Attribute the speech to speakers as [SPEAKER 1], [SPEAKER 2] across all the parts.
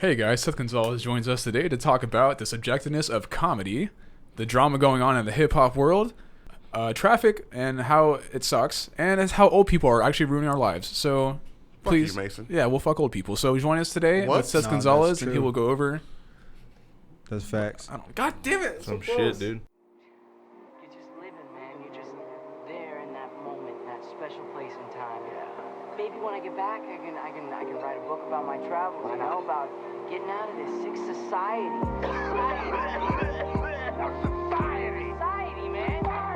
[SPEAKER 1] Hey guys, Seth Gonzales joins us today to talk about the subjectiveness of comedy, the drama going on in the hip-hop world, traffic and how it sucks, and it's how old people are actually ruining our lives. So, please,
[SPEAKER 2] fuck you, Mason.
[SPEAKER 1] Yeah, we'll fuck old people. So join us today with Seth Gonzales, and he will go over.
[SPEAKER 3] That's facts.
[SPEAKER 1] God damn it!
[SPEAKER 4] Some shit, dude.
[SPEAKER 5] You're just living, man. You're just there in that moment, that special place in time. Yeah. Maybe when I get back, I can write a book about my travels. You know, about getting out of this sick society. Society, man. Society.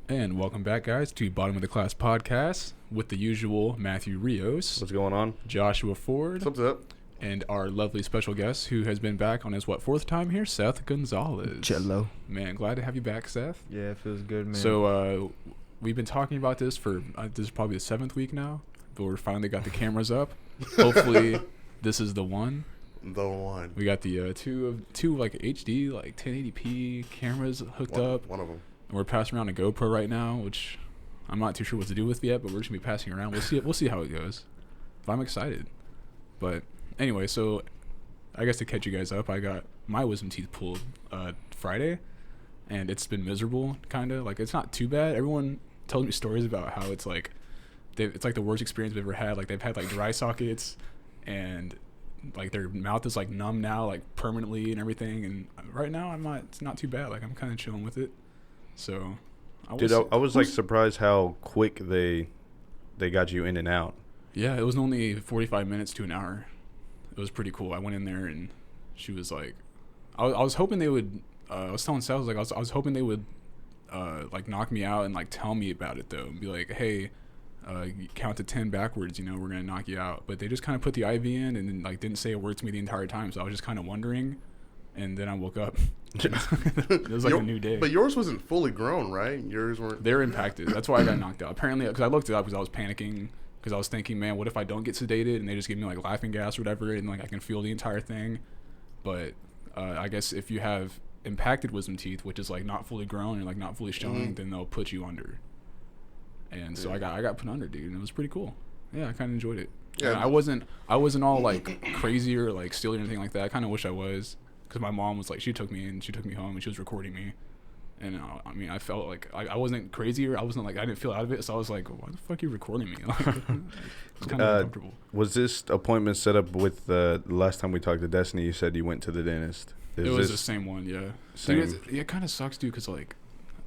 [SPEAKER 1] And welcome back, guys, to Bottom of the Class podcast with the usual Matthew Rios,
[SPEAKER 4] What's going on?
[SPEAKER 1] Joshua Ford,
[SPEAKER 2] What's up?
[SPEAKER 1] and our lovely special guest who has been back on his, fourth time here, Seth Gonzales.
[SPEAKER 3] Cello.
[SPEAKER 1] Man, glad to have you back, Seth.
[SPEAKER 3] Yeah, it feels good, man.
[SPEAKER 1] So, we've been talking about this for, this is probably the 7th week now, but we're finally got the cameras up. Hopefully, this is the one.
[SPEAKER 2] The one.
[SPEAKER 1] We got the two like HD, like 1080p cameras hooked up.
[SPEAKER 2] One of them.
[SPEAKER 1] And we're passing around a GoPro right now, which I'm not too sure what to do with yet, but we're just gonna be passing around. We'll see how it goes. But I'm excited. But anyway, so I guess to catch you guys up, I got my wisdom teeth pulled Friday, and it's been miserable, kind of. Like, it's not too bad. Everyone tells me stories about how it's like it's like the worst experience they've ever had. Like, they've had like dry sockets, and like their mouth is like numb now, like permanently and everything. And right now, it's not too bad. Like, I'm kind of chilling with it. So, I
[SPEAKER 4] was like surprised how quick they got you in and out.
[SPEAKER 1] Yeah, it was only 45 minutes to an hour. It was pretty cool. I went in there and she was like, I was hoping they would. I was telling Seth, I was hoping they would like knock me out and like tell me about it though, and be like, hey, count to 10 backwards. You know, we're gonna knock you out. But they just kind of put the IV in and then like didn't say a word to me the entire time. So I was just kind of wondering, and then I woke up. It was like a new day.
[SPEAKER 2] But yours wasn't fully grown, right? Yours weren't.
[SPEAKER 1] They're impacted. That's why I got knocked out. Apparently, because I looked it up because I was panicking. Because I was thinking, man, what if I don't get sedated and they just give me like laughing gas or whatever, and like I can feel the entire thing. But I guess if you have impacted wisdom teeth, which is like not fully grown and like not fully showing, then they'll put you under. And so I got put under, dude, and it was pretty cool. Yeah, I kind of enjoyed it. Yeah, and I wasn't all like crazy or like silly or anything like that. I kind of wish I was, because my mom was like, she took me home and she was recording me. And I mean, I felt like I wasn't crazy, or I didn't feel out of it. So I was like, why the fuck are you recording me? Like, it's kind of uncomfortable.
[SPEAKER 4] Was this appointment set up with the last time we talked to Destiny? You said you went to the dentist.
[SPEAKER 1] It was the same one, yeah.
[SPEAKER 4] Same.
[SPEAKER 1] Dude, it kind of sucks, dude, because like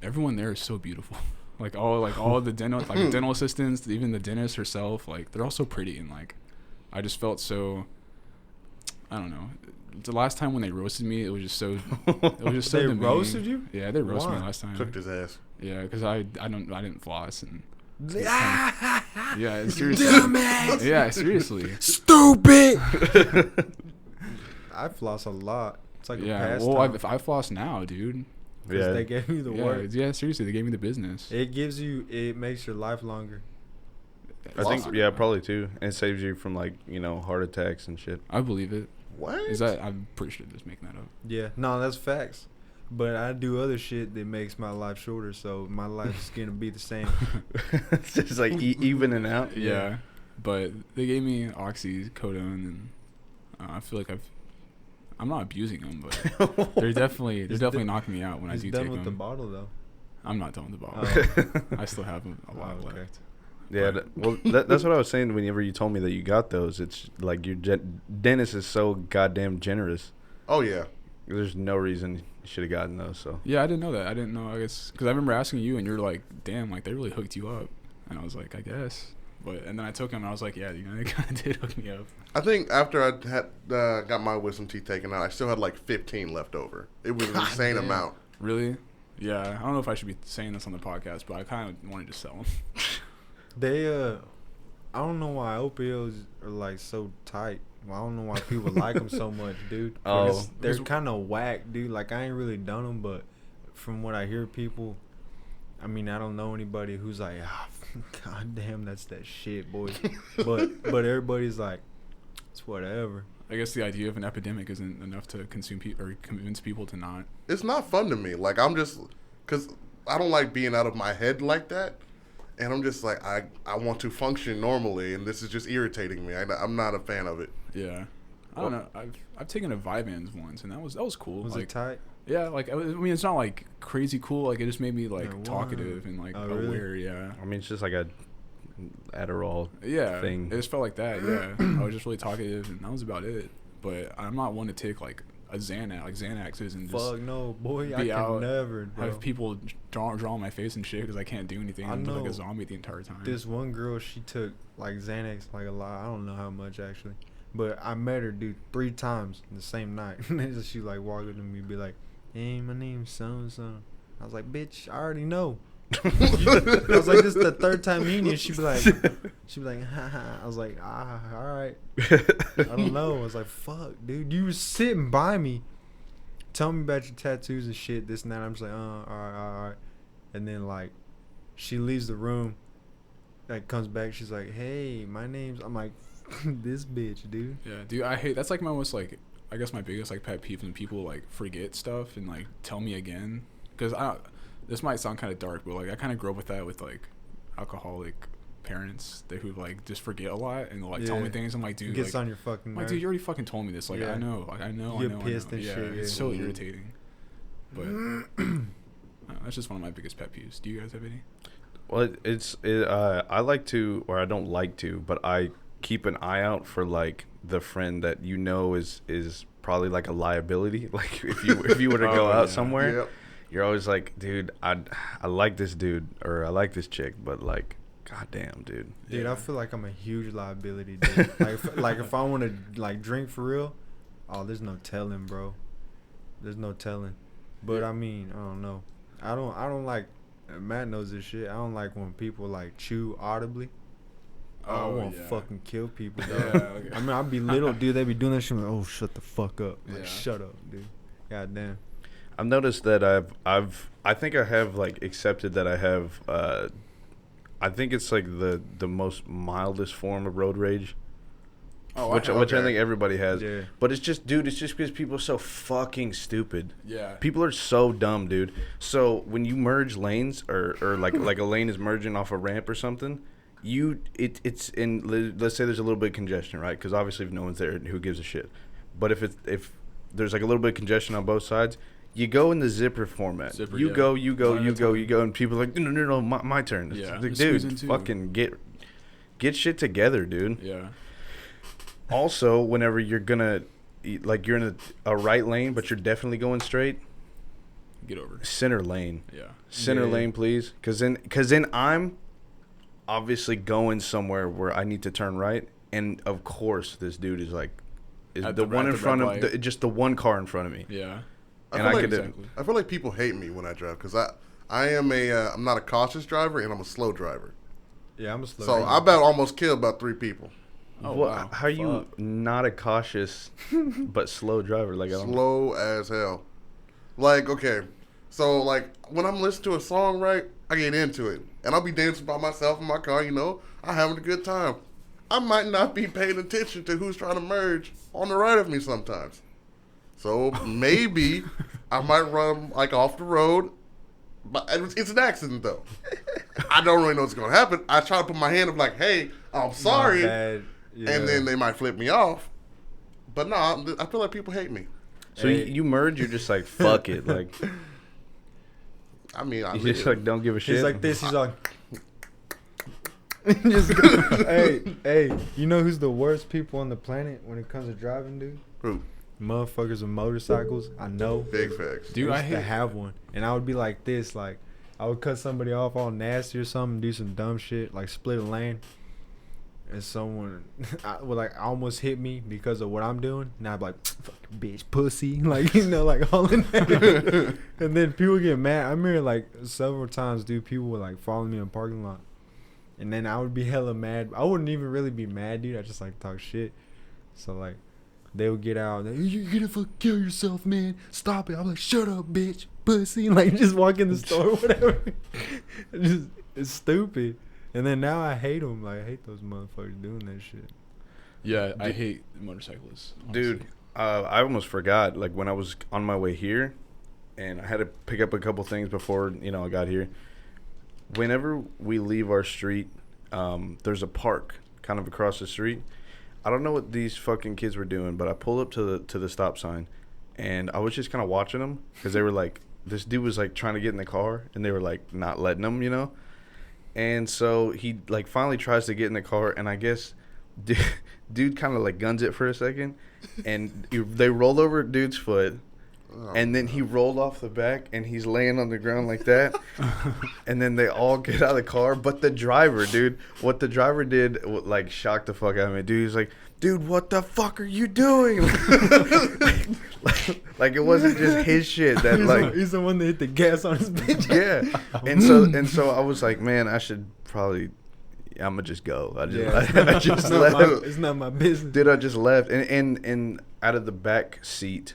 [SPEAKER 1] everyone there is so beautiful. like all the dental assistants, even the dentist herself, like they're all so pretty, and like I just felt so. I don't know. The last time when they roasted me, it was just so. They
[SPEAKER 3] demeaning. Roasted you?
[SPEAKER 1] Yeah, they roasted me last time.
[SPEAKER 2] Cooked his ass.
[SPEAKER 1] Yeah, because I didn't floss, and yeah, seriously. Yeah, seriously.
[SPEAKER 3] Stupid. I floss a lot. It's like a pastime.
[SPEAKER 1] Well, I floss now, dude.
[SPEAKER 4] Yeah,
[SPEAKER 3] they gave me the work.
[SPEAKER 1] Yeah, seriously, they gave me the business.
[SPEAKER 3] It makes your life longer.
[SPEAKER 4] I think probably too, and it saves you from like heart attacks and shit.
[SPEAKER 1] I believe it.
[SPEAKER 2] What?
[SPEAKER 1] I'm pretty sure they're just making that up.
[SPEAKER 3] Yeah, no, that's facts. But I do other shit that makes my life shorter, so my life's gonna be the same.
[SPEAKER 4] It's just like evening out.
[SPEAKER 1] Yeah, but they gave me oxycodone, and I feel like I'm not abusing them, but they're definitely knocking me out when I do take them.
[SPEAKER 3] Done with the bottle though.
[SPEAKER 1] I'm not done with the bottle. I still have a lot left.
[SPEAKER 4] Yeah, that's what I was saying whenever you told me that you got those. It's like your dentist is so goddamn generous.
[SPEAKER 2] Oh, yeah.
[SPEAKER 4] There's no reason you should have gotten those. So
[SPEAKER 1] yeah, I didn't know that. I didn't know, I guess, because I remember asking you, and you're like, damn, like, they really hooked you up. And I was like, I guess. And then I took them, and I was like, yeah, they kind of did hook me up.
[SPEAKER 2] I think after I had got my wisdom teeth taken out, I still had like 15 left over. It was an insane amount.
[SPEAKER 1] Really? Yeah. I don't know if I should be saying this on the podcast, but I kind of wanted to sell them.
[SPEAKER 3] They I don't know why opioids are like so tight. Well, I don't know why people like them so much, dude. They're kind of whack, dude. Like, I ain't really done them, but from what I hear, people. I mean, I don't know anybody who's like, god damn, that's that shit, boy. but everybody's like, it's whatever.
[SPEAKER 1] I guess the idea of an epidemic isn't enough to or convince people to not.
[SPEAKER 2] It's not fun to me. Like, I'm just, because I don't like being out of my head like that. And I'm just like, I want to function normally, and this is just irritating me. I'm not a fan of it.
[SPEAKER 1] Yeah. I don't know. I've taken a Vyvanse once, and that was cool.
[SPEAKER 3] Was
[SPEAKER 1] like,
[SPEAKER 3] it tight?
[SPEAKER 1] Yeah, like I mean, it's not like crazy cool. Like it just made me like
[SPEAKER 3] Yeah,
[SPEAKER 1] talkative and like
[SPEAKER 3] really?
[SPEAKER 1] aware. Yeah.
[SPEAKER 4] I mean, it's just like a Adderall thing.
[SPEAKER 1] It just felt like that. Yeah, I was just really talkative, and that was about it. But I'm not one to take like a Xanax, like Xanaxes, and just
[SPEAKER 3] Fuck no, boy. I
[SPEAKER 1] be out,
[SPEAKER 3] can never, bro.
[SPEAKER 1] have people draw my face and shit because I can't do anything. I'm just like a zombie the entire time.
[SPEAKER 3] This one girl, she took like Xanax like a lot. I don't know how much actually, but I met her, dude, 3 times in the same night. And she like walked up to me, be like, "Hey, my name's so and so." I was like, "Bitch, I already know." I was like, "This is the 3rd time meeting you." She'd be like, "Ha ha." I was like, "Ah, all right." I don't know. I was like, "Fuck, dude, you was sitting by me, tell me about your tattoos and shit, this and that." I'm just like, all right." And then like, she leaves the room, like comes back. She's like, "Hey, my name's." I'm like, "This bitch, dude."
[SPEAKER 1] Yeah, dude, I hate. That's like my most like. I guess my biggest like pet peeve when people like forget stuff and like tell me again. Because this might sound kind of dark, but like I kind of grew up with that with like alcoholic parents who like just forget a lot and like tell me things. I'm like, dude,
[SPEAKER 3] it gets
[SPEAKER 1] like,
[SPEAKER 3] on your fucking nerves.
[SPEAKER 1] dude, you already fucking told me this. Like I know, like I know.
[SPEAKER 3] You get pissed and
[SPEAKER 1] yeah,
[SPEAKER 3] shit.
[SPEAKER 1] it's so irritating. But that's just one of my biggest pet peeves. Do you guys have any?
[SPEAKER 4] Well, I like to, or I don't like to, but I keep an eye out for like the friend that you know is probably like a liability. Like if you were to go out somewhere.
[SPEAKER 2] Yep.
[SPEAKER 4] You're always like, dude, I like this dude or I like this chick, but like, goddamn, dude.
[SPEAKER 3] Dude, I feel like I'm a huge liability, dude. like if I want to like drink for real, oh, there's no telling, bro. There's no telling. But I mean, I don't know. I don't like. Matt knows this shit. I don't like when people like chew audibly. I want to fucking kill people, dog.
[SPEAKER 1] Yeah, okay.
[SPEAKER 3] I mean, I'd be little, dude. They be doing that shit. I'm like, oh, shut the fuck up. Like,
[SPEAKER 1] Yeah.
[SPEAKER 3] shut up, dude. Goddamn.
[SPEAKER 4] I've noticed that I think I have like accepted that I have I think it's like the most mildest form of road rage. Which I think everybody has.
[SPEAKER 3] Yeah.
[SPEAKER 4] But it's just, dude, it's just because people are so fucking stupid.
[SPEAKER 1] Yeah.
[SPEAKER 4] People are so dumb, dude. So when you merge lanes or like a lane is merging off a ramp or something, it's in, let's say there's a little bit of congestion, right? Because obviously if no one's there, who gives a shit? But if there's like a little bit of congestion on both sides, you go in the zipper format. You go, and people are like, no, my turn. It's
[SPEAKER 1] Yeah.
[SPEAKER 4] like, dude, fucking get shit together, dude.
[SPEAKER 1] Yeah.
[SPEAKER 4] Also, whenever you're gonna, like, you're in a right lane, but you're definitely going straight,
[SPEAKER 1] Get over.
[SPEAKER 4] center lane.
[SPEAKER 1] Yeah.
[SPEAKER 4] Center lane, please. Because then I'm obviously going somewhere where I need to turn right, and of course this dude is like, the one in front of just the one car in front of me.
[SPEAKER 1] Yeah.
[SPEAKER 2] I feel like people hate me when I drive because I am I'm not a cautious driver and I'm a slow driver.
[SPEAKER 3] Yeah, I'm a slow.
[SPEAKER 2] So I about almost killed about 3 people.
[SPEAKER 1] Oh,
[SPEAKER 4] Well,
[SPEAKER 1] wow.
[SPEAKER 4] how are you not a cautious but slow driver? Like, I don't
[SPEAKER 2] Slow as hell. Like, okay, so like when I'm listening to a song, right, I get into it and I'll be dancing by myself in my car. You know, I'm having a good time. I might not be paying attention to who's trying to merge on the right of me sometimes. So maybe I might run like off the road, but it's an accident though. I don't really know what's gonna happen. I try to put my hand up like, "Hey, I'm sorry,"
[SPEAKER 3] My bad. Yeah.
[SPEAKER 2] and then they might flip me off. But no, I feel like people hate me.
[SPEAKER 4] So you merge, you're just like, fuck it, like,
[SPEAKER 2] I mean,
[SPEAKER 4] you just like don't give a shit.
[SPEAKER 3] He's like this. He's like. Just go. Hey, you know who's the worst people on the planet when it comes to driving, dude?
[SPEAKER 2] Who?
[SPEAKER 3] Motherfuckers with motorcycles. I know.
[SPEAKER 2] Big facts.
[SPEAKER 1] Dude, I
[SPEAKER 3] used to
[SPEAKER 1] hate
[SPEAKER 3] have one, and I would be like this, like I would cut somebody off all nasty or something, do some dumb shit, like split a lane, and someone would like almost hit me because of what I'm doing, and I'd be like, "Fucking bitch, pussy," like, you know, like all in that. And then people get mad. I remember like several times, dude, people would like follow me in the parking lot, and then I would be hella mad. I wouldn't even really be mad, dude. I just like talk shit. So like. They would get out. Like, you're gonna fucking kill yourself, man. Stop it. I'm like, shut up, bitch, pussy. Like, just walk in the store or whatever. It's stupid. And then now I hate them. Like, I hate those motherfuckers doing that shit.
[SPEAKER 1] Yeah, I hate motorcyclists. Honestly.
[SPEAKER 4] Dude, I almost forgot. Like, when I was on my way here, and I had to pick up a couple things before, I got here. whenever we leave our street, there's a park kind of across the street. I don't know what these fucking kids were doing, but I pulled up to the stop sign, and I was just kind of watching them because they were like, this dude was like trying to get in the car, and they were like not letting him, you know. And so he like finally tries to get in the car, and I guess dude kind of like guns it for a second, and they rolled over dude's foot. And then he rolled off the back, and he's laying on the ground like that. And then they all get out of the car. But the driver, dude, what the driver did, like, shocked the fuck out of me. Dude, he's like, dude, what the fuck are you doing? Like, it wasn't just his shit. That
[SPEAKER 3] He's the one that hit the gas on his bitch.
[SPEAKER 4] Yeah. And so I was like, man, I should probably... I'm going to just go. I just left.
[SPEAKER 3] It's not my business.
[SPEAKER 4] Dude, I just left. And out of the back seat...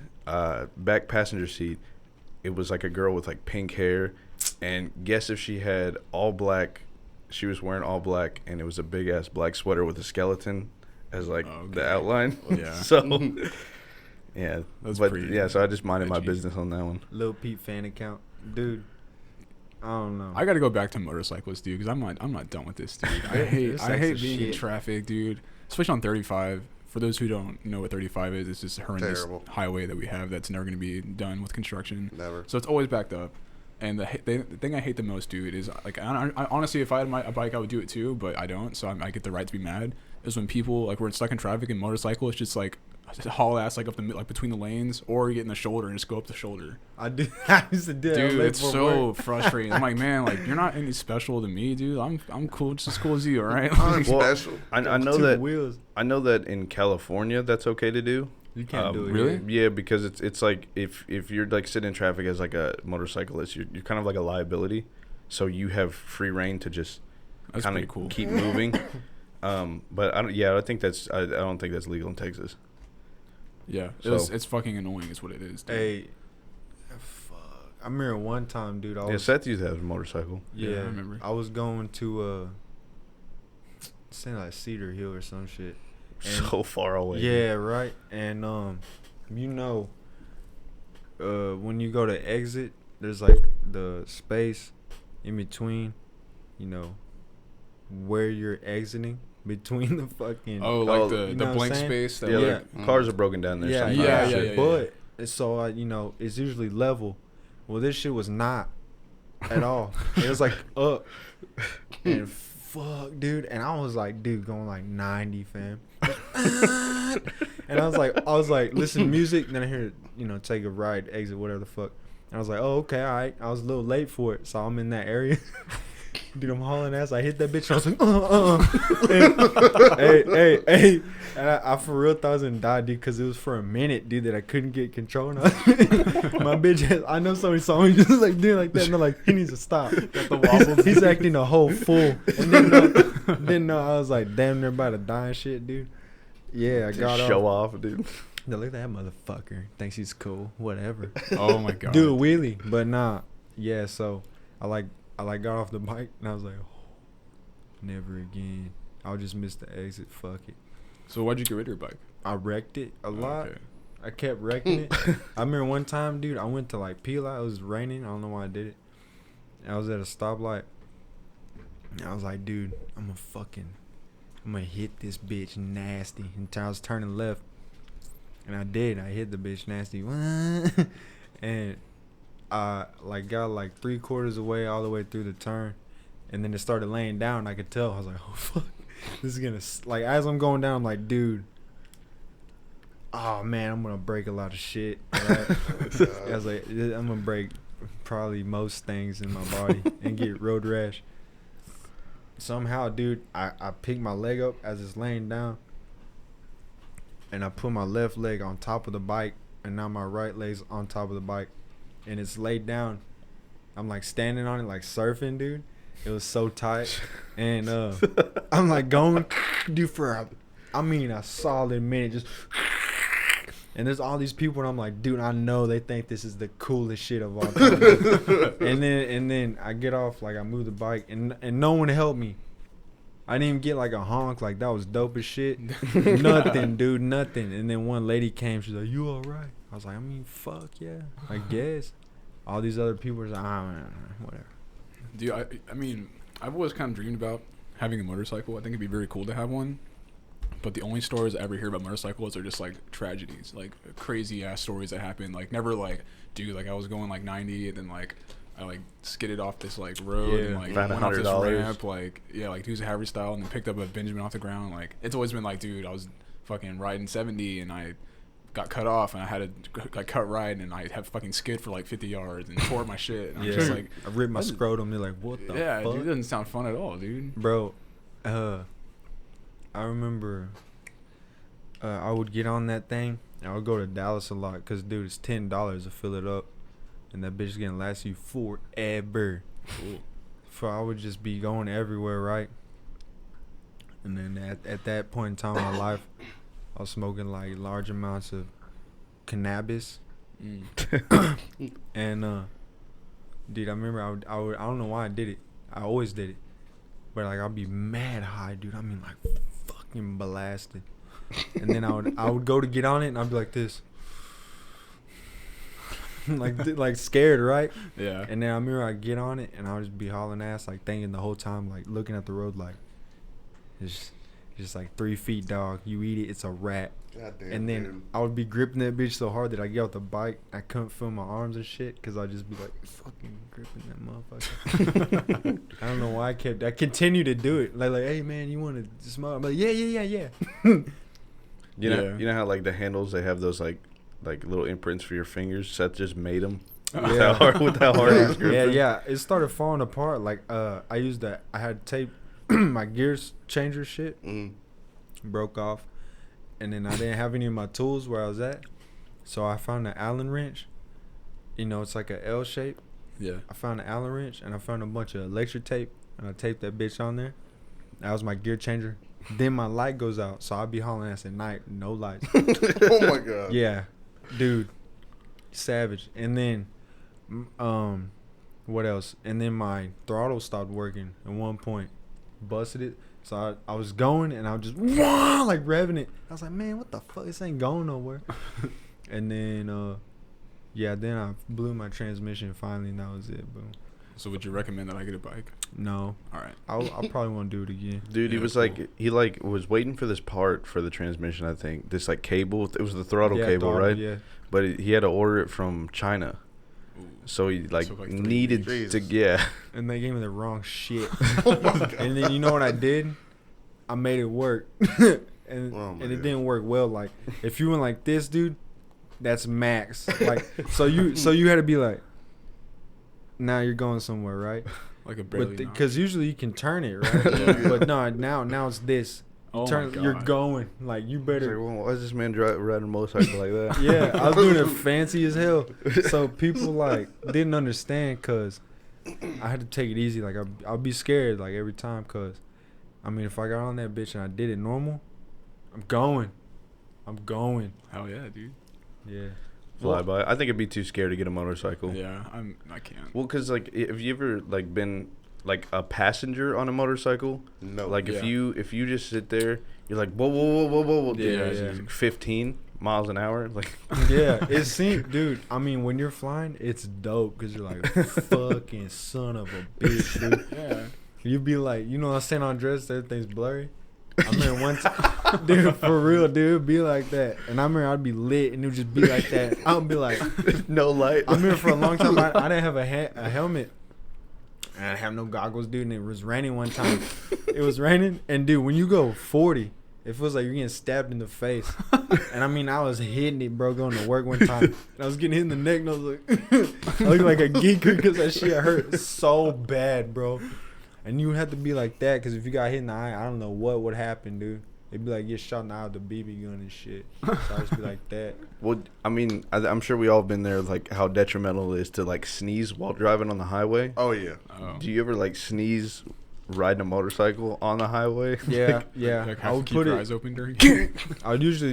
[SPEAKER 4] back passenger seat, it was like a girl with like pink hair, and guess if she had all black. She was wearing all black, and it was a big ass black sweater with a skeleton as like the outline.
[SPEAKER 1] Well, yeah.
[SPEAKER 4] So yeah,
[SPEAKER 1] That's
[SPEAKER 4] but
[SPEAKER 1] pretty
[SPEAKER 4] yeah, so I just minded my
[SPEAKER 1] edgy.
[SPEAKER 4] business on that one.
[SPEAKER 3] Lil Pete fan account, dude. I don't know.
[SPEAKER 1] I gotta go back to motorcyclists, dude, because I'm not done with this, dude. I hate being in traffic, dude, especially on 35. For those who don't know what 35 is, it's just a horrendous highway that we have that's never going to be done with construction.
[SPEAKER 2] Never.
[SPEAKER 1] So it's always backed up. And the thing I hate the most, dude, is like I honestly, if I had a bike, I would do it too, but I don't. So I get the right to be mad. Is when people like we're stuck in traffic and motorcyclists just like haul ass like up the like between the lanes, or you get in the shoulder and just go up the shoulder.
[SPEAKER 3] I used to do that.
[SPEAKER 1] Dude, it's so frustrating. I'm like, man, like you're not any special to me, dude. I'm cool, just as cool as you, all right?
[SPEAKER 2] I'm special.
[SPEAKER 4] I know that in California that's okay to do.
[SPEAKER 3] You can't do it.
[SPEAKER 1] Really?
[SPEAKER 4] Yeah, because it's like if you're like sitting in traffic as like a motorcyclist, you're kind of like a liability, so you have free reign to just kind of
[SPEAKER 1] cool.
[SPEAKER 4] keep moving. But I don't think that's legal in Texas.
[SPEAKER 1] Yeah,
[SPEAKER 4] So-
[SPEAKER 1] it's fucking annoying. Is what it is. Dude.
[SPEAKER 3] Hey, fuck. I remember one time, dude.
[SPEAKER 4] Seth used to have a motorcycle.
[SPEAKER 3] Yeah,
[SPEAKER 1] I remember.
[SPEAKER 3] I was going to say like Cedar Hill or some shit. And
[SPEAKER 4] So far away.
[SPEAKER 3] yeah, right. And when you go to exit, there's like the space in between, where you're exiting between the fucking.
[SPEAKER 1] Oh, like
[SPEAKER 4] Oh,
[SPEAKER 1] the
[SPEAKER 3] you know what
[SPEAKER 1] blank
[SPEAKER 3] I'm saying?
[SPEAKER 1] space. That
[SPEAKER 4] Yeah,
[SPEAKER 1] like,
[SPEAKER 4] like, cars are broken down there.
[SPEAKER 3] Yeah,
[SPEAKER 4] sometimes.
[SPEAKER 1] yeah.
[SPEAKER 3] But so it's usually level. Well, this shit was not at all. It was like up and fuck, dude. And I was like, dude, going like 90, fam. And I was like, listen to music. And then I hear, take a ride, exit, whatever the fuck. And I was like, oh, okay, all right. I was a little late for it, so I'm in that area. Dude, I'm hauling ass. I hit that bitch. And I was like, hey. And I for real thought I was gonna die, dude, because it was for a minute, dude, that I couldn't get control of. My bitch, I know somebody saw me just like doing like that, and they're like, he needs to stop. Got the wobbles. He's acting a whole fool. And then I was like, damn, they're about to die and shit, dude. Yeah, I got
[SPEAKER 4] Show
[SPEAKER 3] off.
[SPEAKER 4] off, dude.
[SPEAKER 3] Now, look at that motherfucker. Thinks he's cool. Whatever.
[SPEAKER 1] oh my god.
[SPEAKER 3] Do a wheelie, but nah. Yeah, so I got off the bike and I was like, oh, never again. I'll just miss the exit. Fuck it.
[SPEAKER 1] So why'd you get rid of your bike?
[SPEAKER 3] I wrecked it a lot.
[SPEAKER 1] Okay.
[SPEAKER 3] I kept wrecking it. I remember one time, dude, I went to like Pila. It was raining. I don't know why I did it. And I was at a stoplight. And I was like, dude, I'm gonna hit this bitch nasty. And I was turning left. And I did. I hit the bitch nasty. And I got like 3/4 away all the way through the turn. And then it started laying down. I could tell. I was like, oh, fuck. This is gonna, like, as I'm going down, I'm like, dude. Oh, man, I'm gonna break a lot of shit. Right? I was like, I'm gonna break probably most things in my body and get road rash. Somehow, dude, I picked my leg up as it's laying down. And I put my left leg on top of the bike. And now my right leg's on top of the bike. And it's laid down. I'm like standing on it like surfing, dude. It was so tight. And I'm like going, dude, for a solid minute. Just. And there's all these people, and I'm like, dude, I know they think this is the coolest shit of all time. and then I get off, like I move the bike, and no one helped me. I didn't even get like a honk, like that was dope as shit. Nothing, dude, nothing. And then one lady came, she's like, you all right? I was like, I mean, fuck yeah, I guess. All these other people were like, man, whatever.
[SPEAKER 1] Dude, I mean, I've always kind of dreamed about having a motorcycle. I think it'd be very cool to have one. But the only stories I ever hear about motorcycles are just like tragedies, like crazy ass stories that happen. Like never like, dude, like I was going like 90 and then like I like skidded off this like road and like
[SPEAKER 4] found
[SPEAKER 1] went off this
[SPEAKER 4] $100.
[SPEAKER 1] ramp, like like Dukes of Hazzard style, and then picked up a Benjamin off the ground. Like it's always been like, dude, I was fucking riding 70 and I got cut off and I had to like cut right and I had fucking skid for like 50 yards and tore my shit. And I'm just like,
[SPEAKER 3] I ripped my scrotum. They're like, what the
[SPEAKER 1] yeah,
[SPEAKER 3] fuck?
[SPEAKER 1] dude, it doesn't sound fun at all, dude.
[SPEAKER 3] Bro, I remember I would get on that thing. I would go to Dallas a lot because, dude, it's $10 to fill it up. And that bitch is going to last you forever.
[SPEAKER 1] Cool.
[SPEAKER 3] So I would just be going everywhere, right? And then at that point in time in my life, I was smoking like large amounts of cannabis. And, dude, I remember I don't know why I did it. I always did it. But like I'd be mad high, dude. I mean like fucking blasted. And then I would go to get on it and I'd be like this. like scared, right?
[SPEAKER 1] Yeah.
[SPEAKER 3] And then I remember I'd get on it and I would just be hauling ass, like thinking the whole time, like looking at the road like it's just like 3 feet, dog. You eat it, it's a rat.
[SPEAKER 2] Goddamn,
[SPEAKER 3] and then
[SPEAKER 2] dude.
[SPEAKER 3] I would be gripping that bitch so hard that I get off the bike, I couldn't feel my arms and shit because I'd just be like fucking gripping that motherfucker. I don't know why I continued to do it. Like, hey man, you want to smoke? I'm like, yeah.
[SPEAKER 4] You know how like the handles, they have those like little imprints for your fingers. Seth just made them.
[SPEAKER 3] Yeah.
[SPEAKER 4] With how hard he was gripping.
[SPEAKER 3] Yeah. It started falling apart. Like I had tape my gears changer shit broke off. And then I didn't have any of my tools where I was at. So I found an Allen wrench. You know, it's like an L shape.
[SPEAKER 1] Yeah.
[SPEAKER 3] I found an Allen wrench and I found a bunch of electric tape and I taped that bitch on there. That was my gear changer. Then my light goes out, so I'll be hauling ass at night, no lights.
[SPEAKER 2] Oh my god.
[SPEAKER 3] Yeah. Dude. Savage. And then what else? And then my throttle stopped working at one point. Busted it. So I was going and I was just like revving it. I was like, man, what the fuck? This ain't going nowhere. And then then I blew my transmission finally and that was it, boom.
[SPEAKER 1] So would you recommend that I get a bike?
[SPEAKER 3] No.
[SPEAKER 1] All right.
[SPEAKER 3] I'll probably want to do it again.
[SPEAKER 4] Dude, he was
[SPEAKER 1] cool.
[SPEAKER 4] like, he like was waiting for this part for the transmission, I think. This like cable. It was the throttle cable, right?
[SPEAKER 3] Yeah.
[SPEAKER 4] But he had to order it from China.
[SPEAKER 1] Ooh.
[SPEAKER 4] So he like
[SPEAKER 1] Took, like, 3
[SPEAKER 4] needed
[SPEAKER 2] weeks.
[SPEAKER 4] to, yeah.
[SPEAKER 3] And they gave me the wrong shit.
[SPEAKER 2] Oh my god.
[SPEAKER 3] And then you know what I did? I made it work. and
[SPEAKER 2] Oh my
[SPEAKER 3] and it
[SPEAKER 2] God.
[SPEAKER 3] didn't work well. Like if you went like this, dude, that's max. Like so you had to be like, now you're going somewhere, right?
[SPEAKER 1] Like a barely.
[SPEAKER 3] But because usually you can turn it, right?
[SPEAKER 2] Yeah.
[SPEAKER 3] But no, now it's this.
[SPEAKER 1] Oh
[SPEAKER 3] Turn,
[SPEAKER 1] my God.
[SPEAKER 3] you're going like you
[SPEAKER 4] It's
[SPEAKER 3] better.
[SPEAKER 4] like, well, why is this man riding a motorcycle like that?
[SPEAKER 3] Yeah, I was doing it fancy as hell. So people like didn't understand because I had to take it easy. Like I'll be scared like every time because, I mean, if I got on that bitch and I did it normal, I'm going.
[SPEAKER 1] Hell yeah, dude.
[SPEAKER 3] Yeah.
[SPEAKER 4] Fly by. I think it'd be too scared to get a motorcycle.
[SPEAKER 1] Yeah, I can't.
[SPEAKER 4] Well, cause like, have you ever like been like a passenger on a motorcycle?
[SPEAKER 2] No.
[SPEAKER 4] Like
[SPEAKER 1] Yeah.
[SPEAKER 4] if you just sit there, you're like whoa,
[SPEAKER 3] Yeah,
[SPEAKER 4] it's
[SPEAKER 3] yeah.
[SPEAKER 4] like 15 miles an hour, like.
[SPEAKER 3] Yeah, it seems, dude. I mean, when you're flying, it's dope because you're like, fucking son of a bitch, dude.
[SPEAKER 1] Yeah.
[SPEAKER 3] You be like, you know, San Andreas, everything's blurry. I remember one time, dude, for real, dude, it'd be like that. And I remember I'd be lit and it would just be like that. I'd be like,
[SPEAKER 4] No light.
[SPEAKER 3] I remember for a long time, I didn't have a helmet. And I didn't have no goggles, dude, and it was raining one time. It was raining, and dude, when you go 40, it feels like you're getting stabbed in the face. And I mean, I was hitting it, bro, going to work one time. And I was getting hit in the neck, and I was like, I looked like a geeker because that shit hurt so bad, bro. And you have to be like that because if you got hit in the eye, I don't know what would happen, dude. It'd be like get shot in the eye with a BB gun and shit. So I just be like that.
[SPEAKER 4] Well, I mean, I'm sure we all been there, like how detrimental it is to like sneeze while driving on the highway.
[SPEAKER 2] Oh yeah.
[SPEAKER 1] Oh.
[SPEAKER 4] Do you ever like sneeze riding a motorcycle on the highway?
[SPEAKER 3] Yeah, yeah.
[SPEAKER 1] Like
[SPEAKER 3] I
[SPEAKER 1] have to
[SPEAKER 3] would
[SPEAKER 1] keep
[SPEAKER 3] put
[SPEAKER 1] your
[SPEAKER 3] it.
[SPEAKER 1] eyes open during.
[SPEAKER 3] I would usually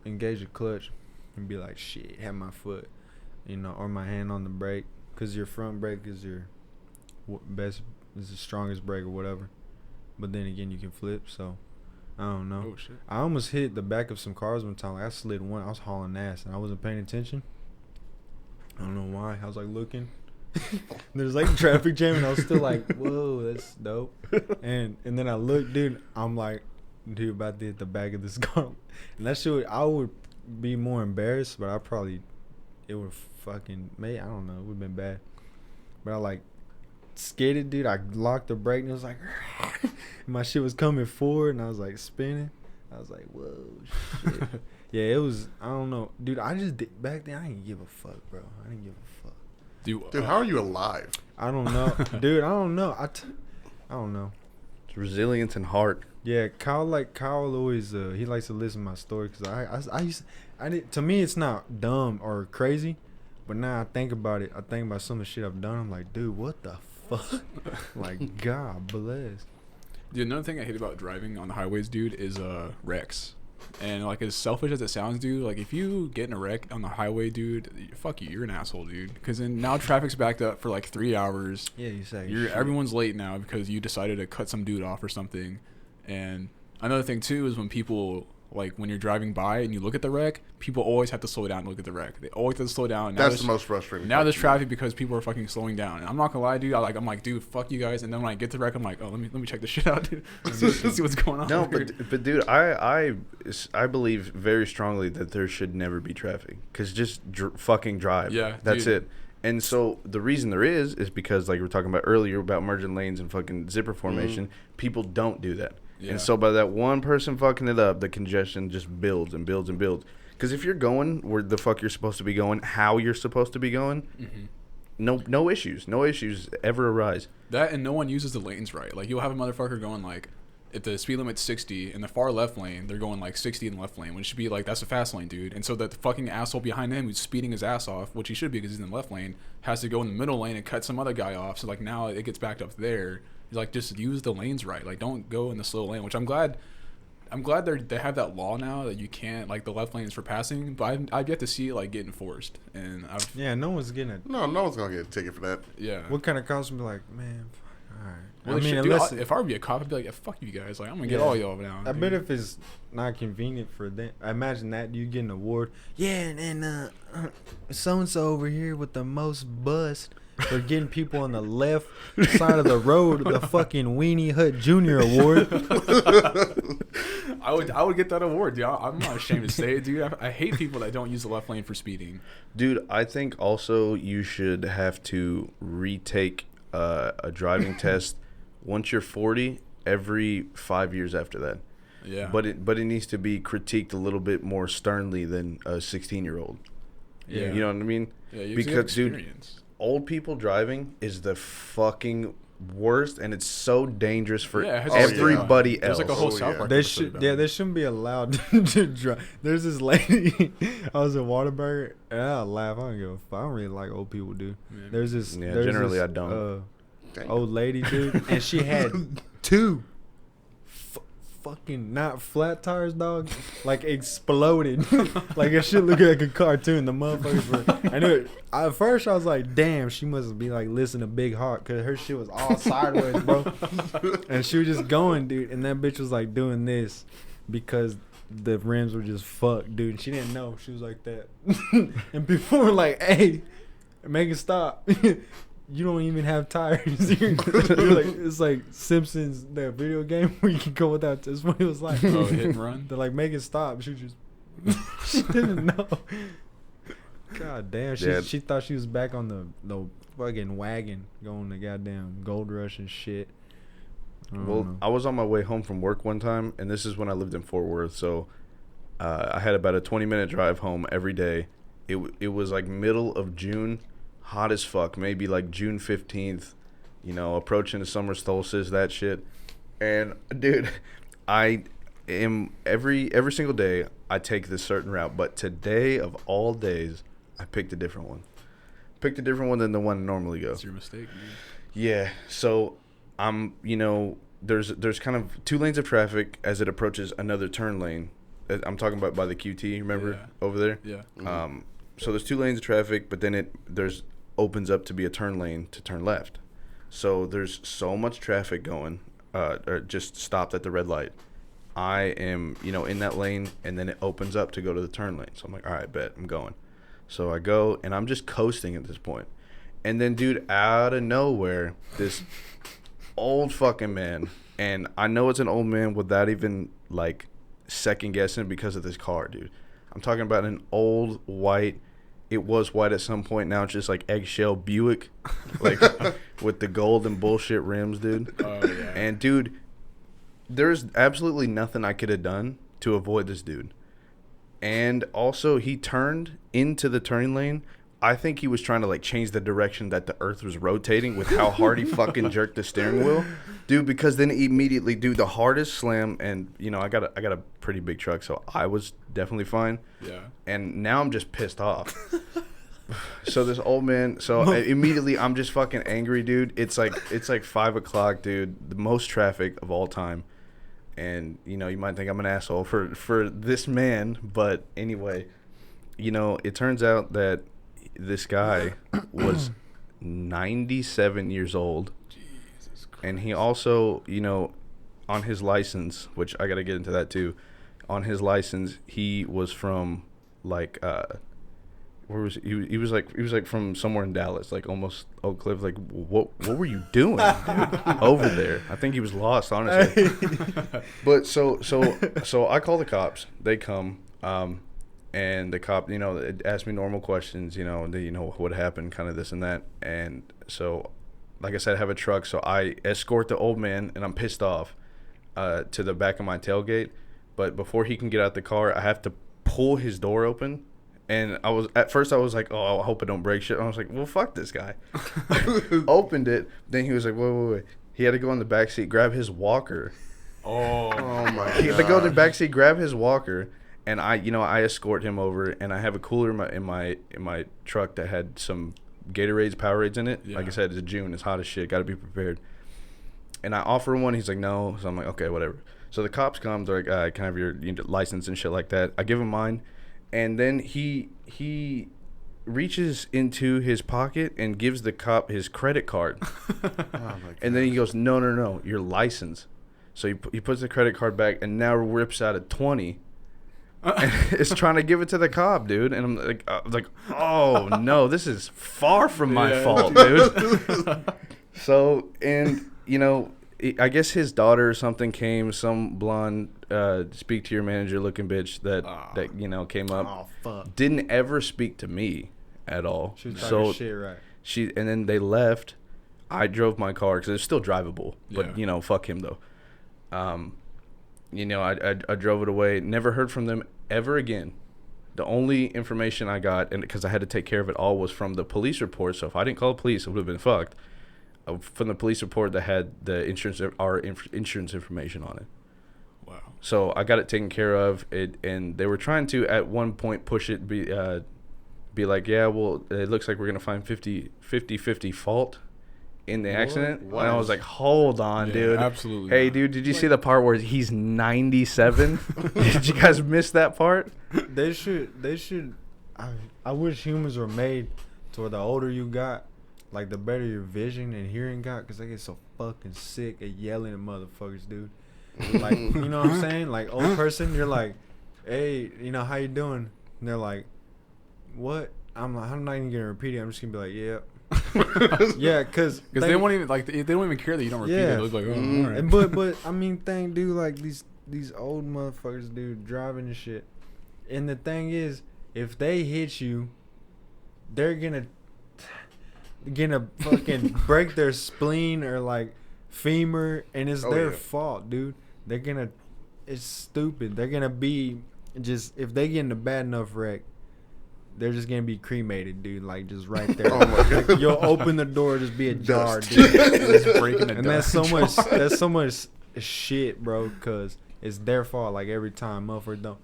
[SPEAKER 3] engage the clutch and be like, shit, have my foot, you know, or my hand on the brake, because your front brake is your is the strongest brake or whatever. But then again, you can flip, so I don't know.
[SPEAKER 1] Oh shit.
[SPEAKER 3] I almost hit the back of some cars one time. Like I slid one. I was hauling ass and I wasn't paying attention. I don't know why. I was like looking, There's like traffic jam, and I was still like, whoa, that's dope. And then I looked, dude. I'm like, dude, about to hit the back of this car. And that shit, I would be more embarrassed, but it would fucking, I don't know, it would have been bad. But I like skidded, dude. I locked the brake, and it was like, my shit was coming forward, and I was like spinning. I was like, whoa, shit. Yeah, it was, I don't know. Dude, back then, I didn't give a fuck, bro. I didn't give a fuck.
[SPEAKER 2] Dude, how are you alive?
[SPEAKER 3] I don't know. Dude, I don't know. I don't know.
[SPEAKER 4] It's resilience and heart.
[SPEAKER 3] Yeah, Kyle always, he likes to listen to my story, because to me, it's not dumb or crazy, but now I think about it. I think about some of the shit I've done. I'm like, dude, what the fuck? Like, God bless.
[SPEAKER 1] Dude, another thing I hate about driving on the highways, dude, is wrecks. And like, as selfish as it sounds, dude, like, if you get in a wreck on the highway, dude, fuck you, you're an asshole, dude. Because then now traffic's backed up for like 3 hours.
[SPEAKER 3] Yeah, you say
[SPEAKER 1] everyone's late now because you decided to cut some dude off or something. And another thing too is when people, like, when you're driving by and you look at the wreck, people always have to slow down and look at the wreck. They always have to slow down.
[SPEAKER 2] That's the most frustrating.
[SPEAKER 1] Now there's traffic because people are fucking slowing down. And I'm not gonna lie, dude. I'm like, dude, fuck you guys. And then when I get to the wreck, I'm like, oh, let me check this shit out, dude. See what's going on.
[SPEAKER 4] No, but dude, I believe very strongly that there should never be traffic, because just fucking drive.
[SPEAKER 1] Yeah,
[SPEAKER 4] that's
[SPEAKER 1] dude.
[SPEAKER 4] it. And so the reason there is because, like we were talking about earlier about merging lanes and fucking zipper formation, people don't do that. Yeah. And so by that one person fucking it up, the congestion just builds and builds and builds. Because if you're going where the fuck you're supposed to be going, how you're supposed to be going, no issues ever arise.
[SPEAKER 1] That, and no one uses the lanes right. Like, you'll have a motherfucker going, like, if the speed limit's 60 in the far left lane, they're going like 60 in the left lane, when it should be like, that's a fast lane, dude. And so that the fucking asshole behind him who's speeding his ass off, which he should be because he's in the left lane, has to go in the middle lane and cut some other guy off. So like, now it gets backed up there. Like, just use the lanes right. Like, don't go in the slow lane, which I'm glad they have that law now that you can't, like, the left lane is for passing, but I've yet to see it, like, get enforced. And
[SPEAKER 3] no one's getting it.
[SPEAKER 2] No one's gonna get a ticket for that.
[SPEAKER 1] Yeah.
[SPEAKER 3] What kind of cops would be like, man, all right.
[SPEAKER 1] Well, I mean, dude, if I were to be a cop, I'd be like, yeah, fuck you guys. Like, I'm gonna get all y'all now.
[SPEAKER 3] I bet if it's not convenient for them, I imagine that you get an award. Yeah, and so and so over here with the most bust for getting people on the left side of the road, the fucking Weenie Hut Jr. award.
[SPEAKER 1] I would get that award, dude. I'm not ashamed to say it, dude. I hate people that don't use the left lane for speeding.
[SPEAKER 4] Dude, I think also you should have to retake a driving test once you're 40 every 5 years after that.
[SPEAKER 1] Yeah.
[SPEAKER 4] But it needs to be critiqued a little bit more sternly than a 16-year-old.
[SPEAKER 1] Yeah.
[SPEAKER 4] You know what I mean?
[SPEAKER 1] Yeah,
[SPEAKER 4] because, dude, old people driving is the fucking worst, and it's so dangerous for everybody else.
[SPEAKER 1] There's like a whole South Park.
[SPEAKER 3] They shouldn't be allowed to drive. There's this lady. I was at Whataburger, and I laugh. I don't give a fuck. I don't really like old people, dude.
[SPEAKER 1] Yeah.
[SPEAKER 3] There's this.
[SPEAKER 4] Generally I don't.
[SPEAKER 3] Old lady, dude, and she had two fucking not flat tires, dog, like exploded. Like, it shit looked like a cartoon. The motherfuckers were. I knew it. At first, I was like, damn, she must be like listening to Big Hawk, because her shit was all sideways, bro. And she was just going, dude, and that bitch was like doing this because the rims were just fucked, dude. And she didn't know. She was like that. And people were like, hey, make it stop. You don't even have tires. You're like, it's like Simpsons, that video game where you can go without. That's what it was like.
[SPEAKER 1] Oh, hit and run.
[SPEAKER 3] They're like, make it stop. She just, she didn't know. God damn, she thought she was back on the fucking wagon going to goddamn Gold Rush and shit.
[SPEAKER 4] I was on my way home from work one time, and this is when I lived in Fort Worth. So I had about a 20-minute drive home every day. It was like middle of June. Hot as fuck, maybe like June 15th, approaching the summer solstice, that shit. And dude, I am every single day I take this certain route, but today of all days, I picked a different one. Picked a different one than the one I normally go.
[SPEAKER 1] That's your mistake, dude.
[SPEAKER 4] Yeah, so I'm, there's kind of 2 lanes of traffic as it approaches another turn lane. I'm talking about by the QT, remember, over there?
[SPEAKER 1] Yeah.
[SPEAKER 4] Mm-hmm. So there's 2 lanes of traffic, but then there's opens up to be a turn lane to turn left. So there's so much traffic going, or just stopped at the red light. I am, in that lane, and then it opens up to go to the turn lane. So I'm like, all right, bet, I'm going. So I go, and I'm just coasting at this point. And then, dude, out of nowhere, this old fucking man, and I know it's an old man without even, like, second guessing because of this car, dude. I'm talking about an old white, it was white at some point, now it's just like eggshell Buick, like with the gold and bullshit rims, dude.
[SPEAKER 1] Oh, yeah.
[SPEAKER 4] And, dude, there's absolutely nothing I could have done to avoid this dude. And also, he turned into the turning lane. I think he was trying to, like, change the direction that the earth was rotating with how hard he fucking jerked the steering wheel. Dude, because then immediately, dude, the hardest slam, and, you know, I got a pretty big truck, so I was definitely fine.
[SPEAKER 1] Yeah.
[SPEAKER 4] And now I'm just pissed off. So this old man, so immediately I'm just fucking angry, dude. It's like 5 o'clock, dude, the most traffic of all time. And, you know, you might think I'm an asshole for this man, but anyway, you know, it turns out that this guy was 97 years old. Jesus Christ. And he also, you know, on his license, which I got to get into that too, on his license, he was from, like, where was he was like from somewhere in Dallas, like almost Oak Cliff. Like, what were you doing, dude, over there? I think he was lost, honestly. But so I call the cops. They come, and the cop, you know, asked me normal questions, you know, what happened, kind of this and that. And so, like I said, I have a truck, so I escort the old man, and I'm pissed off, to the back of my tailgate. But before he can get out the car, I have to pull his door open. And at first I was like, oh, I hope I don't break shit. And I was like, well, fuck this guy. Opened it. Then he was like, wait. He had to go in the back seat, grab his walker.
[SPEAKER 2] Oh my God.
[SPEAKER 4] He had to go in the back seat, grab his walker, and I escort him over. And I have a cooler in my truck that had some Gatorades, Powerades in it.
[SPEAKER 1] Yeah.
[SPEAKER 4] Like I said, it's June, it's hot as shit. Got to be prepared. And I offer him one. He's like, no. So I'm like, okay, whatever. So the cops come. They're like, can I have your license and shit like that? I give him mine. And then he reaches into his pocket and gives the cop his credit card. And then he goes, no, your license. So he puts the credit card back and now rips out a 20. And is trying to give it to the cop, dude. And I'm like, oh, no, this is far from my fault, dude. So, and, you know, I guess his daughter or something came, some blonde, speak to your manager looking bitch that you know, came up.
[SPEAKER 3] Oh, fuck.
[SPEAKER 4] Didn't ever speak to me at all.
[SPEAKER 3] She was talking shit, right?
[SPEAKER 4] And then they left. I drove my car because it's still drivable, but
[SPEAKER 1] Yeah.
[SPEAKER 4] you know, fuck him though. You know, I drove it away. Never heard from them ever again. The only information I got, and because I had to take care of it all, was from the police report. So if I didn't call the police, it would have been fucked. From the police report that had the insurance information on it.
[SPEAKER 1] Wow.
[SPEAKER 4] So I got it taken care of. And they were trying to at one point push it, be like, yeah, well, it looks like we're gonna find 50-50 fault in the accident.
[SPEAKER 2] What?
[SPEAKER 4] And I was like, hold on,
[SPEAKER 1] Yeah,
[SPEAKER 4] dude.
[SPEAKER 1] absolutely
[SPEAKER 4] Hey,
[SPEAKER 1] not.
[SPEAKER 4] dude, did you see the part where he's 97? Did you guys miss that part?
[SPEAKER 3] They should. I wish humans were made to where the older you got, like the better your vision and hearing got, because they get so fucking sick of yelling at motherfuckers, dude. Like, you know what I'm saying? Like, old person, you're like, hey, you know, how you doing? And they're like, what? I'm not even gonna repeat it. I'm just gonna be like, yeah. Yeah, because
[SPEAKER 1] Because they won't even they don't even care that you don't repeat it. They'll be like, oh, all right.
[SPEAKER 3] And but I mean, dude, like these old motherfuckers, dude, driving and shit. And the thing is, if they hit you, they're gonna fucking break their spleen or like femur, and it's their fault, dude. They're gonna, it's stupid. They're gonna be just, if they get in a bad enough wreck, they're just gonna be cremated, dude. Like, just right there.
[SPEAKER 2] Oh my God.
[SPEAKER 3] Like, you'll open the door, just be a jar, dude.
[SPEAKER 1] Just breaking the
[SPEAKER 3] And
[SPEAKER 1] dust.
[SPEAKER 3] that's so much shit, bro, because it's their fault. Like, every time, motherfuckers don't.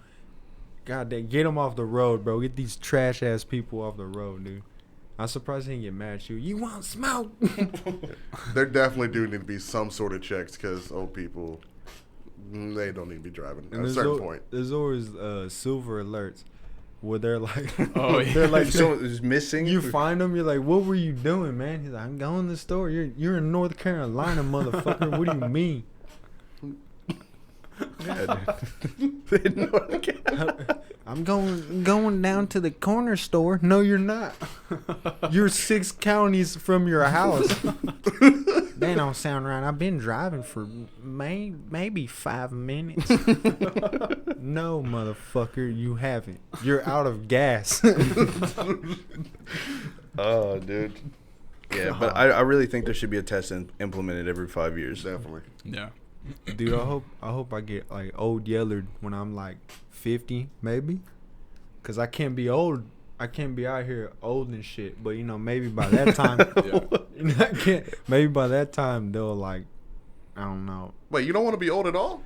[SPEAKER 3] God damn, get them off the road, bro. Get these trash ass people off the road, dude. I'm surprised he didn't get mad at you. You want smoke?
[SPEAKER 2] There definitely do need to be some sort of checks because old people, they don't need to be driving at a certain point.
[SPEAKER 3] There's always silver alerts where they're like,
[SPEAKER 1] Oh, yeah.
[SPEAKER 3] they're like,
[SPEAKER 4] Someone is missing.
[SPEAKER 3] you find them, you're like, what were you doing, man? He's like, I'm going to the store. You're in North Carolina, motherfucker. What do you mean?
[SPEAKER 4] Yeah, dude. In North Carolina.
[SPEAKER 3] I'm going down to the corner store. No, you're not. You're 6 counties from your house. That don't sound right. I've been driving for maybe 5 minutes. No, motherfucker, you haven't. You're out of gas.
[SPEAKER 4] Oh, dude. Yeah, but I really think there should be a test implemented every 5 years.
[SPEAKER 2] Definitely.
[SPEAKER 1] Yeah.
[SPEAKER 3] Dude, I hope I get like old Yeller when I'm like 50, maybe. Cause I can't be old. I can't be out here old and shit. But you know, maybe by that time, you know, I can't. Maybe by that time they'll like, I don't know.
[SPEAKER 2] Wait, you don't want to be old at all?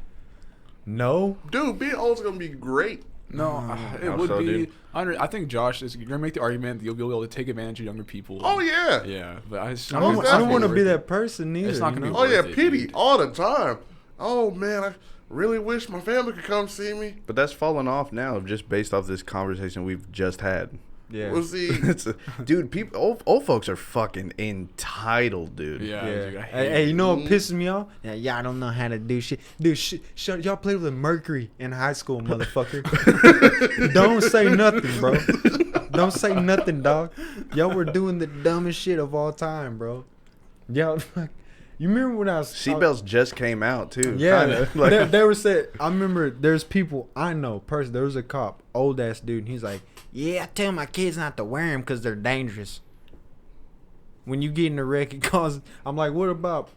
[SPEAKER 3] No,
[SPEAKER 2] Dude, being old is gonna be great.
[SPEAKER 1] No, it
[SPEAKER 4] How
[SPEAKER 1] would
[SPEAKER 4] so,
[SPEAKER 1] be.
[SPEAKER 4] dude?
[SPEAKER 1] I think Josh is you're gonna make the argument that you'll be able to take advantage of younger people.
[SPEAKER 2] Oh yeah.
[SPEAKER 1] Yeah, but I
[SPEAKER 3] I don't
[SPEAKER 2] exactly.
[SPEAKER 3] want to be that person either.
[SPEAKER 1] It's not gonna
[SPEAKER 3] you
[SPEAKER 1] be
[SPEAKER 3] know?
[SPEAKER 2] Oh yeah,
[SPEAKER 1] worth it,
[SPEAKER 2] pity
[SPEAKER 1] dude.
[SPEAKER 2] all the time. Oh man, I really wish my family could come see me.
[SPEAKER 4] But that's fallen off now, just based off this conversation we've just had.
[SPEAKER 3] Yeah.
[SPEAKER 2] We'll see.
[SPEAKER 4] Dude, people, old folks are fucking entitled, dude.
[SPEAKER 1] Yeah.
[SPEAKER 3] Yeah.
[SPEAKER 1] Dude, I hate
[SPEAKER 3] Hey,
[SPEAKER 1] it.
[SPEAKER 3] you know what pisses me off? Yeah, y'all don't know how to do shit. Dude, shut. Y'all played with Mercury in high school, motherfucker. Don't say nothing, bro. Don't say nothing, dog. Y'all were doing the dumbest shit of all time, bro. Y'all, you remember when I was
[SPEAKER 4] Seatbelts just came out, too.
[SPEAKER 3] Yeah,
[SPEAKER 4] Kinda, like,
[SPEAKER 3] they were saying. I remember there's people I know. Person, there was a cop, old ass dude. And he's like, "Yeah, I tell my kids not to wear them because they're dangerous. When you get in a wreck, it causes." I'm like, "What about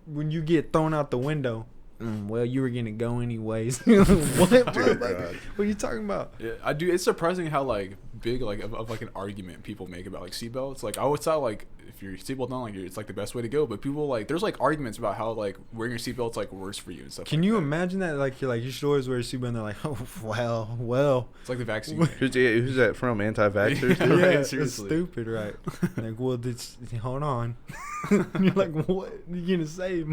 [SPEAKER 3] when you get thrown out the window?" Well, you were gonna go anyways. What? Like, what are you talking about?
[SPEAKER 1] Yeah, I do. It's surprising how like big like of like an argument people make about like seatbelts. Like I always thought like if your seatbelt on, like it's like the best way to go. But people like there's like arguments about how like wearing your seatbelt's like worse for you and stuff.
[SPEAKER 3] Can
[SPEAKER 1] like
[SPEAKER 3] you
[SPEAKER 1] that.
[SPEAKER 3] imagine that? Like you're like you should always wear a seatbelt. And they're like, "Oh well."
[SPEAKER 1] It's like the vaccine.
[SPEAKER 4] who's that from? Anti-vaxxers?
[SPEAKER 1] Yeah.
[SPEAKER 4] dude?
[SPEAKER 3] Yeah,
[SPEAKER 1] Right,
[SPEAKER 3] it's
[SPEAKER 1] seriously.
[SPEAKER 3] stupid, right? Like, well, hold on. You're like, what are you gonna say?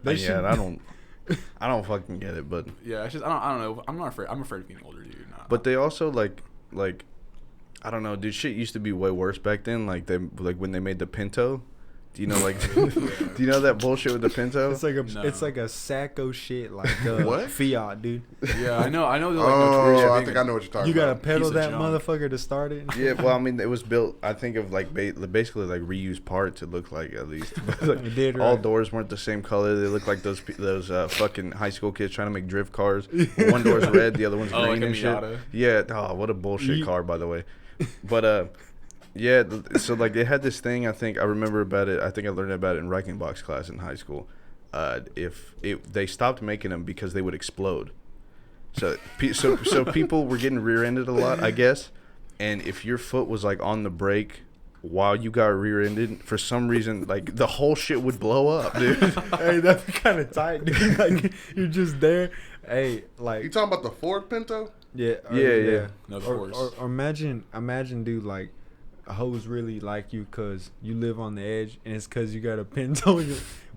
[SPEAKER 4] Yeah, I don't fucking get it, but
[SPEAKER 1] Yeah, it's just I don't know. I'm not afraid. I'm afraid of getting older, dude. Nah.
[SPEAKER 4] but they also like I don't know, dude. Shit used to be way worse back then. Like when they made the Pinto. Do you know do you know that bullshit with the Pinto?
[SPEAKER 3] It's like a
[SPEAKER 1] No.
[SPEAKER 3] it's like a sacco shit like
[SPEAKER 2] What?
[SPEAKER 3] Fiat, dude.
[SPEAKER 1] Yeah, I know. They're like notorious for
[SPEAKER 2] Oh, I
[SPEAKER 1] being
[SPEAKER 2] think I know what you're talking
[SPEAKER 3] You gotta
[SPEAKER 2] about.
[SPEAKER 3] pedal
[SPEAKER 1] piece of
[SPEAKER 3] that
[SPEAKER 1] junk.
[SPEAKER 3] motherfucker to start it.
[SPEAKER 4] Yeah, well, I mean, it was built. I think of like basically like reused parts. It looked like at least. But, like,
[SPEAKER 3] It did,
[SPEAKER 4] all
[SPEAKER 3] right.
[SPEAKER 4] doors weren't the same color. They looked like those fucking high school kids trying to make drift cars. One door's red, the other one's
[SPEAKER 1] Oh,
[SPEAKER 4] green
[SPEAKER 1] like a
[SPEAKER 4] and shit.
[SPEAKER 1] Miata?
[SPEAKER 4] Yeah. Oh, what a bullshit
[SPEAKER 3] You-
[SPEAKER 4] car, by the way. But yeah. So like they had this thing. I think I remember about it. I think I learned about it in wrecking box class in high school. If they stopped making them because they would explode. So people were getting rear-ended a lot, I guess. And if your foot was like on the brake while you got rear-ended, for some reason, like the whole shit would blow up, dude.
[SPEAKER 3] Hey, that's kind of tight, dude. Like you're just there. Hey,
[SPEAKER 2] You
[SPEAKER 3] like
[SPEAKER 2] talking about the Ford Pinto?
[SPEAKER 3] yeah,
[SPEAKER 4] Yeah.
[SPEAKER 1] No, of
[SPEAKER 3] Or,
[SPEAKER 1] course.
[SPEAKER 3] or imagine, dude, like hoes really like you because you live on the edge, and it's because you got a Pinto.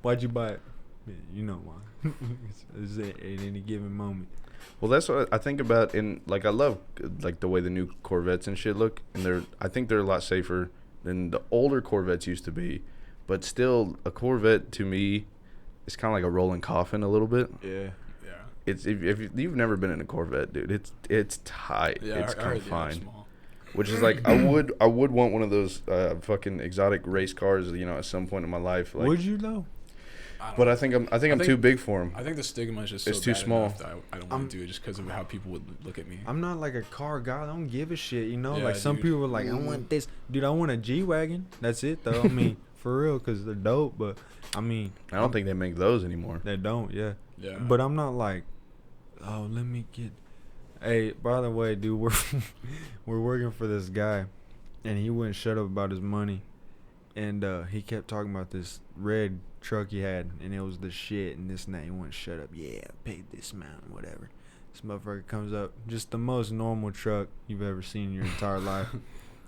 [SPEAKER 3] Why'd you buy it? Yeah, you know why. It's at any given moment.
[SPEAKER 4] Well, that's what I think about. In like, I love like the way the new Corvettes and shit look, and I think they're a lot safer than the older Corvettes used to be. But still, a Corvette to me is kind of like a rolling coffin a little bit.
[SPEAKER 1] Yeah.
[SPEAKER 4] It's if you've never been in a Corvette, dude, it's tight.
[SPEAKER 1] Yeah.
[SPEAKER 4] It's
[SPEAKER 1] I heard they are
[SPEAKER 4] confined.
[SPEAKER 1] small.
[SPEAKER 4] Which is like I would want one of those fucking exotic race cars, you know, at some point in my life. Like,
[SPEAKER 3] Would you though?
[SPEAKER 4] but I think I'm
[SPEAKER 1] think-
[SPEAKER 4] too big for them.
[SPEAKER 1] I think the stigma is just
[SPEAKER 4] It's
[SPEAKER 1] so
[SPEAKER 4] too
[SPEAKER 1] bad
[SPEAKER 4] small.
[SPEAKER 1] enough that I don't want to do it just because of how people would look at me.
[SPEAKER 3] I'm not like a car guy. I don't give a shit, you know.
[SPEAKER 1] Yeah,
[SPEAKER 3] like some
[SPEAKER 1] dude.
[SPEAKER 3] people are like, I want this, dude. I want a G-Wagon. That's it, though. I mean, for real, because they're dope. But I mean,
[SPEAKER 4] I don't think they make those anymore.
[SPEAKER 3] they don't. Yeah.
[SPEAKER 1] Yeah.
[SPEAKER 3] But I'm not like, oh, let me get. Hey, by the way, dude, we're working for this guy, and he wouldn't shut up about his money, and he kept talking about this red truck he had, and it was the shit, and this and that. He wouldn't shut up. Yeah, I paid this amount, whatever. This motherfucker comes up, just the most normal truck you've ever seen in your entire life.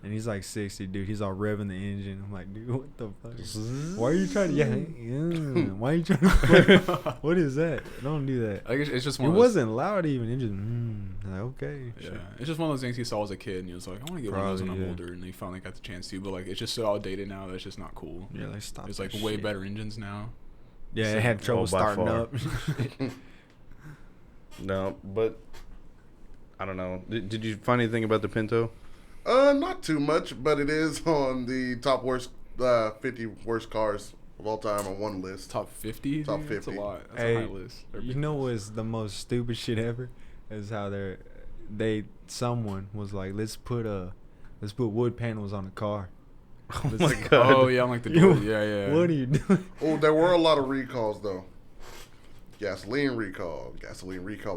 [SPEAKER 3] And he's like 60, dude. He's all revving the engine. I'm like, dude, what the fuck? Why are you trying to? Yeah. Why are you trying to? What is that? Don't do that.
[SPEAKER 1] I guess it's just
[SPEAKER 3] It
[SPEAKER 1] one of those,
[SPEAKER 3] wasn't loud even. It just, like, okay.
[SPEAKER 1] Yeah, it's just one of those things he saw as a kid, and he was like, "I want to get one of those when
[SPEAKER 3] Probably,
[SPEAKER 1] I'm
[SPEAKER 3] yeah.
[SPEAKER 1] older." And he finally got the chance to, but like, it's just so outdated now that it's just not cool.
[SPEAKER 3] Yeah, like stop.
[SPEAKER 1] There's like
[SPEAKER 3] that
[SPEAKER 1] way
[SPEAKER 3] shit.
[SPEAKER 1] better engines now.
[SPEAKER 3] Yeah, it had trouble
[SPEAKER 4] by
[SPEAKER 3] starting
[SPEAKER 4] far.
[SPEAKER 3] up.
[SPEAKER 4] No, but I don't know. Did you find anything about the Pinto?
[SPEAKER 2] Not too much, but it is on the top 50 worst cars of all time on one list.
[SPEAKER 1] Top 50?
[SPEAKER 2] Top
[SPEAKER 1] That's a
[SPEAKER 2] 50.
[SPEAKER 1] lot. That's
[SPEAKER 3] Hey,
[SPEAKER 1] a high list.
[SPEAKER 3] you know what's the most stupid shit ever? Is how someone was like, let's put wood panels on the car.
[SPEAKER 4] Oh my god.
[SPEAKER 1] Oh, yeah, I'm like the door. Yeah.
[SPEAKER 3] What are you doing?
[SPEAKER 2] Oh, there were a lot of recalls though. Gasoline recall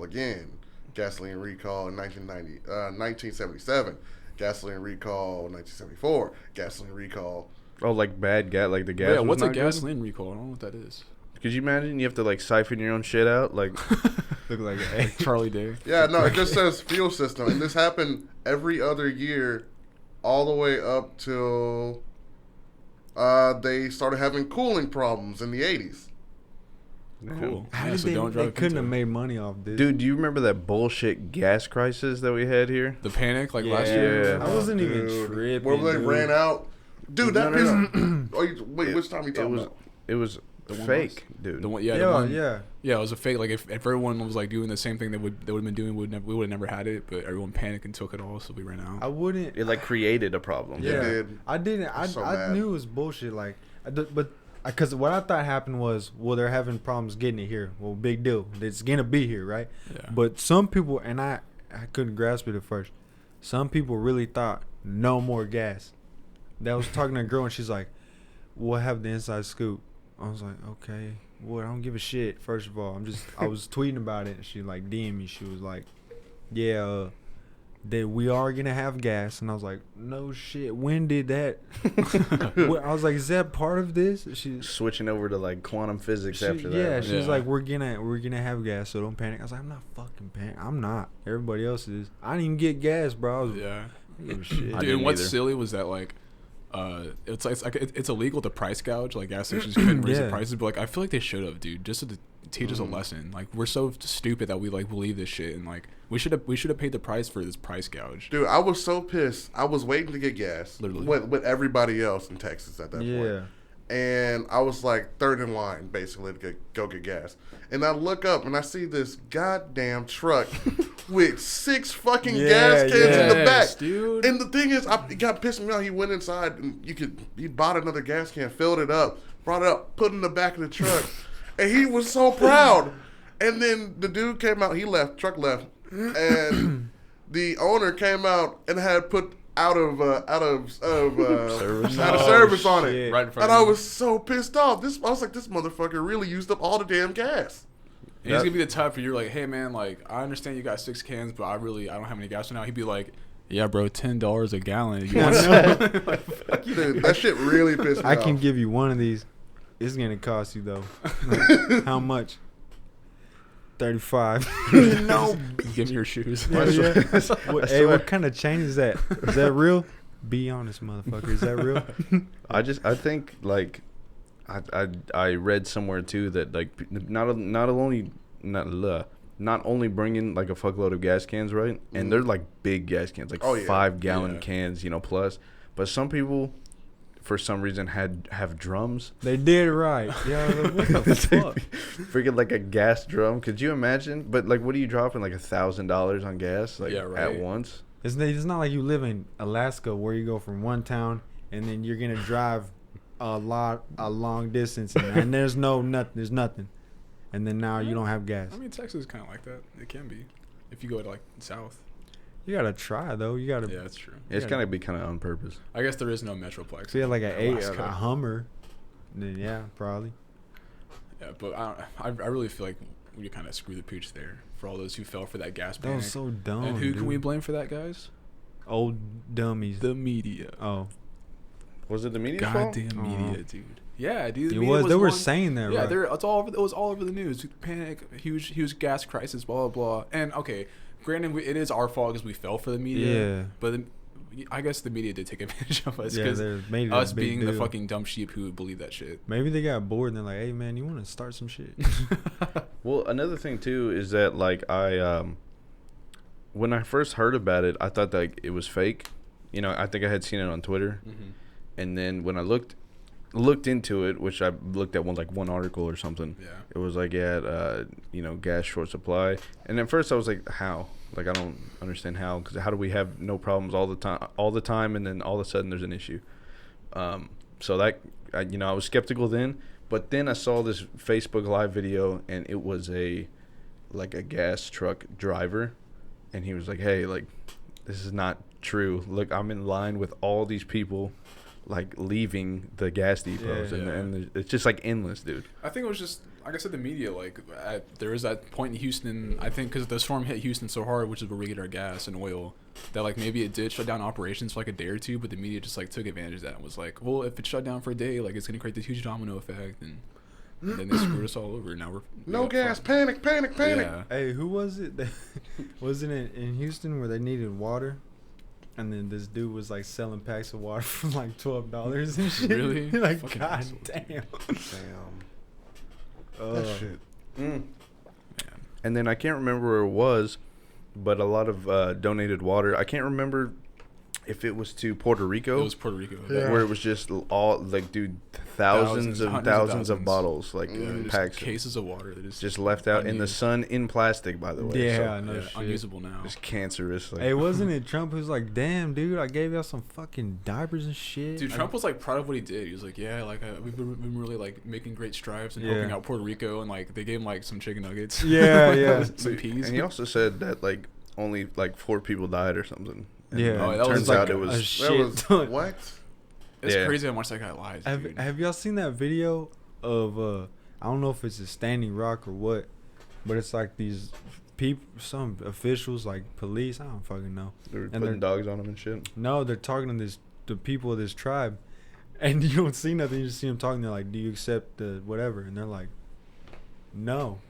[SPEAKER 2] again, gasoline recall in 1977, gasoline recall in 1974, gasoline recall.
[SPEAKER 4] Oh, like bad gas, like the gas.
[SPEAKER 1] Yeah,
[SPEAKER 4] was
[SPEAKER 1] what's a
[SPEAKER 4] not good?
[SPEAKER 1] gasoline recall? I don't know what that is.
[SPEAKER 4] Could you imagine you have to like siphon your own shit out? Like,
[SPEAKER 3] Look like
[SPEAKER 1] Like Charlie Day.
[SPEAKER 2] Yeah, no, it just says fuel system, and this happened every other year, all the way up till they started having cooling problems in the 80s.
[SPEAKER 1] Cool.
[SPEAKER 3] How
[SPEAKER 1] Yeah,
[SPEAKER 3] did
[SPEAKER 1] so don't
[SPEAKER 3] they
[SPEAKER 1] drive
[SPEAKER 3] couldn't
[SPEAKER 1] Pinto.
[SPEAKER 3] have made money off this?
[SPEAKER 4] dude, do you remember that bullshit gas crisis that we had here?
[SPEAKER 1] The panic, like
[SPEAKER 3] yeah,
[SPEAKER 1] last year.
[SPEAKER 4] Yeah.
[SPEAKER 3] I wasn't even
[SPEAKER 2] Dude,
[SPEAKER 3] tripping.
[SPEAKER 2] where they
[SPEAKER 3] dude.
[SPEAKER 2] ran out. Dude, that
[SPEAKER 4] No, no,
[SPEAKER 2] pissed. Wait, which time you talking about?
[SPEAKER 4] It was
[SPEAKER 1] The one
[SPEAKER 4] fake, dude.
[SPEAKER 1] The one, yeah, the
[SPEAKER 3] Yeah,
[SPEAKER 1] one,
[SPEAKER 3] yeah.
[SPEAKER 1] yeah. It was a fake. Like if everyone was like doing the same thing they would have been doing, we would have never had it. But everyone panicked and took it all, so we ran out.
[SPEAKER 3] I wouldn't.
[SPEAKER 4] It like created a problem.
[SPEAKER 3] Yeah,
[SPEAKER 2] did.
[SPEAKER 3] I didn't. I
[SPEAKER 2] So
[SPEAKER 3] I
[SPEAKER 2] mad.
[SPEAKER 3] knew it was bullshit. Like, but because what I thought happened was, well, they're having problems getting it here. Well, big deal. It's gonna be here, right?
[SPEAKER 1] Yeah.
[SPEAKER 3] But some people, and I couldn't grasp it at first. Some people really thought no more gas. That was talking to a girl, and she's like, "We'll have the inside scoop." I was like, "Okay, well, I don't give a shit." First of all, I was tweeting about it, and she like DM'd me. She was like, "Yeah, that we are gonna have gas," and I was like, "No shit. When did that?" I was like, "Is that part of this?" She
[SPEAKER 4] Switching over to like quantum physics after that.
[SPEAKER 3] yeah,
[SPEAKER 4] Like,
[SPEAKER 3] she was
[SPEAKER 1] Yeah.
[SPEAKER 3] like, we're gonna have gas, so don't panic. I was like, I'm not fucking panic. I'm not. Everybody else is. I didn't even get gas, bro. I was
[SPEAKER 1] Yeah.
[SPEAKER 3] I didn't give a shit.
[SPEAKER 4] I
[SPEAKER 1] Dude,
[SPEAKER 4] didn't
[SPEAKER 1] and what's
[SPEAKER 4] either.
[SPEAKER 1] silly was that like, it's illegal to price gouge. Like gas stations couldn't raise the
[SPEAKER 3] Yeah.
[SPEAKER 1] prices, but like I feel like they should have, dude, just to teach us a
[SPEAKER 2] Mm.
[SPEAKER 1] lesson. Like we're so stupid that we like believe this shit, and like we should have paid the price for this price gouge.
[SPEAKER 2] Dude, I was so pissed. I was waiting to get gas
[SPEAKER 1] Literally.
[SPEAKER 2] with everybody else in Texas at that point.
[SPEAKER 3] Yeah.
[SPEAKER 2] And I was like third in line basically to go get gas. And I look up and I see this goddamn truck with 6 fucking
[SPEAKER 3] Yeah,
[SPEAKER 2] gas cans in the back.
[SPEAKER 1] Yes, dude.
[SPEAKER 2] And the thing is, it got pissing me off. He went inside and he bought another gas can, filled it up, brought it up, put it in the back of the truck. And he was so proud. And then the dude came out, he left, truck left. And the owner came out and had put out of service on it.
[SPEAKER 3] shit.
[SPEAKER 1] Right in front
[SPEAKER 2] And
[SPEAKER 1] of
[SPEAKER 2] I
[SPEAKER 1] you.
[SPEAKER 2] was so pissed off. I was like, this motherfucker really used up all the damn gas.
[SPEAKER 1] And he's gonna be the type where you're like, hey man, like I understand you got 6 cans, but I don't have any gas right now. He'd be like, yeah, bro, $10 a gallon. You want some?
[SPEAKER 2] Dude, that shit really pissed me
[SPEAKER 3] I
[SPEAKER 2] off.
[SPEAKER 3] can give you one of these. It's gonna cost you though. How much? 35.
[SPEAKER 2] No.
[SPEAKER 1] Give me your shoes.
[SPEAKER 3] Yeah, yeah. Hey, what kind of chain is that? Is that real? Be honest, motherfucker. Is that real?
[SPEAKER 4] I think like I read somewhere too that like not only bringing like a fuckload of gas cans, right? And they're like big gas cans, like
[SPEAKER 2] Oh, yeah.
[SPEAKER 4] 5-gallon
[SPEAKER 1] Yeah.
[SPEAKER 4] cans, plus. But some people, for some reason, have drums.
[SPEAKER 3] They did it right. Yeah, what the fuck?
[SPEAKER 4] Freaking like a gas drum. Could you imagine? But like, what are you dropping? Like $1,000 on gas, like
[SPEAKER 1] Yeah,
[SPEAKER 4] at
[SPEAKER 1] right.
[SPEAKER 4] once?
[SPEAKER 3] It's not like you live in Alaska where you go from one town and then you're gonna drive a long distance and there's nothing, and then now you don't have gas.
[SPEAKER 1] I mean, Texas is kind of like that. It can be, if you go to like south.
[SPEAKER 3] You gotta try though. You gotta.
[SPEAKER 1] Yeah, that's true.
[SPEAKER 4] It's
[SPEAKER 3] Yeah.
[SPEAKER 4] gonna be kind of on purpose.
[SPEAKER 1] I guess there is no Metroplex.
[SPEAKER 3] So you have like
[SPEAKER 1] in
[SPEAKER 3] a
[SPEAKER 1] Alaska.
[SPEAKER 3] Hummer, then yeah, probably.
[SPEAKER 1] Yeah, but I really feel like we kind of screwed the pooch there for all those who fell for that gas
[SPEAKER 3] That
[SPEAKER 1] panic.
[SPEAKER 3] was so dumb.
[SPEAKER 1] And who
[SPEAKER 3] dude.
[SPEAKER 1] can we blame for that, guys?
[SPEAKER 3] Old dummies.
[SPEAKER 1] The media.
[SPEAKER 3] Oh,
[SPEAKER 4] Was it the media's fault?
[SPEAKER 1] Goddamn media, dude. Yeah, dude. the
[SPEAKER 3] it
[SPEAKER 1] media
[SPEAKER 3] was. They were
[SPEAKER 1] one-
[SPEAKER 3] saying that.
[SPEAKER 1] Yeah,
[SPEAKER 3] right?
[SPEAKER 1] it's all over. It was all over the news. Panic, huge gas crisis, blah blah blah. And okay, granted, it is our fault because we fell for the media.
[SPEAKER 3] Yeah.
[SPEAKER 1] But I guess the media did take advantage of us
[SPEAKER 3] Yeah,
[SPEAKER 1] because
[SPEAKER 3] they made it a
[SPEAKER 1] us
[SPEAKER 3] big
[SPEAKER 1] being the
[SPEAKER 3] deal.
[SPEAKER 1] fucking dumb sheep who would believe that shit.
[SPEAKER 3] Maybe they got bored and they're like, "Hey, man, you want to start some shit?"
[SPEAKER 4] Well, another thing too is that like when I first heard about it, I thought that it was fake. I think I had seen it on Twitter, and then when I looked looked into it, which I looked at one article or something.
[SPEAKER 1] Yeah.
[SPEAKER 4] It was like, gas short supply. And at first I was like, how? Like, I don't understand how, because how do we have no problems all the time, and then all of a sudden there's an issue? So that, I was skeptical then, but then I saw this Facebook Live video, and it was a gas truck driver, and he was like, hey, like, this is not true. Look, I'm in line with all these people, like, leaving the gas depots, and it's just, like, endless, dude.
[SPEAKER 1] I think it was just, like I said, the media, like, there was that point in Houston, I think, because the storm hit Houston so hard, which is where we get our gas and oil, that, like, maybe it did shut down operations for, like, a day or two, but the media just, like, took advantage of that and was like, well, if it shut down for a day, like, it's going to create this huge domino effect, and then they screwed us all over. Now we're
[SPEAKER 2] no gas, panic.
[SPEAKER 1] Yeah.
[SPEAKER 3] Hey, who was it? Wasn't it in Houston where they needed water? And then this dude was like selling packs of water for like $12 and shit.
[SPEAKER 1] Really?
[SPEAKER 3] Like,
[SPEAKER 1] Fucking
[SPEAKER 3] god
[SPEAKER 1] assholes.
[SPEAKER 3] damn.
[SPEAKER 2] That shit.
[SPEAKER 4] And then I can't remember where it was, but a lot of donated water. I can't remember if it was to Puerto Rico.
[SPEAKER 1] It was Puerto Rico.
[SPEAKER 2] Yeah.
[SPEAKER 4] Where it was just all, like, dude, thousands of bottles, like,
[SPEAKER 1] Just
[SPEAKER 4] packs.
[SPEAKER 1] cases of water that is
[SPEAKER 4] Just left out in the
[SPEAKER 1] unused.
[SPEAKER 4] sun in plastic, by the way.
[SPEAKER 3] Yeah,
[SPEAKER 4] So
[SPEAKER 3] no shit.
[SPEAKER 1] unusable now.
[SPEAKER 4] it's cancerous. Like,
[SPEAKER 3] Hey, wasn't it Trump who's like, damn, dude, I gave y'all some fucking diapers and shit?
[SPEAKER 1] Dude, Trump was like proud of what he did. He was like, yeah, like we've been really like making great strides and
[SPEAKER 3] Yeah.
[SPEAKER 1] helping out Puerto Rico, and like they gave him like some chicken nuggets.
[SPEAKER 3] Yeah.
[SPEAKER 1] Some peas.
[SPEAKER 4] and he also said that, like, only like 4 people died or something. And
[SPEAKER 3] Yeah.
[SPEAKER 1] Oh, that was
[SPEAKER 4] turns
[SPEAKER 1] like
[SPEAKER 4] out it
[SPEAKER 3] a
[SPEAKER 4] was.
[SPEAKER 2] That
[SPEAKER 3] shit
[SPEAKER 2] was
[SPEAKER 3] ton.
[SPEAKER 2] what?
[SPEAKER 1] It's
[SPEAKER 4] Yeah.
[SPEAKER 1] crazy how much that guy lies, dude.
[SPEAKER 3] Have y'all seen that video of I don't know if it's a Standing Rock or what, but it's like these people, some officials like police, I don't fucking know.
[SPEAKER 4] They were
[SPEAKER 3] And
[SPEAKER 4] putting
[SPEAKER 3] they're-
[SPEAKER 4] dogs on him and shit.
[SPEAKER 3] No, they're talking to the people of this tribe, and you don't see nothing. You just see them talking. They're like, "Do you accept the whatever?" And they're like, "No,"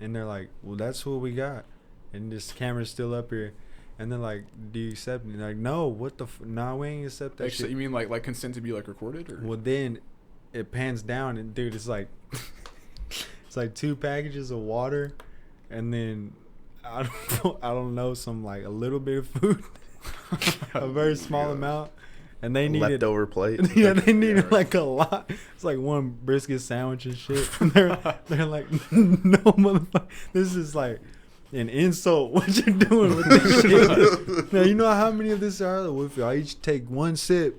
[SPEAKER 3] and they're like, "Well, that's what we got," and this camera's still up here. And they're like, "Do you accept it?" And they're like, "No, what the nah, we ain't accept that
[SPEAKER 1] Like, so
[SPEAKER 3] shit."
[SPEAKER 1] you mean like consent to be like recorded, or?
[SPEAKER 3] Well, then it pans down, and dude, it's like it's like 2 packages of water, and then I don't know, some like a little bit of food, a very small amount, and they needed
[SPEAKER 4] Leftover plate.
[SPEAKER 3] yeah, they needed like a lot. It's like one brisket sandwich and shit. And they're like, no, motherfucker, this is like an insult. What you doing with this shit? Now you know how many of this are. Well, if y'all each take 1 sip,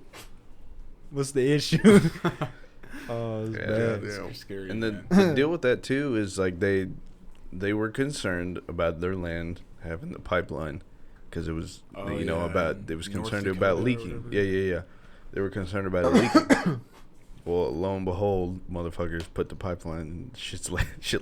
[SPEAKER 3] what's the issue? Oh, it's
[SPEAKER 4] Yeah,
[SPEAKER 3] bad.
[SPEAKER 2] yeah.
[SPEAKER 1] It's pretty scary.
[SPEAKER 4] And the
[SPEAKER 1] man.
[SPEAKER 4] deal with that too is, like, they were concerned about their land having the pipeline, because it was
[SPEAKER 1] Oh,
[SPEAKER 4] about they was
[SPEAKER 1] North
[SPEAKER 4] concerned
[SPEAKER 1] Dakota
[SPEAKER 4] about
[SPEAKER 1] or
[SPEAKER 4] leaking.
[SPEAKER 1] whatever.
[SPEAKER 4] Yeah. They were concerned about it leaking. Well, lo and behold, motherfuckers put the pipeline and shit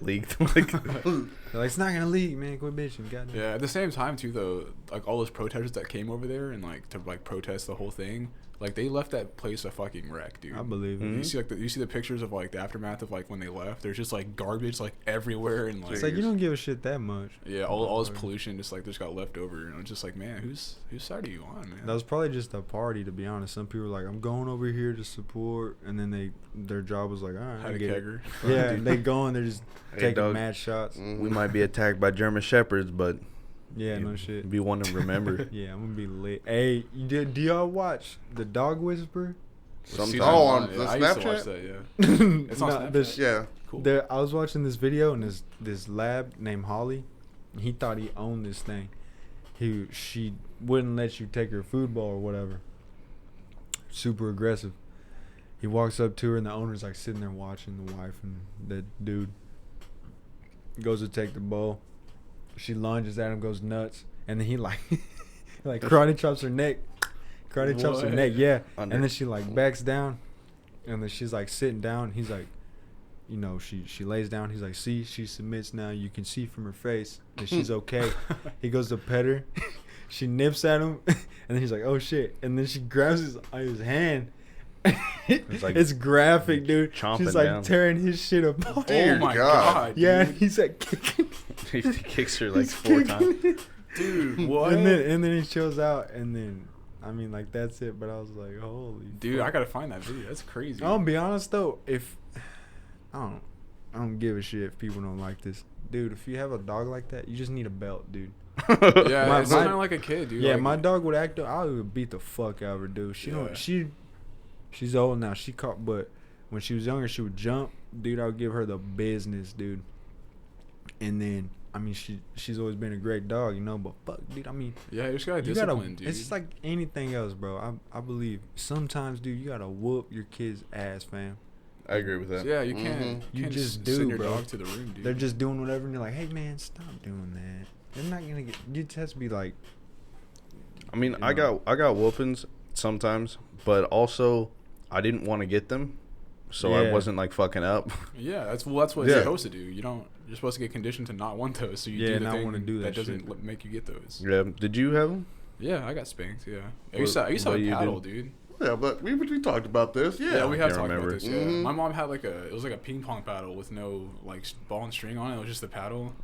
[SPEAKER 4] leaked. Like,
[SPEAKER 3] They're like, it's not gonna leak, man. Quit bitching, goddamn.
[SPEAKER 1] Yeah, at the same time too, though, like all those protesters that came over there and like to like protest the whole thing, like they left that place a fucking wreck, dude.
[SPEAKER 3] I believe it.
[SPEAKER 4] Mhm.
[SPEAKER 1] You see you see the pictures of like the aftermath of like when they left. There's just like garbage like everywhere, and like,
[SPEAKER 3] It's like you don't give a shit that much.
[SPEAKER 1] yeah, all this pollution just like just got left over, and it's just like, man, whose side are you on, man?
[SPEAKER 3] That was probably just a party, to be honest. Some people were like, I'm going over here to support, and then their job was like, all right,
[SPEAKER 1] Had
[SPEAKER 3] I
[SPEAKER 1] a
[SPEAKER 3] get it.
[SPEAKER 1] kegger.
[SPEAKER 3] Yeah, and they go and they're just
[SPEAKER 4] Hey,
[SPEAKER 3] taking
[SPEAKER 4] dog.
[SPEAKER 3] mad shots.
[SPEAKER 4] we might be attacked by German shepherds, but
[SPEAKER 3] Yeah,
[SPEAKER 4] you
[SPEAKER 3] no shit.
[SPEAKER 4] be one to remember.
[SPEAKER 3] Yeah, I'm gonna be lit. Hey, do y'all watch The Dog Whisperer?
[SPEAKER 4] Sometimes.
[SPEAKER 2] Oh, on
[SPEAKER 1] Yeah,
[SPEAKER 2] the
[SPEAKER 1] I used to watch
[SPEAKER 2] Snapchat?
[SPEAKER 1] that, yeah. It's on
[SPEAKER 3] No,
[SPEAKER 1] Snapchat?
[SPEAKER 3] this-
[SPEAKER 2] Yeah.
[SPEAKER 1] Cool.
[SPEAKER 3] I was watching this video, and this lab named Holly, he thought he owned this thing. She wouldn't let you take her food bowl or whatever. Super aggressive. He walks up to her, and the owner's like sitting there watching the wife and the dude. Goes to take the bowl. She lunges at him, goes nuts, and then he like like karate chops her neck. Karate chops her
[SPEAKER 1] What?
[SPEAKER 3] neck, yeah.
[SPEAKER 4] Under.
[SPEAKER 3] And then she like backs down, and then she's like sitting down. He's like, she lays down. He's like, see, she submits now. You can see from her face that she's okay. He goes to pet her. She nips at him, and then he's like, oh shit. And then she grabs his hand.
[SPEAKER 4] It's like
[SPEAKER 3] it's graphic, dude.
[SPEAKER 4] chomping
[SPEAKER 3] She's like
[SPEAKER 4] down.
[SPEAKER 3] tearing his shit apart.
[SPEAKER 1] Oh
[SPEAKER 2] Dear
[SPEAKER 1] my
[SPEAKER 2] God.
[SPEAKER 1] god.
[SPEAKER 3] Yeah,
[SPEAKER 1] dude.
[SPEAKER 3] he's like kicking.
[SPEAKER 4] He kicks her like
[SPEAKER 3] He's
[SPEAKER 4] 4
[SPEAKER 3] kicking
[SPEAKER 4] times.
[SPEAKER 3] it.
[SPEAKER 1] Dude, what?
[SPEAKER 3] And then he chills out, and then I mean, like, that's it. But I was like, holy
[SPEAKER 1] Dude,
[SPEAKER 3] fuck.
[SPEAKER 1] I gotta find that video. That's crazy.
[SPEAKER 3] I'm gonna be honest though, if I don't give a shit if people don't like this, dude. If you have a dog like that, you just need a belt, dude.
[SPEAKER 1] Yeah,
[SPEAKER 3] My-
[SPEAKER 1] it's
[SPEAKER 3] my-
[SPEAKER 1] kind of like a kid, dude.
[SPEAKER 3] Yeah,
[SPEAKER 1] like,
[SPEAKER 3] my dog would act. I would beat the fuck out of her, dude. She
[SPEAKER 1] Yeah.
[SPEAKER 3] don't. She's old now. She caught, but when she was younger, she would jump, dude. I would give her the business, dude. And then, I mean, she's always been a great dog, you know. But fuck, dude, I mean,
[SPEAKER 1] Yeah, you just gotta discipline, dude.
[SPEAKER 3] It's just like anything else, bro. I believe sometimes, dude, you gotta whoop your kid's ass, fam.
[SPEAKER 4] I agree with that.
[SPEAKER 1] So, yeah, you can't.
[SPEAKER 3] You
[SPEAKER 1] can't
[SPEAKER 3] just
[SPEAKER 1] send
[SPEAKER 3] do,
[SPEAKER 1] your
[SPEAKER 3] bro.
[SPEAKER 1] dog to the room, dude.
[SPEAKER 3] They're just doing whatever, and you're like, hey, man, stop doing that. They're not gonna get. You just have to be like.
[SPEAKER 4] I mean, I got whoopings sometimes, but also I didn't want to get them, so I
[SPEAKER 3] Yeah.
[SPEAKER 4] wasn't like fucking up.
[SPEAKER 1] Yeah, that's what
[SPEAKER 2] Yeah.
[SPEAKER 1] you're supposed to do. You're supposed to get conditioned to not want those, so you
[SPEAKER 3] Yeah,
[SPEAKER 1] do the
[SPEAKER 3] not
[SPEAKER 1] thing
[SPEAKER 3] wanna do that
[SPEAKER 1] doesn't
[SPEAKER 3] shit.
[SPEAKER 1] make you get those.
[SPEAKER 4] Yeah. Did you have them?
[SPEAKER 1] Yeah, I got spanked. Yeah, I
[SPEAKER 4] What-
[SPEAKER 1] used to
[SPEAKER 4] what
[SPEAKER 1] have
[SPEAKER 4] you
[SPEAKER 1] a
[SPEAKER 4] do?
[SPEAKER 1] paddle, dude.
[SPEAKER 2] Yeah, but we talked about this.
[SPEAKER 1] Yeah, we have
[SPEAKER 4] can't
[SPEAKER 1] talked
[SPEAKER 4] remember.
[SPEAKER 1] about this. Yeah,
[SPEAKER 2] Mhm.
[SPEAKER 1] my mom had it was like a ping pong paddle with no like ball and string on it. It was just the paddle.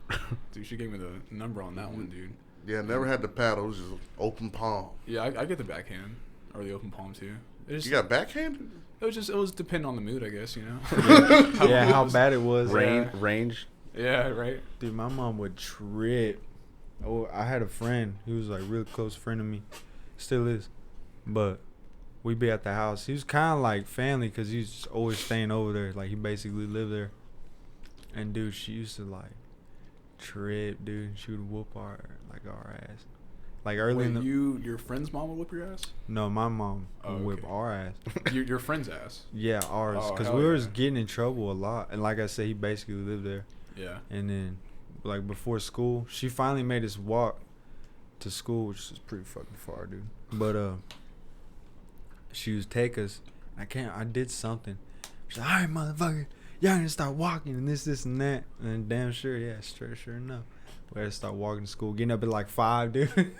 [SPEAKER 1] Dude, she gave me the number on that one, dude.
[SPEAKER 2] Yeah, never had the paddle. It was just open palm.
[SPEAKER 1] Yeah, I get the backhand or the open palm too.
[SPEAKER 2] You got backhand?
[SPEAKER 1] It was depending on the mood, I guess. You know.
[SPEAKER 3] How
[SPEAKER 1] it
[SPEAKER 3] bad it was.
[SPEAKER 4] Range.
[SPEAKER 1] Yeah, right.
[SPEAKER 3] Dude, my mom would trip. Oh, I had a friend. He was like a real close friend of me. Still is. But we'd be at the house. He was kind of like family because he was just always staying over there. Like, he basically lived there. And, dude, she used to, like, trip, dude. She would whoop our ass. Like, early in
[SPEAKER 1] Wait,
[SPEAKER 3] the...
[SPEAKER 1] your friend's mom would whip your ass?
[SPEAKER 3] No, my mom
[SPEAKER 1] Oh,
[SPEAKER 3] would whip
[SPEAKER 1] okay.
[SPEAKER 3] our ass.
[SPEAKER 1] Your friend's ass?
[SPEAKER 3] Yeah, ours.
[SPEAKER 1] Oh,
[SPEAKER 3] Because
[SPEAKER 1] hell
[SPEAKER 3] we
[SPEAKER 1] yeah.
[SPEAKER 3] was getting in trouble a lot. And like I said, he basically lived there.
[SPEAKER 1] Yeah.
[SPEAKER 3] And then, like, before school, she finally made us walk to school, which is pretty fucking far, dude. But, she was take us. I did something. She's like, all right, motherfucker, y'all gonna start walking and this, and that. And then damn sure, yeah, sure enough. We had to start walking to school. Getting up at like 5, dude.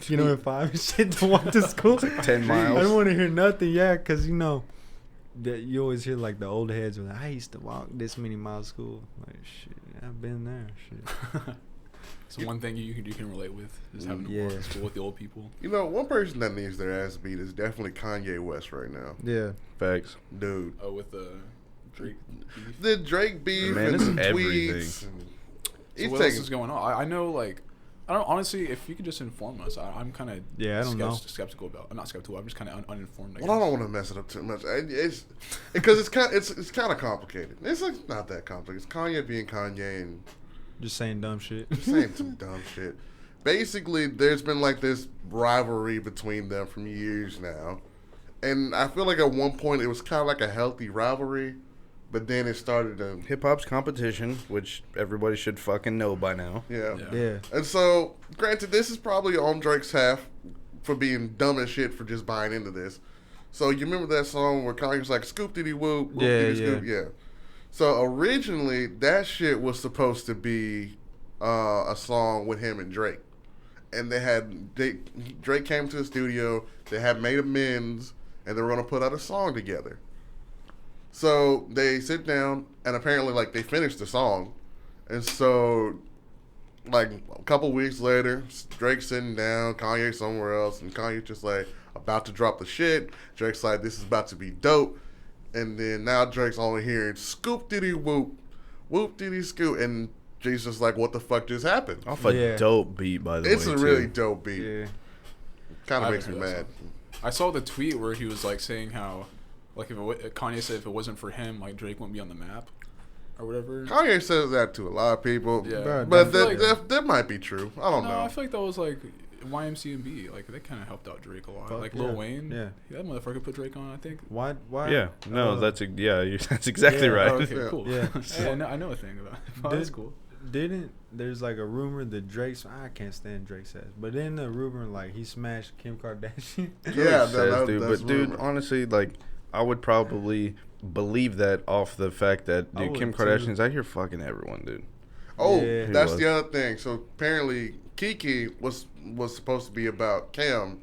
[SPEAKER 3] You know, at 5 and shit to walk to school.
[SPEAKER 4] 10 miles.
[SPEAKER 3] I don't want to hear nothing, yeah, because, you know, that you always hear like the old heads were like, I used to walk this many miles to school. Like, shit, I've been there, shit.
[SPEAKER 1] So one thing you can relate with is having to
[SPEAKER 3] Yeah.
[SPEAKER 1] walk to school with the old people.
[SPEAKER 2] You know, one person that needs their ass beat is definitely Kanye West right now.
[SPEAKER 3] Yeah.
[SPEAKER 4] Facts.
[SPEAKER 2] Dude.
[SPEAKER 1] Oh, with the Drake beef.
[SPEAKER 2] The Drake beef
[SPEAKER 4] Man,
[SPEAKER 2] and
[SPEAKER 4] it's
[SPEAKER 2] the
[SPEAKER 4] everything.
[SPEAKER 2] tweets. And
[SPEAKER 1] So
[SPEAKER 2] he's
[SPEAKER 1] what else
[SPEAKER 2] taking
[SPEAKER 1] is going on? I know, like, I don't honestly. If you could just inform us, I'm kind of
[SPEAKER 3] Yeah, I don't know.
[SPEAKER 1] skeptical about. I'm not skeptical. I'm just kind of uninformed.
[SPEAKER 2] Well, I don't want to mess it up too much. It's because it's kind of complicated. It's like not that complicated. It's Kanye being Kanye and
[SPEAKER 3] Just saying dumb shit.
[SPEAKER 2] just saying some dumb shit. Basically, there's been like this rivalry between them from years now, and I feel like at one point it was kind of like a healthy rivalry, but then it started to
[SPEAKER 4] Hip hop's competition, which everybody should fucking know by now.
[SPEAKER 2] yeah.
[SPEAKER 3] Yeah.
[SPEAKER 2] And so, granted, this is probably on Drake's half for being dumb as shit for just buying into this. So you remember that song where Kanye's like, scoop diddy whoop, whoop
[SPEAKER 3] Yeah,
[SPEAKER 2] diddy scoop? Yeah. So originally, that shit was supposed to be a song with him and Drake. And Drake came to the studio, they had made amends, and they were going to put out a song together. So they sit down, and apparently, like, they finished the song. And so, like, a couple weeks later, Drake's sitting down, Kanye somewhere else, and Kanye's just, like, about to drop the shit. Drake's like, this is about to be dope. And then now Drake's only hearing, scoop diddy whoop, whoop diddy scoop. And Drake's just like, what the fuck just happened?
[SPEAKER 4] Off a
[SPEAKER 3] Yeah.
[SPEAKER 4] dope beat, by the
[SPEAKER 2] It's
[SPEAKER 4] way.
[SPEAKER 2] a really
[SPEAKER 4] too.
[SPEAKER 2] dope beat.
[SPEAKER 3] Yeah.
[SPEAKER 2] Kind
[SPEAKER 1] I
[SPEAKER 2] of makes me
[SPEAKER 1] haven't heard
[SPEAKER 2] mad.
[SPEAKER 1] that I saw the tweet where he was like saying how, like, Kanye said if it wasn't for him, like Drake wouldn't be on the map, or whatever.
[SPEAKER 2] Kanye says that to a lot of people.
[SPEAKER 1] Yeah.
[SPEAKER 3] Bro,
[SPEAKER 2] But
[SPEAKER 1] I feel like-
[SPEAKER 2] that might be true. I don't
[SPEAKER 1] No,
[SPEAKER 2] know.
[SPEAKER 1] I feel like that was like YMCMB. Like they kind of helped out Drake a lot.
[SPEAKER 3] Fuck
[SPEAKER 1] Like
[SPEAKER 3] yeah.
[SPEAKER 1] Lil Wayne.
[SPEAKER 3] Yeah.
[SPEAKER 1] That motherfucker put Drake on. I think.
[SPEAKER 3] Why?
[SPEAKER 4] Yeah, no, that's that's exactly
[SPEAKER 3] yeah,
[SPEAKER 4] right.
[SPEAKER 1] Oh, okay,
[SPEAKER 2] Yeah.
[SPEAKER 1] cool.
[SPEAKER 3] Yeah.
[SPEAKER 1] Hey, I know a thing about it. Oh, that's cool.
[SPEAKER 3] Didn't there's like a rumor that I can't stand Drake's ass, but then the rumor like he smashed Kim Kardashian.
[SPEAKER 2] Yeah,
[SPEAKER 4] Says, dude.
[SPEAKER 2] that's
[SPEAKER 4] But dude,
[SPEAKER 2] rumor.
[SPEAKER 4] honestly, like I would probably believe that off the fact that
[SPEAKER 3] I
[SPEAKER 4] dude, Kim
[SPEAKER 3] would, too.
[SPEAKER 4] Kardashian's out here fucking everyone, dude.
[SPEAKER 2] Oh,
[SPEAKER 3] Yeah.
[SPEAKER 2] that's
[SPEAKER 4] He
[SPEAKER 2] the other thing. So apparently, Kiki was supposed to be about Cam,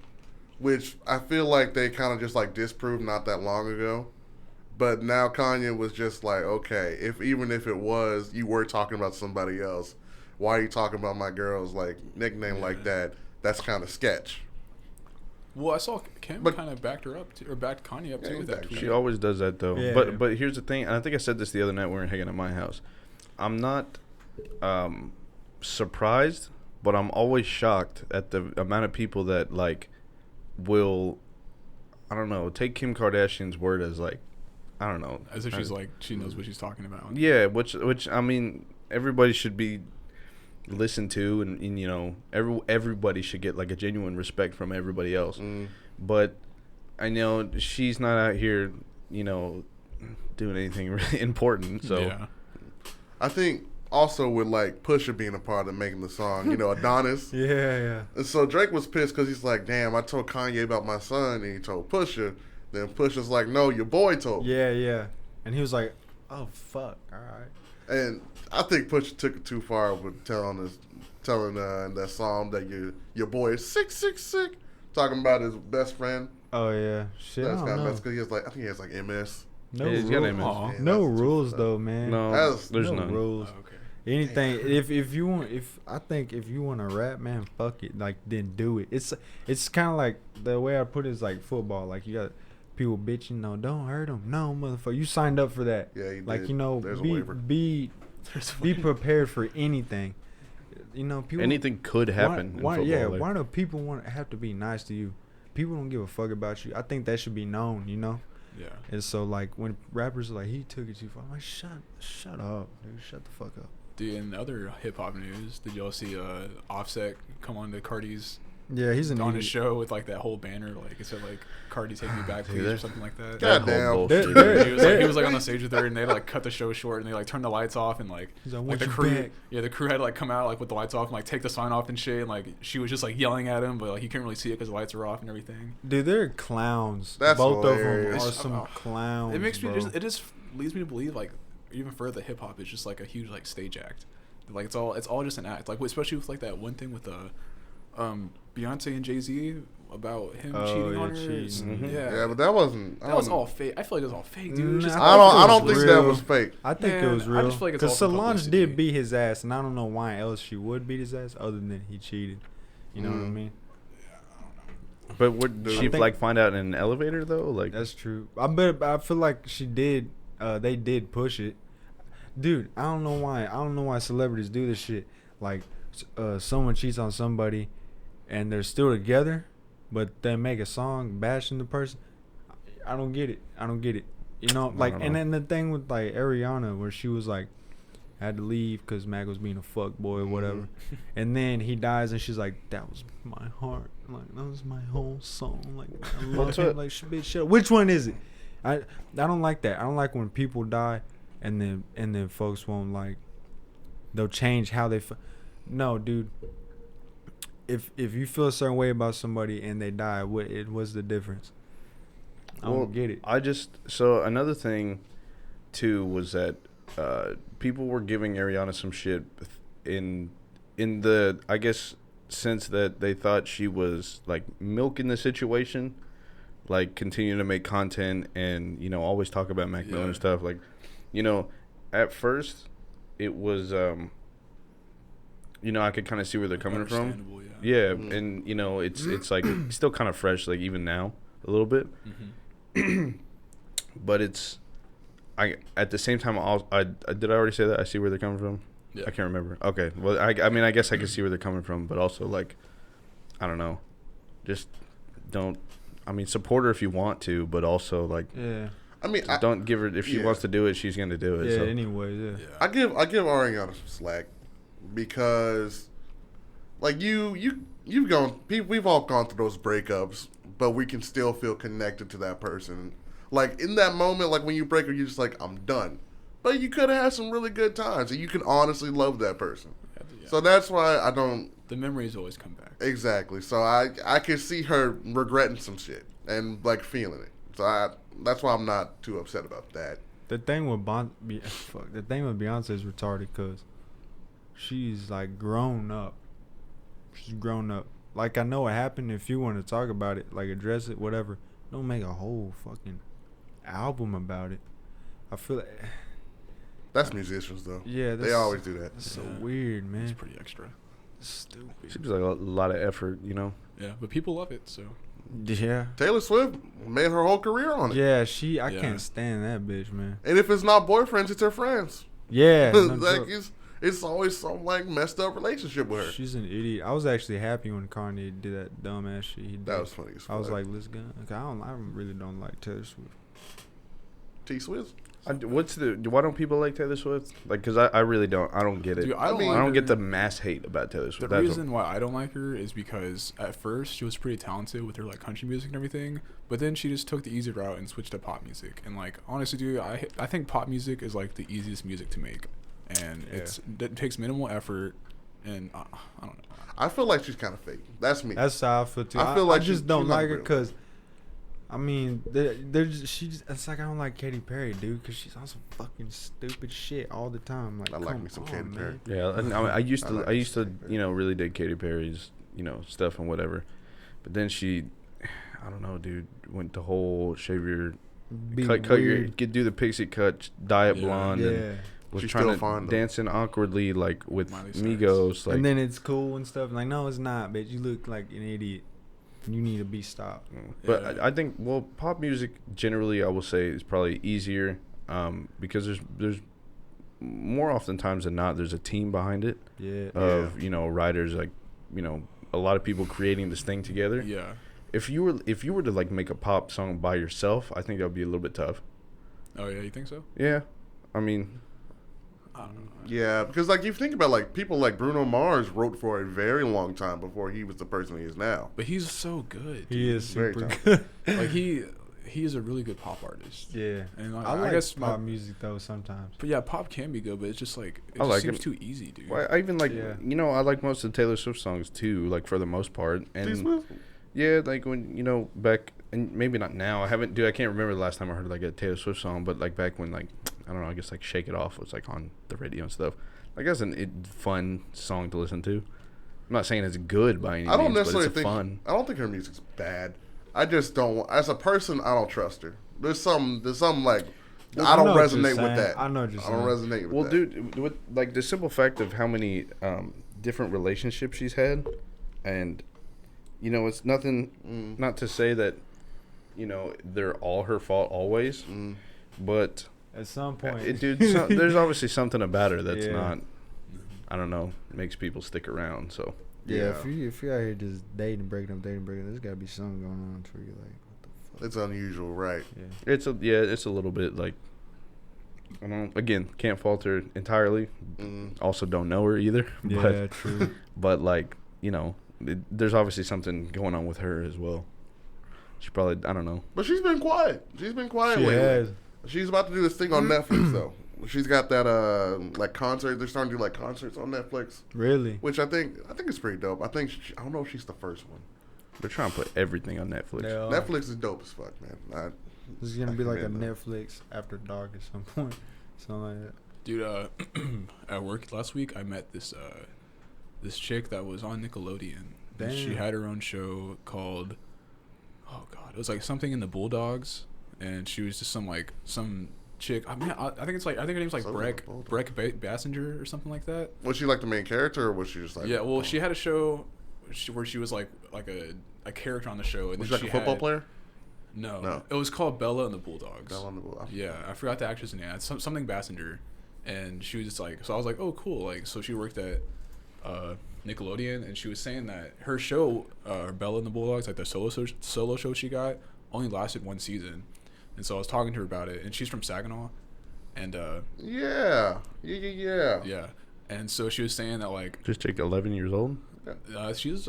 [SPEAKER 2] which I feel like they kind of just like disproved not that long ago. But now Kanye was just like, okay, even if it was, you were talking about somebody else. Why are you talking about my girl's like nickname like that? That's kind of sketch.
[SPEAKER 1] Well, I saw Kim
[SPEAKER 2] But-
[SPEAKER 1] kind of backed her up, or backed Kanye up
[SPEAKER 2] Yeah,
[SPEAKER 1] too
[SPEAKER 2] he
[SPEAKER 1] with that
[SPEAKER 2] backed
[SPEAKER 1] tweet.
[SPEAKER 4] She always does that though.
[SPEAKER 3] Yeah.
[SPEAKER 4] But here's the thing, and I think I said this the other night when we were hanging at my house. I'm not surprised, but I'm always shocked at the amount of people that like will, I don't know, take Kim Kardashian's word as like, I don't know.
[SPEAKER 1] As if she's like she knows what she's talking about.
[SPEAKER 4] Yeah, which I mean, everybody should be listened to, and you know, everybody should get like a genuine respect from everybody else. But I know she's not out here, you know, doing anything really important. So
[SPEAKER 1] Yeah.
[SPEAKER 2] I think also with like Pusha being a part of making the song, you know, Adonis.
[SPEAKER 3] Yeah.
[SPEAKER 2] And so Drake was pissed because he's like, damn, I told Kanye about my son, and he told Pusha. Then Pusha's like, no, your boy told me.
[SPEAKER 3] Yeah. And he was like, oh, fuck, all right.
[SPEAKER 2] And I think Pusha took it too far with telling in that song that your boy is sick, talking about his best friend.
[SPEAKER 3] Oh, yeah. Shit,
[SPEAKER 2] That's
[SPEAKER 3] I
[SPEAKER 2] kind
[SPEAKER 3] don't
[SPEAKER 2] of
[SPEAKER 3] know.
[SPEAKER 2] messed because I think he has like MS.
[SPEAKER 3] No
[SPEAKER 4] Yeah, he's got
[SPEAKER 3] rules.
[SPEAKER 4] MS.
[SPEAKER 1] Aw.
[SPEAKER 2] Yeah,
[SPEAKER 3] No
[SPEAKER 2] that's too
[SPEAKER 3] rules,
[SPEAKER 2] fucked
[SPEAKER 3] though,
[SPEAKER 2] up.
[SPEAKER 3] man.
[SPEAKER 4] no,
[SPEAKER 2] That's-
[SPEAKER 4] there's
[SPEAKER 3] no
[SPEAKER 4] none.
[SPEAKER 3] rules.
[SPEAKER 1] Oh, okay.
[SPEAKER 3] Anything. If you want, I think if you want to rap, man, fuck it. Like, then do it. It's kind of like the way I put it is like football. Like, you got people bitching, no, don't hurt them. No, motherfucker, you signed up for that.
[SPEAKER 2] Yeah, he
[SPEAKER 3] Like,
[SPEAKER 2] did.
[SPEAKER 3] you know,
[SPEAKER 2] There's a
[SPEAKER 3] be
[SPEAKER 2] waiver.
[SPEAKER 3] be prepared for anything. You know, people.
[SPEAKER 4] Anything could happen.
[SPEAKER 3] Why,
[SPEAKER 4] in football,
[SPEAKER 3] yeah,
[SPEAKER 4] like,
[SPEAKER 3] why do people have to be nice to you? People don't give a fuck about you. I think that should be known, you know?
[SPEAKER 1] Yeah.
[SPEAKER 3] And so, like, when rappers are like, he took it too far, I'm like, shut up, dude. Shut the fuck up.
[SPEAKER 1] Dude, in other hip hop news, did y'all see Offset come on to Cardi's
[SPEAKER 3] Yeah, he's an
[SPEAKER 1] on his
[SPEAKER 3] idiot.
[SPEAKER 1] show with like that whole banner, like it said like Cardi take me back,
[SPEAKER 4] Dude,
[SPEAKER 1] please, or
[SPEAKER 4] that-
[SPEAKER 1] something like that.
[SPEAKER 2] God
[SPEAKER 4] that whole
[SPEAKER 2] damn.
[SPEAKER 4] bullshit.
[SPEAKER 1] He was like on the stage with her, and they like cut the show short, and they like turned the lights off, and like
[SPEAKER 3] He's like,
[SPEAKER 1] like
[SPEAKER 3] "Want
[SPEAKER 1] the
[SPEAKER 3] you
[SPEAKER 1] crew,
[SPEAKER 3] back."
[SPEAKER 1] yeah, the crew had to like come out like with the lights off, and like take the sign off and shit, and like she was just like yelling at him, but like he couldn't really see it because the lights were off and everything.
[SPEAKER 3] Dude, they're clowns.
[SPEAKER 2] That's
[SPEAKER 3] Both
[SPEAKER 2] hilarious.
[SPEAKER 3] of them are
[SPEAKER 1] It's-
[SPEAKER 3] some clowns.
[SPEAKER 1] It makes me,
[SPEAKER 3] bro.
[SPEAKER 1] it just leads me to believe like even further, hip hop is just like a huge like stage act. Like it's all just an act. Like especially with like that one thing with Beyonce and Jay-Z about him
[SPEAKER 3] Oh,
[SPEAKER 1] cheating
[SPEAKER 3] yeah,
[SPEAKER 1] on her.
[SPEAKER 3] cheating.
[SPEAKER 1] Yeah.
[SPEAKER 2] Yeah, but that wasn't.
[SPEAKER 1] That was all fake. I feel like it was all fake, dude. It was just
[SPEAKER 3] Nah,
[SPEAKER 2] I
[SPEAKER 3] it
[SPEAKER 2] don't
[SPEAKER 3] was
[SPEAKER 2] think that
[SPEAKER 3] real.
[SPEAKER 2] was fake.
[SPEAKER 3] I think
[SPEAKER 1] Man,
[SPEAKER 3] it was
[SPEAKER 1] I
[SPEAKER 3] real.
[SPEAKER 1] just feel like it's
[SPEAKER 3] Because
[SPEAKER 1] all for
[SPEAKER 3] Solange
[SPEAKER 1] publicity.
[SPEAKER 3] did beat his ass, and I don't know why else she would beat his ass other than he cheated. You know what I mean?
[SPEAKER 4] But what, did
[SPEAKER 2] I
[SPEAKER 4] she
[SPEAKER 3] think-
[SPEAKER 4] like find out in an elevator though? Like,
[SPEAKER 3] That's true. I feel like she did. They did push it, dude. I don't know why celebrities do this shit. Like, someone cheats on somebody, and they're still together, but they make a song bashing the person. I don't get it. You know, like, and then the thing with like Ariana, where she was like, had to leave because Mac was being a fuck boy or whatever, and then he dies, and she's like, that was my heart, like that was my whole song, like I love
[SPEAKER 4] What's
[SPEAKER 3] him,
[SPEAKER 4] it?
[SPEAKER 3] like bitch, shut up. Which one is it? I don't like that. I don't like when people die, and then folks won't like, they'll change how they. No, dude. If you feel a certain way about somebody and they die, what's the difference? I don't get it.
[SPEAKER 4] So another thing, too, was that people were giving Ariana some shit in the, I guess, sense that they thought she was like milking the situation, like continuing to make content and, you know, always talk about Mac Miller and stuff. Like, you know, at first it was, you know, I could kind of see where they're coming from.
[SPEAKER 1] Understandable, yeah.
[SPEAKER 4] Yeah, and you know, it's like still kind of fresh, like even now a little bit. But it's, I at the same time, I did I already say that? I see where they're coming from.
[SPEAKER 1] Yeah.
[SPEAKER 4] I can't remember. Okay, well, I mean, I guess I can see where they're coming from, but also like, I don't know, just don't. I mean, support her if you want to, but also like,
[SPEAKER 3] Yeah.
[SPEAKER 2] I mean,
[SPEAKER 4] don't give her if she wants to do it, she's gonna do it.
[SPEAKER 3] Yeah.
[SPEAKER 4] so.
[SPEAKER 3] Anyways, yeah.
[SPEAKER 1] Yeah.
[SPEAKER 2] I give Ariana some slack because, like we've all gone through those breakups, but we can still feel connected to that person. Like in that moment, like when you break up, you're just like, I'm done. But you could have had some really good times, and you can honestly love that person.
[SPEAKER 1] Yeah.
[SPEAKER 2] So that's why I don't.
[SPEAKER 1] The memories always come back.
[SPEAKER 2] Exactly. So I can see her regretting some shit and like feeling it. So that's why I'm not too upset about that.
[SPEAKER 3] The thing with Beyonce is retarded because she's like grown up. She's grown up. Like, I know what happened. If you want to talk about it, like address it, whatever. Don't make a whole fucking album about it. I feel like,
[SPEAKER 2] That's musicians though.
[SPEAKER 3] yeah,
[SPEAKER 2] They always do that.
[SPEAKER 3] That's so
[SPEAKER 1] Yeah.
[SPEAKER 3] weird, man.
[SPEAKER 1] It's pretty extra.
[SPEAKER 3] Stupid.
[SPEAKER 4] Seems like a lot of effort, you know.
[SPEAKER 1] Yeah, but people love it, so.
[SPEAKER 3] Yeah.
[SPEAKER 2] Taylor Swift made her whole career on it.
[SPEAKER 3] Yeah, I
[SPEAKER 1] Yeah.
[SPEAKER 3] can't stand that bitch, man.
[SPEAKER 2] And if it's not boyfriends, it's her friends.
[SPEAKER 3] Yeah. no
[SPEAKER 2] like
[SPEAKER 3] joke.
[SPEAKER 2] it's always some like messed up relationship with her.
[SPEAKER 3] She's an idiot. I was actually happy when Kanye did that dumbass shit he did.
[SPEAKER 2] That was funny as
[SPEAKER 3] I was
[SPEAKER 2] fuck.
[SPEAKER 3] like, let's go. Okay, I really don't like Taylor Swift.
[SPEAKER 2] T Swift.
[SPEAKER 4] Why don't people like Taylor Swift? Like, because I really don't. I don't get it.
[SPEAKER 1] Dude,
[SPEAKER 4] I don't get the mass hate about Taylor Swift.
[SPEAKER 1] The reason why I don't like her is because at first she was pretty talented with her like country music and everything, but then she just took the easy route and switched to pop music. And like honestly, dude, I think pop music is like the easiest music to make, and it takes minimal effort, and I don't know.
[SPEAKER 2] I feel like she's kind of fake. That's me.
[SPEAKER 3] That's how I feel too.
[SPEAKER 2] I feel like
[SPEAKER 3] I just
[SPEAKER 2] she's
[SPEAKER 3] don't
[SPEAKER 2] not
[SPEAKER 3] like her
[SPEAKER 2] real.
[SPEAKER 3] because, I mean, it's like I don't like Katy Perry, dude, because she's on some fucking stupid shit all the time. Like,
[SPEAKER 2] I like
[SPEAKER 3] come
[SPEAKER 2] me some
[SPEAKER 3] on,
[SPEAKER 2] Katy Perry.
[SPEAKER 3] man.
[SPEAKER 4] Yeah, and I used to,
[SPEAKER 2] like
[SPEAKER 4] I used to,
[SPEAKER 2] Katy Perry.
[SPEAKER 4] you know, really dig Katy Perry's, you know, stuff and whatever, but then she, I don't know, dude, went the whole shave your,
[SPEAKER 3] Be
[SPEAKER 4] cut your, do the pixie cut, dye it blonde, and
[SPEAKER 3] Yeah.
[SPEAKER 4] was
[SPEAKER 2] She's
[SPEAKER 4] trying
[SPEAKER 2] still
[SPEAKER 4] to
[SPEAKER 2] fine, though.
[SPEAKER 4] dancing awkwardly like with
[SPEAKER 1] Miley Cyrus.
[SPEAKER 4] Migos, like,
[SPEAKER 3] And then it's cool and stuff. Like, no, it's not, bitch. You look like an idiot. You need to be stopped.
[SPEAKER 4] but
[SPEAKER 1] Yeah.
[SPEAKER 4] I think pop music generally I will say is probably easier, because there's more oftentimes than not there's a team behind it
[SPEAKER 3] Yeah.
[SPEAKER 4] of you know writers, like, you know, a lot of people creating this thing together.
[SPEAKER 1] Yeah.
[SPEAKER 4] If you were to like make a pop song by yourself, I think that would be a little bit tough.
[SPEAKER 1] Oh yeah, you think so?
[SPEAKER 4] Yeah, I mean,
[SPEAKER 1] I don't know.
[SPEAKER 2] Yeah, because like you think about like people like Bruno Mars wrote for a very long time before he was the person he is now.
[SPEAKER 1] But he's so good.
[SPEAKER 3] He
[SPEAKER 1] dude.
[SPEAKER 3] is
[SPEAKER 2] Very
[SPEAKER 3] super
[SPEAKER 2] talented.
[SPEAKER 3] good.
[SPEAKER 1] Like he is a really good pop artist.
[SPEAKER 3] Yeah.
[SPEAKER 1] And
[SPEAKER 3] I like
[SPEAKER 1] guess
[SPEAKER 3] pop music, though, sometimes.
[SPEAKER 1] But yeah, pop can be good, but it's just like it
[SPEAKER 4] I
[SPEAKER 1] just
[SPEAKER 4] like
[SPEAKER 1] seems
[SPEAKER 4] it.
[SPEAKER 1] too easy, dude.
[SPEAKER 4] well, I even like
[SPEAKER 3] Yeah.
[SPEAKER 4] you know I like most of Taylor Swift songs too, like for the most part.
[SPEAKER 2] T
[SPEAKER 4] And
[SPEAKER 2] Swift?
[SPEAKER 4] yeah, like when you know back, and maybe not now. I can't remember the last time I heard like a Taylor Swift song, but like back when like I don't know, I guess like Shake It Off was like on the radio and stuff. Like that's a fun song to listen to. I'm not saying it's good by any
[SPEAKER 2] I don't
[SPEAKER 4] means, but
[SPEAKER 2] necessarily
[SPEAKER 4] it's
[SPEAKER 2] think.
[SPEAKER 4] fun.
[SPEAKER 2] I don't think her music's bad. I just don't. As a person, I don't trust her. There's some like
[SPEAKER 3] Well,
[SPEAKER 2] I
[SPEAKER 3] I
[SPEAKER 2] don't
[SPEAKER 3] know what you're
[SPEAKER 2] resonate with
[SPEAKER 3] saying.
[SPEAKER 2] that.
[SPEAKER 3] I know what you're
[SPEAKER 2] I don't resonate with
[SPEAKER 4] Well,
[SPEAKER 2] that.
[SPEAKER 4] dude, with like the simple fact of how many different relationships she's had, and you know, it's nothing. Not to say that you know they're all her fault always, but
[SPEAKER 3] At some point.
[SPEAKER 4] there's obviously something about her that's
[SPEAKER 3] Yeah.
[SPEAKER 4] not. I don't know, makes people stick around. So
[SPEAKER 3] Yeah,
[SPEAKER 2] Yeah.
[SPEAKER 3] if you're out here just dating, breaking up, there's gotta be something going on for you. Like, what the fuck?
[SPEAKER 2] It's unusual, right?
[SPEAKER 3] Yeah.
[SPEAKER 4] it's a little bit like. I don't. Again, can't fault her entirely. Also, don't know her either.
[SPEAKER 3] Yeah, true.
[SPEAKER 4] But like you know, there's obviously something going on with her as well. She probably, I don't know.
[SPEAKER 2] But she's been quiet. She's been quiet
[SPEAKER 3] She
[SPEAKER 2] lately.
[SPEAKER 3] has.
[SPEAKER 2] She's about to do this thing on Netflix though. She's got that like concert. They're starting to do like concerts on Netflix,
[SPEAKER 3] Really?
[SPEAKER 2] which I think is pretty dope. I don't know if she's the first one.
[SPEAKER 4] They're trying to put everything on Netflix.
[SPEAKER 3] They are.
[SPEAKER 2] Netflix is dope as fuck, man.
[SPEAKER 3] This is gonna be like a
[SPEAKER 2] recommend them.
[SPEAKER 3] Netflix after dark at some point. Something like that.
[SPEAKER 1] Dude, at work last week, I met this chick that was on Nickelodeon. And she
[SPEAKER 3] Damn.
[SPEAKER 1] had her own show called, oh god, it was like something in the Bulldogs, and she was just some chick. I mean, I think her name's like
[SPEAKER 2] Something in the Bulldogs.
[SPEAKER 1] Breck Bassinger or something like that.
[SPEAKER 2] Was she like the main character, or was she just like?
[SPEAKER 1] Yeah, well, she had a show where she was like a character on the show, and
[SPEAKER 2] Was
[SPEAKER 1] then
[SPEAKER 2] she like
[SPEAKER 1] she
[SPEAKER 2] a football
[SPEAKER 1] had-
[SPEAKER 2] player?
[SPEAKER 1] No, it was called Bella and the Bulldogs.
[SPEAKER 2] Bella and the Bulldogs.
[SPEAKER 1] Yeah, I forgot the actress name. It's something Bassinger, and she was just like, so I was like, oh cool, like so she worked at Nickelodeon, and she was saying that her show, Bella and the Bulldogs, like the solo show she got, only lasted one season, and so I was talking to her about it, and she's from Saginaw, and
[SPEAKER 2] Yeah.
[SPEAKER 1] yeah, and so she was saying that like
[SPEAKER 4] Just chick 11 years old.
[SPEAKER 1] she's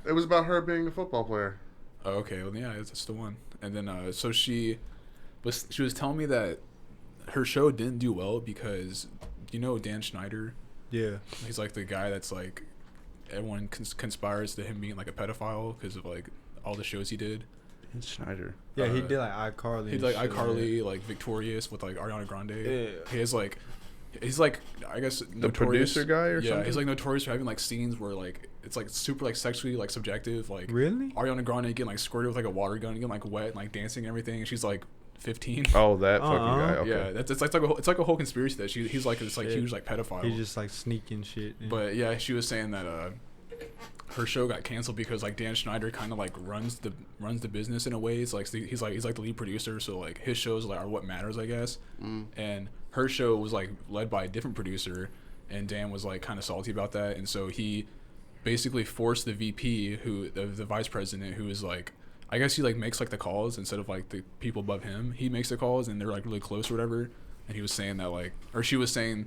[SPEAKER 2] It was about her being the football player.
[SPEAKER 1] oh, okay, well, yeah, that's the one, and then so she was telling me that her show didn't do well because you know Dan Schneider.
[SPEAKER 3] Yeah.
[SPEAKER 1] He's like the guy that's like everyone conspires to him being like a pedophile because of like all the shows he did.
[SPEAKER 4] It's Schneider.
[SPEAKER 3] Yeah, he did like iCarly.
[SPEAKER 1] He did like iCarly, like Victorious with like Ariana Grande.
[SPEAKER 3] Yeah.
[SPEAKER 1] He's like I guess
[SPEAKER 4] The
[SPEAKER 1] notorious
[SPEAKER 4] producer guy or
[SPEAKER 1] yeah,
[SPEAKER 4] something?
[SPEAKER 1] he's like notorious for having like scenes where like it's like super like sexually like subjective. Like
[SPEAKER 3] Really?
[SPEAKER 1] Ariana Grande getting like squirted with like a water gun, getting like wet, and, like dancing and everything. And she's like 15.
[SPEAKER 4] Oh, that fucking
[SPEAKER 3] Uh-uh.
[SPEAKER 4] guy. Okay.
[SPEAKER 1] Yeah, it's like a whole conspiracy that he's like this like
[SPEAKER 3] Yeah.
[SPEAKER 1] huge like pedophile.
[SPEAKER 3] He's just like sneaking shit. Yeah.
[SPEAKER 1] But yeah, she was saying that her show got canceled because like Dan Schneider kind of like runs the business in a way. It's like he's like the lead producer, so like his shows like are what matters, I guess. And her show was like led by a different producer, and Dan was like kind of salty about that, and so he basically forced the VP, the vice president, who is like, I guess he like makes like the calls instead of like the people above him. He makes the calls and they're like really close or whatever. And he was saying that like, or she was saying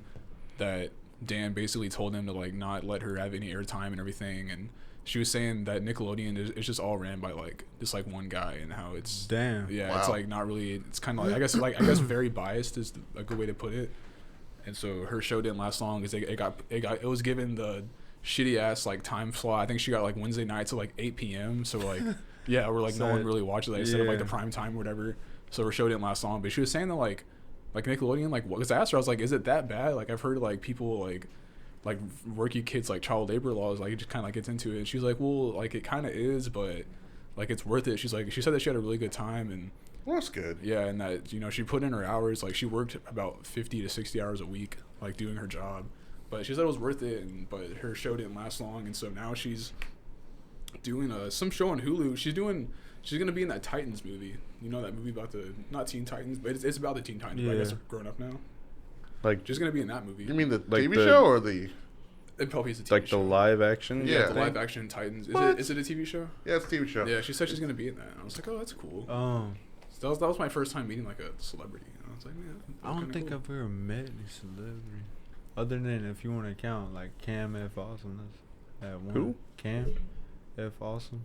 [SPEAKER 1] that Dan basically told him to like not let her have any airtime and everything. And she was saying that Nickelodeon is just all ran by like just like one guy, and how it's
[SPEAKER 3] Damn.
[SPEAKER 1] yeah,
[SPEAKER 2] Wow.
[SPEAKER 1] it's like not really. It's kind of like I guess very biased is a good way to put it. And so her show didn't last long because it was given the shitty ass like time slot. I think she got like Wednesday nights at like 8 p.m. So like yeah, we're like
[SPEAKER 3] So
[SPEAKER 1] no one really watches that instead of like the
[SPEAKER 3] yeah.
[SPEAKER 1] prime time or whatever. So her show didn't last long. But she was saying that like Nickelodeon like because I asked her, I was like, is it that bad? Like I've heard like people like working kids like child labor laws, like it just kind of like gets into it. And she's like, well, like it kind of is, but like it's worth it. She's like, she said that she had a really good time, and
[SPEAKER 2] Well, that's good.
[SPEAKER 1] yeah, and that she put in her hours. Like she worked about 50 to 60 hours a week, like doing her job. But she said it was worth it, but her show didn't last long, and so now she's doing some show on Hulu. She's gonna be in that Titans movie. You know that movie about the not Teen Titans, but it's about the Teen Titans. But I guess
[SPEAKER 3] Yeah.
[SPEAKER 1] they're grown up now.
[SPEAKER 4] Like
[SPEAKER 1] She's gonna be in that movie.
[SPEAKER 2] You mean the
[SPEAKER 4] Like
[SPEAKER 2] TV
[SPEAKER 4] the-
[SPEAKER 2] show or the?
[SPEAKER 1] It probably is a TV
[SPEAKER 4] like
[SPEAKER 1] show.
[SPEAKER 4] the live action.
[SPEAKER 2] Yeah.
[SPEAKER 1] The live action Titans.
[SPEAKER 2] What?
[SPEAKER 1] Is it a TV show?
[SPEAKER 2] Yeah, it's a TV show.
[SPEAKER 1] Yeah, she said she's gonna be in that. And I was like, oh, that's cool. So that was my first time meeting like a celebrity. And I was like, man,
[SPEAKER 3] I don't think I've ever met any celebrity, other than if you want to count like Cam F. Awesome. That's that one.
[SPEAKER 4] Who?
[SPEAKER 3] Cam F. Awesome.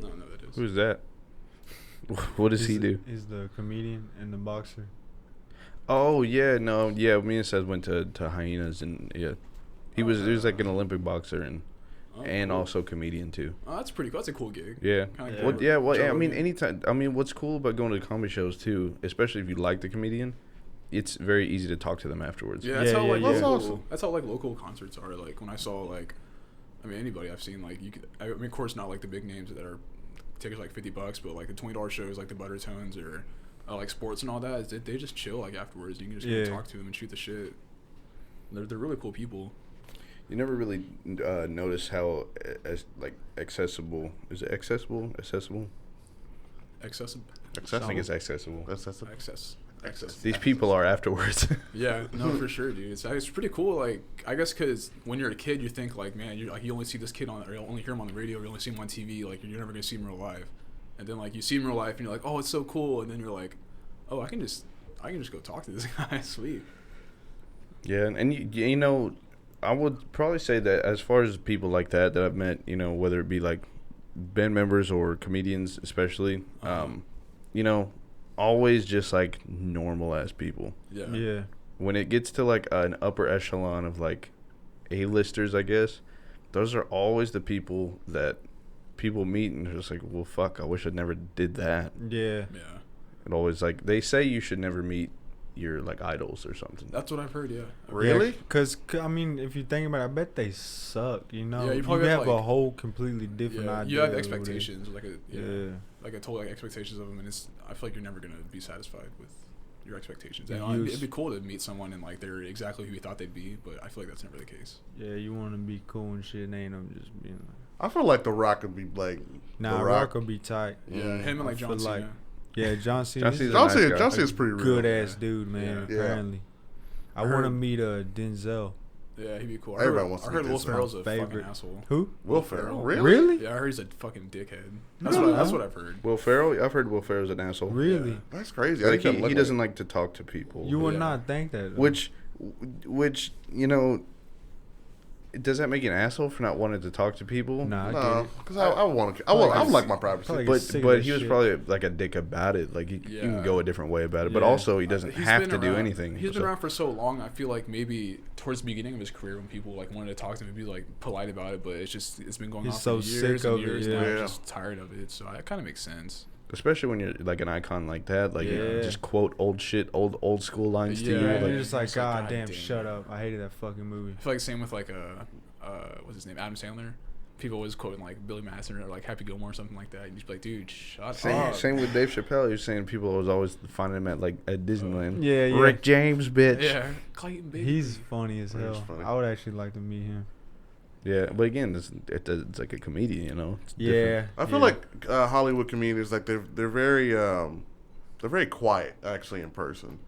[SPEAKER 1] No, that is.
[SPEAKER 4] Who's that? What does he do?
[SPEAKER 3] He's the comedian and the boxer.
[SPEAKER 4] Oh yeah, no, yeah. Me and Seth went to Hyenas, and yeah, he was like an Olympic boxer and
[SPEAKER 1] Oh,
[SPEAKER 4] and
[SPEAKER 1] cool.
[SPEAKER 4] also comedian too.
[SPEAKER 1] Oh, that's pretty cool. That's a cool gig.
[SPEAKER 4] Yeah.
[SPEAKER 1] Kinda
[SPEAKER 3] Yeah.
[SPEAKER 4] Well, yeah. Well,
[SPEAKER 1] Joe
[SPEAKER 4] yeah. I mean,
[SPEAKER 1] Rogan.
[SPEAKER 4] anytime. I mean, what's cool about going to comedy shows too, especially if you like the comedian, it's very easy to talk to them afterwards.
[SPEAKER 1] Yeah, that's
[SPEAKER 3] Yeah,
[SPEAKER 1] how
[SPEAKER 3] yeah,
[SPEAKER 1] like
[SPEAKER 3] yeah.
[SPEAKER 1] local,
[SPEAKER 2] That's awesome.
[SPEAKER 1] that's how like local concerts are. Like when I saw like, I mean anybody I've seen like you could. I mean of course not like the big names that are tickets like $50, but like the $20 shows like the Buttertones or like sports and all that. They just chill like afterwards. You can just go
[SPEAKER 3] Yeah.
[SPEAKER 1] talk to them and shoot the shit. They're really cool people.
[SPEAKER 4] You never really notice how like accessible is it accessible?
[SPEAKER 1] Accessible.
[SPEAKER 4] I think it's accessible.
[SPEAKER 1] Access.
[SPEAKER 4] These people are afterwards.
[SPEAKER 1] Yeah, no, for sure, dude. It's pretty cool. Like, I guess because when you're a kid, you think like, man, you only see this kid or you only hear him on the radio, or you only see him on TV. Like, you're never gonna see him in real life. And then like you see him in real life, and you're like, oh, it's so cool. And then you're like, oh, I can just go talk to this guy. Sweet.
[SPEAKER 4] Yeah, and you know, I would probably say that as far as people like that I've met, you know, whether it be like band members or comedians, especially, you know, always just like normal ass people.
[SPEAKER 1] Yeah.
[SPEAKER 3] Yeah.
[SPEAKER 4] When it gets to like an upper echelon of like A-listers, I guess, those are always the people that people meet and they're just like, well, fuck, I wish I never did that.
[SPEAKER 3] Yeah.
[SPEAKER 1] Yeah.
[SPEAKER 4] It always like they say you should never meet your like idols or something.
[SPEAKER 1] That's what I've heard. Yeah.
[SPEAKER 2] Really?
[SPEAKER 3] Because, I mean, if you think about it, I bet they suck, you know?
[SPEAKER 1] Yeah, you
[SPEAKER 3] you
[SPEAKER 1] probably
[SPEAKER 3] have
[SPEAKER 1] have,
[SPEAKER 3] a
[SPEAKER 1] like-
[SPEAKER 3] whole completely different
[SPEAKER 1] Yeah.
[SPEAKER 3] idea.
[SPEAKER 1] You have
[SPEAKER 3] of what it is.
[SPEAKER 1] expectations, like a
[SPEAKER 3] Yeah.
[SPEAKER 1] like a total like expectations of them, and I feel like you're never gonna be satisfied with your expectations.
[SPEAKER 3] Yeah,
[SPEAKER 1] And
[SPEAKER 3] you
[SPEAKER 1] it'd be cool to meet someone and like they're exactly who you thought they'd be, but I feel like that's never the case.
[SPEAKER 3] Yeah, you want to be cool and shit, and ain't them just being like,
[SPEAKER 2] I feel like The Rock would be like.
[SPEAKER 3] nah,
[SPEAKER 2] The
[SPEAKER 3] Rock will be tight.
[SPEAKER 1] Yeah,
[SPEAKER 2] Mm.
[SPEAKER 1] him and like
[SPEAKER 3] I
[SPEAKER 1] John
[SPEAKER 3] feel
[SPEAKER 1] Cena.
[SPEAKER 3] like- Yeah, John Cena.
[SPEAKER 4] John
[SPEAKER 3] he's
[SPEAKER 4] Cena's
[SPEAKER 3] a
[SPEAKER 4] a nice guy.
[SPEAKER 2] John Cena's pretty real.
[SPEAKER 3] good ass dude, man.
[SPEAKER 1] Yeah.
[SPEAKER 3] Apparently, I
[SPEAKER 1] I
[SPEAKER 3] want to
[SPEAKER 1] heard-
[SPEAKER 3] meet Denzel.
[SPEAKER 1] Yeah, he'd be cool.
[SPEAKER 2] Everybody wants to
[SPEAKER 1] I heard
[SPEAKER 2] meet
[SPEAKER 1] Will
[SPEAKER 2] this
[SPEAKER 1] Ferrell's a
[SPEAKER 3] favorite.
[SPEAKER 1] fucking asshole.
[SPEAKER 3] Who?
[SPEAKER 2] Will Ferrell. Really?
[SPEAKER 3] Really?
[SPEAKER 1] Yeah, I heard he's a fucking dickhead.
[SPEAKER 3] No.
[SPEAKER 1] That's what I've heard.
[SPEAKER 4] Will Ferrell, I've heard Will Ferrell's an asshole.
[SPEAKER 3] Really?
[SPEAKER 1] Yeah.
[SPEAKER 2] That's crazy. I
[SPEAKER 4] Like
[SPEAKER 2] think
[SPEAKER 4] he doesn't like to talk to people.
[SPEAKER 3] You would
[SPEAKER 1] Yeah.
[SPEAKER 3] not think that. though.
[SPEAKER 4] Which you know, does that make you an asshole for not wanting to talk to people?
[SPEAKER 3] Nah, I
[SPEAKER 2] No,
[SPEAKER 3] get it.
[SPEAKER 2] because I want to. I would like my privacy.
[SPEAKER 3] Probably
[SPEAKER 4] But
[SPEAKER 3] sick of
[SPEAKER 4] but
[SPEAKER 3] that
[SPEAKER 4] he was
[SPEAKER 3] shit.
[SPEAKER 4] probably like a dick about it. Like you can
[SPEAKER 1] Yeah.
[SPEAKER 4] go a different way about it. But
[SPEAKER 3] Yeah.
[SPEAKER 4] also he doesn't
[SPEAKER 1] He's
[SPEAKER 4] have
[SPEAKER 1] been
[SPEAKER 4] to do
[SPEAKER 1] around-
[SPEAKER 4] anything.
[SPEAKER 1] He's been
[SPEAKER 4] So-
[SPEAKER 1] around for so long. I feel like maybe towards the beginning of his career, when people like wanted to talk to him, he'd be like polite about it. But it's been going
[SPEAKER 3] He's
[SPEAKER 1] on
[SPEAKER 3] so
[SPEAKER 1] for years
[SPEAKER 3] sick
[SPEAKER 1] and
[SPEAKER 3] of it,
[SPEAKER 1] years.
[SPEAKER 3] yeah.
[SPEAKER 1] Now I'm
[SPEAKER 2] Yeah.
[SPEAKER 1] just tired of it. So that kind of makes sense.
[SPEAKER 4] Especially when you're like an icon like that, like you
[SPEAKER 3] Yeah.
[SPEAKER 4] just quote old shit, old school lines to you.
[SPEAKER 1] Yeah,
[SPEAKER 3] Yeah,
[SPEAKER 4] Like,
[SPEAKER 3] you're just like,
[SPEAKER 1] it's like,
[SPEAKER 3] God
[SPEAKER 1] God
[SPEAKER 3] damn,
[SPEAKER 1] damn.
[SPEAKER 3] shut up. I hated that fucking movie.
[SPEAKER 1] I feel like same with like what's his name, Adam Sandler. People always quoting like Billy Madison or like Happy Gilmore or something like that. And you just be like, dude, shut up.
[SPEAKER 4] same with Dave Chappelle. He was saying people was always finding him at like at Disneyland.
[SPEAKER 3] Yeah, yeah.
[SPEAKER 4] Rick James, bitch.
[SPEAKER 1] Yeah, Clayton, baby.
[SPEAKER 3] He's funny as
[SPEAKER 2] He's
[SPEAKER 3] hell.
[SPEAKER 2] funny.
[SPEAKER 3] I would actually like to meet him.
[SPEAKER 4] Yeah, but again, it's like a comedian, you know. It's
[SPEAKER 3] Yeah.
[SPEAKER 4] different.
[SPEAKER 2] I feel like Hollywood comedians, like they're very quiet actually in person.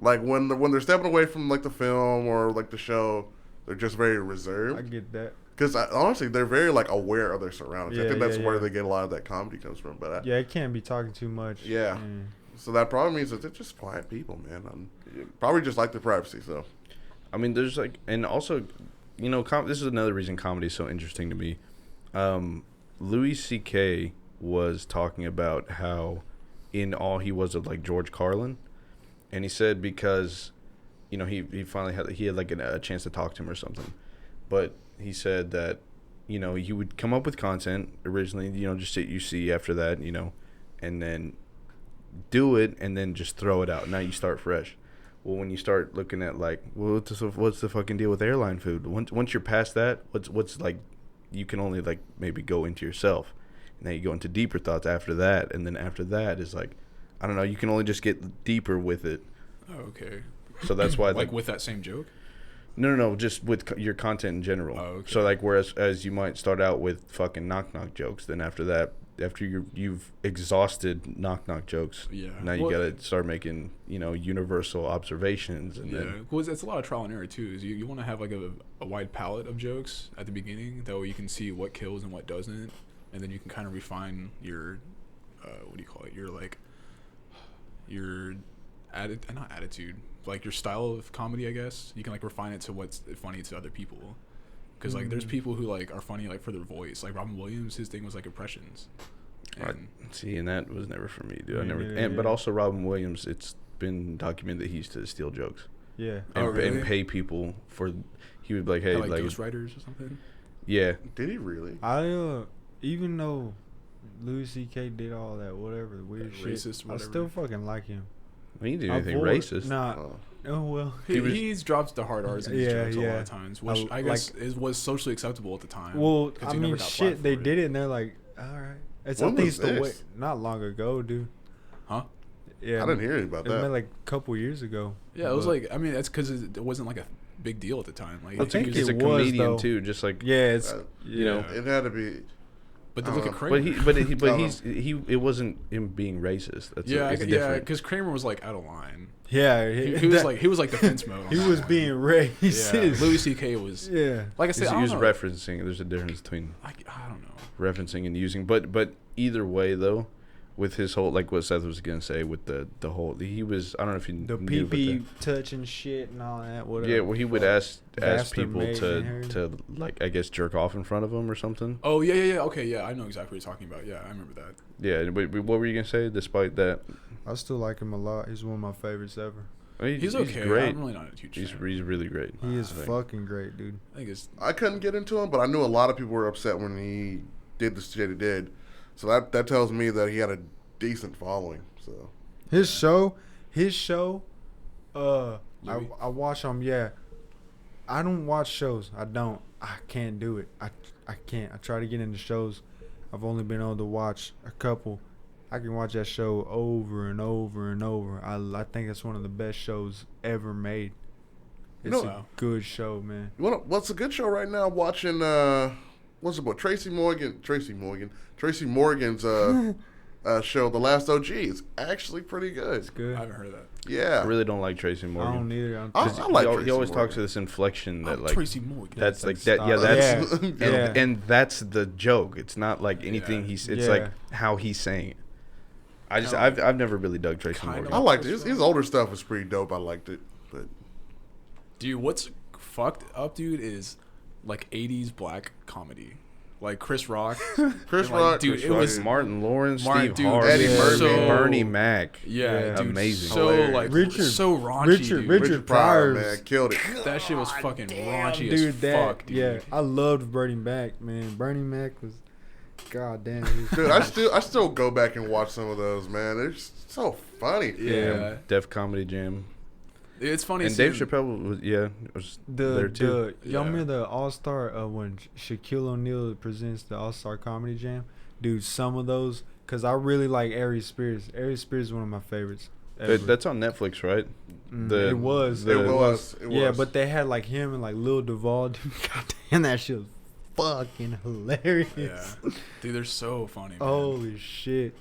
[SPEAKER 2] Like when they're stepping away from like the film or like the show, They're just very
[SPEAKER 3] I
[SPEAKER 2] reserved.
[SPEAKER 3] get that.
[SPEAKER 2] Because honestly, they're very like aware of their surroundings. I
[SPEAKER 3] Yeah,
[SPEAKER 2] think that's
[SPEAKER 3] yeah,
[SPEAKER 2] where
[SPEAKER 3] yeah.
[SPEAKER 2] they get a lot of that comedy comes from. But
[SPEAKER 3] Yeah, it can't be talking too much.
[SPEAKER 2] Yeah. so that probably means that they're just quiet people, man. Probably just like the privacy. So
[SPEAKER 4] I mean, there's like, and also, you know, this is another reason comedy is so interesting to me. Louis C.K. was talking about how in awe he was of like George Carlin, and he said because, you know, he finally had like a chance to talk to him or something, but he said that, you know, he would come up with content originally, you know, just that you see after that, you know, and then do it and then just throw it out. Now you start fresh. Well, when you start looking at like, well, what's the fucking deal with airline food? Once you're past that, what's like, you can only like maybe go into yourself, and then you go into deeper thoughts after that, and then after that is like, I don't know, you can only just get deeper with it.
[SPEAKER 1] Oh, okay.
[SPEAKER 4] So that's why
[SPEAKER 1] like with that same joke.
[SPEAKER 4] No, just with your content in general.
[SPEAKER 1] Oh, okay.
[SPEAKER 4] So like, whereas as you might start out with fucking knock jokes, then after that, after you've exhausted knock jokes,
[SPEAKER 1] Yeah.
[SPEAKER 4] now you gotta start making, you know, universal observations, and
[SPEAKER 1] Yeah,
[SPEAKER 4] then
[SPEAKER 1] well, it's a lot of trial and error too. Is you want to have like a wide palette of jokes at the beginning, that way you can see what kills and what doesn't, and then you can kind of refine your, what do you call it? Your not attitude, like your style of comedy, I guess. You can like refine it to what's funny to other people. Because like there's people who like are funny like for their voice. Like Robin Williams, his thing was like impressions. And
[SPEAKER 4] and that was never for me, dude. I
[SPEAKER 3] Me
[SPEAKER 4] never.
[SPEAKER 3] neither,
[SPEAKER 4] And but
[SPEAKER 3] yeah.
[SPEAKER 4] also Robin Williams, it's been documented that he used to steal jokes
[SPEAKER 3] Yeah.
[SPEAKER 4] and,
[SPEAKER 1] Oh, really?
[SPEAKER 4] and pay people for. He would be like, hey,
[SPEAKER 1] like
[SPEAKER 4] like,
[SPEAKER 1] ghostwriters or something.
[SPEAKER 4] yeah,
[SPEAKER 2] did he really?
[SPEAKER 3] I even though Louis C.K. did all that whatever weird shit,
[SPEAKER 1] Racist,
[SPEAKER 3] I
[SPEAKER 1] whatever.
[SPEAKER 3] still fucking like him.
[SPEAKER 4] he didn't do anything
[SPEAKER 3] Avoid-
[SPEAKER 4] racist.
[SPEAKER 3] Nah.
[SPEAKER 2] Oh.
[SPEAKER 3] Oh well.
[SPEAKER 1] He's dropped the hard R's in his
[SPEAKER 3] Yeah,
[SPEAKER 1] jokes a lot
[SPEAKER 3] yeah.
[SPEAKER 1] of times, which I guess was socially acceptable at the time.
[SPEAKER 3] Well,
[SPEAKER 1] 'cause
[SPEAKER 3] I
[SPEAKER 1] he never
[SPEAKER 3] mean,
[SPEAKER 1] got
[SPEAKER 3] shit,
[SPEAKER 1] flack
[SPEAKER 3] they
[SPEAKER 1] for
[SPEAKER 3] did it, and they're like, all right. It's I
[SPEAKER 2] When
[SPEAKER 3] think
[SPEAKER 2] was
[SPEAKER 3] it's the way.
[SPEAKER 2] this?
[SPEAKER 3] Not long ago, dude.
[SPEAKER 1] Huh?
[SPEAKER 3] Yeah.
[SPEAKER 2] I didn't hear anything about
[SPEAKER 3] It was
[SPEAKER 2] that.
[SPEAKER 3] like a couple years ago.
[SPEAKER 1] Yeah, it was
[SPEAKER 3] But-
[SPEAKER 1] like, I mean, that's because it wasn't like a big deal at the time. Like,
[SPEAKER 3] I think
[SPEAKER 1] he
[SPEAKER 4] He's
[SPEAKER 1] was,
[SPEAKER 4] a
[SPEAKER 3] it was,
[SPEAKER 4] comedian
[SPEAKER 3] though.
[SPEAKER 4] too, just like
[SPEAKER 3] Yeah, it's
[SPEAKER 4] you know.
[SPEAKER 1] Yeah.
[SPEAKER 2] It had to be.
[SPEAKER 1] but to look at
[SPEAKER 2] Uh,
[SPEAKER 1] Kramer.
[SPEAKER 4] But
[SPEAKER 2] Tell
[SPEAKER 4] he it wasn't him being racist. That's it's
[SPEAKER 1] yeah,
[SPEAKER 4] different.
[SPEAKER 1] because Kramer was like out of line.
[SPEAKER 3] yeah.
[SPEAKER 1] He was like defense mode. On
[SPEAKER 3] he
[SPEAKER 1] that
[SPEAKER 3] was
[SPEAKER 1] one.
[SPEAKER 3] being
[SPEAKER 1] Yeah,
[SPEAKER 3] racist.
[SPEAKER 1] Louis C.K. was
[SPEAKER 3] Yeah.
[SPEAKER 1] like I said.
[SPEAKER 4] He
[SPEAKER 1] I
[SPEAKER 4] was
[SPEAKER 1] don't know.
[SPEAKER 4] referencing. There's a difference between
[SPEAKER 1] I don't know.
[SPEAKER 4] referencing and using, but either way though, with his whole, like what Seth was gonna say with the whole, he was, I don't know if you
[SPEAKER 3] The
[SPEAKER 4] knew about
[SPEAKER 3] pee
[SPEAKER 4] that.
[SPEAKER 3] touching shit and all that. Whatever.
[SPEAKER 4] Yeah, well, he would ask
[SPEAKER 3] Vaster
[SPEAKER 4] people
[SPEAKER 3] made in her.
[SPEAKER 4] to like, I guess, jerk off in front of him or something.
[SPEAKER 1] Oh yeah. Okay, yeah, I know exactly what you're talking about. Yeah, I remember that.
[SPEAKER 4] Yeah, but what were you gonna say? Despite that,
[SPEAKER 3] I still like him a lot. He's one of my favorites ever.
[SPEAKER 4] I mean,
[SPEAKER 1] He's okay.
[SPEAKER 4] great.
[SPEAKER 1] I'm really not a huge
[SPEAKER 4] He's
[SPEAKER 1] fan.
[SPEAKER 4] really great.
[SPEAKER 3] He is
[SPEAKER 4] I think.
[SPEAKER 3] fucking great, dude.
[SPEAKER 1] I think it's
[SPEAKER 2] I couldn't get into him, but I knew a lot of people were upset when he did the shit he did. So that tells me that he had a decent following. So
[SPEAKER 3] His show, I
[SPEAKER 1] Louis?
[SPEAKER 3] watch him. Yeah, I don't watch shows. I can't do it. I can't. I try to get into shows. I've only been able to watch a couple. I can watch that show over and over and over. I think it's one of the best shows ever made. It's
[SPEAKER 2] You know-
[SPEAKER 3] a good show, man.
[SPEAKER 2] you want what's a good show right now? Watching what's it about? Tracy Morgan's show, The Last OG. It's actually pretty good.
[SPEAKER 3] It's good.
[SPEAKER 1] I haven't heard of that.
[SPEAKER 2] Yeah,
[SPEAKER 4] I really don't like Tracy
[SPEAKER 3] I
[SPEAKER 4] Morgan.
[SPEAKER 3] don't either. I'm
[SPEAKER 2] I-
[SPEAKER 3] just-
[SPEAKER 2] I like
[SPEAKER 4] he
[SPEAKER 2] Tracy
[SPEAKER 4] always talks
[SPEAKER 2] Morgan.
[SPEAKER 4] to this inflection that
[SPEAKER 1] I'm
[SPEAKER 4] like
[SPEAKER 1] Tracy Morgan.
[SPEAKER 4] that's like
[SPEAKER 3] Stop.
[SPEAKER 4] that. Yeah, that's
[SPEAKER 3] Yeah.
[SPEAKER 4] and,
[SPEAKER 3] Yeah.
[SPEAKER 4] and that's the joke. It's not like anything
[SPEAKER 1] Yeah.
[SPEAKER 4] he's. It's
[SPEAKER 3] Yeah.
[SPEAKER 4] like how he's saying it.
[SPEAKER 1] Kinda
[SPEAKER 4] I've never really dug Tracy
[SPEAKER 1] kinda
[SPEAKER 4] Morgan.
[SPEAKER 2] I liked it. His older stuff was pretty dope. I liked it, but
[SPEAKER 1] Dude, what's fucked up, dude, is like 80s black comedy. Like Chris Rock.
[SPEAKER 2] Chris
[SPEAKER 1] Like,
[SPEAKER 2] Rock,
[SPEAKER 1] dude,
[SPEAKER 2] Chris
[SPEAKER 1] it
[SPEAKER 2] Rock,
[SPEAKER 1] was
[SPEAKER 2] yeah.
[SPEAKER 4] Martin Lawrence,
[SPEAKER 1] Martin,
[SPEAKER 4] Steve
[SPEAKER 1] dude,
[SPEAKER 4] Harvey,
[SPEAKER 2] Eddie Murphy.
[SPEAKER 1] so-
[SPEAKER 4] Bernie Mac.
[SPEAKER 1] Yeah,
[SPEAKER 3] Yeah.
[SPEAKER 1] dude,
[SPEAKER 4] Amazing.
[SPEAKER 1] So
[SPEAKER 2] Hilarious.
[SPEAKER 1] like
[SPEAKER 3] Richard-
[SPEAKER 1] so raunchy, dude.
[SPEAKER 3] Richard
[SPEAKER 2] Pryor,
[SPEAKER 3] Pryor's-
[SPEAKER 2] man, killed it.
[SPEAKER 1] That shit was fucking raunchy
[SPEAKER 3] dude,
[SPEAKER 1] as
[SPEAKER 3] that,
[SPEAKER 1] fuck, dude.
[SPEAKER 3] Yeah, I loved Bernie Mac, man. Bernie Mac was, god damn. he was-
[SPEAKER 2] Dude, I still go back and watch some of those, man. They're just so funny.
[SPEAKER 1] Yeah.
[SPEAKER 4] Def Comedy Jam.
[SPEAKER 1] It's funny.
[SPEAKER 4] And Dave
[SPEAKER 1] seeing-
[SPEAKER 4] Chappelle was there too.
[SPEAKER 3] y'all
[SPEAKER 1] Yeah.
[SPEAKER 3] remember the All Star when Shaquille O'Neal presents the All Star Comedy Jam? Dude, some of those, cause I really like Aries Spears. Aries Spears is one of my favorites. ever.
[SPEAKER 4] That's on Netflix, right?
[SPEAKER 3] It was.
[SPEAKER 2] It was.
[SPEAKER 3] Yeah, but they had like him and like Lil Duval. Dude, god damn, that shit was fucking hilarious.
[SPEAKER 1] Yeah. Dude, they're so funny, man.
[SPEAKER 3] Holy shit.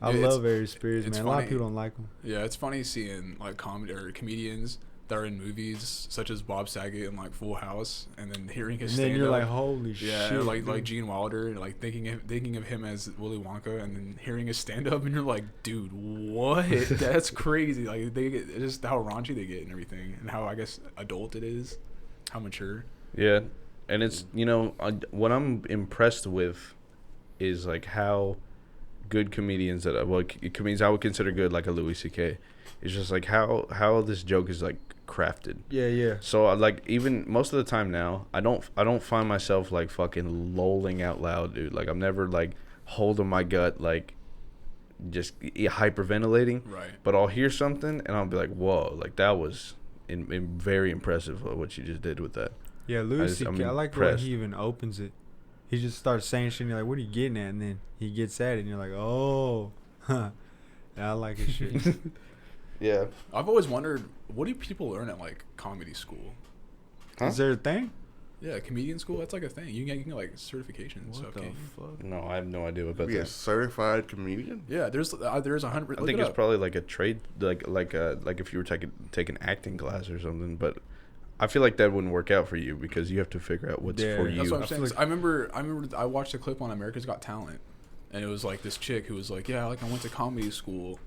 [SPEAKER 3] I
[SPEAKER 1] Dude, it's-
[SPEAKER 3] love Aries Spears,
[SPEAKER 1] it's
[SPEAKER 3] man. A lot of
[SPEAKER 1] funny.
[SPEAKER 3] people don't like him.
[SPEAKER 1] Yeah, it's funny seeing like comedy or comedians that are in movies such as Bob Saget and like Full House, and then hearing his
[SPEAKER 3] And then
[SPEAKER 1] stand
[SPEAKER 3] you're
[SPEAKER 1] up,
[SPEAKER 3] like, holy shit.
[SPEAKER 1] like
[SPEAKER 3] dude.
[SPEAKER 1] Gene Wilder, and like thinking of him as Willy Wonka, and then hearing his stand up, and you're like, dude, what? That's crazy. Like they get just how raunchy they get and everything, and how I guess adult it is, how mature.
[SPEAKER 4] Yeah, and it's what I'm impressed with is like how good comedians comedians I would consider good, like a Louis C.K. It's just like how this joke is like crafted.
[SPEAKER 3] Yeah.
[SPEAKER 4] So like even most of the time now, I don't find myself like fucking lolling out loud, dude. Like I'm never like holding my gut, like just hyperventilating.
[SPEAKER 1] Right.
[SPEAKER 4] But I'll hear something and I'll be like, whoa, like that was very impressive what you just did with that.
[SPEAKER 3] Yeah, Louis C.K. I like the way
[SPEAKER 4] impressed.
[SPEAKER 3] he even opens it. He just starts saying shit and you're like, what are you getting at? And then he gets at it and you're like, oh, huh. Yeah, I like his shit.
[SPEAKER 4] Yeah.
[SPEAKER 1] I've always wondered, what do people learn at like comedy school?
[SPEAKER 4] Huh?
[SPEAKER 3] Is there a thing?
[SPEAKER 1] Yeah, comedian school. That's like a thing. You can get like certifications and
[SPEAKER 3] What
[SPEAKER 1] stuff.
[SPEAKER 3] the
[SPEAKER 1] Can't you?
[SPEAKER 3] fuck?
[SPEAKER 4] No, I have no idea about
[SPEAKER 2] Be a
[SPEAKER 4] that.
[SPEAKER 2] certified comedian.
[SPEAKER 1] Yeah, there's 100.
[SPEAKER 4] I think it's probably like a trade, like if you were taking acting class or something. But I feel like that wouldn't work out for you because you have to figure out what's
[SPEAKER 3] Yeah,
[SPEAKER 4] for
[SPEAKER 1] That's
[SPEAKER 4] you.
[SPEAKER 1] what I'm saying. I remember I watched a clip on America's Got Talent, and it was like this chick who was like, yeah, like I went to comedy school,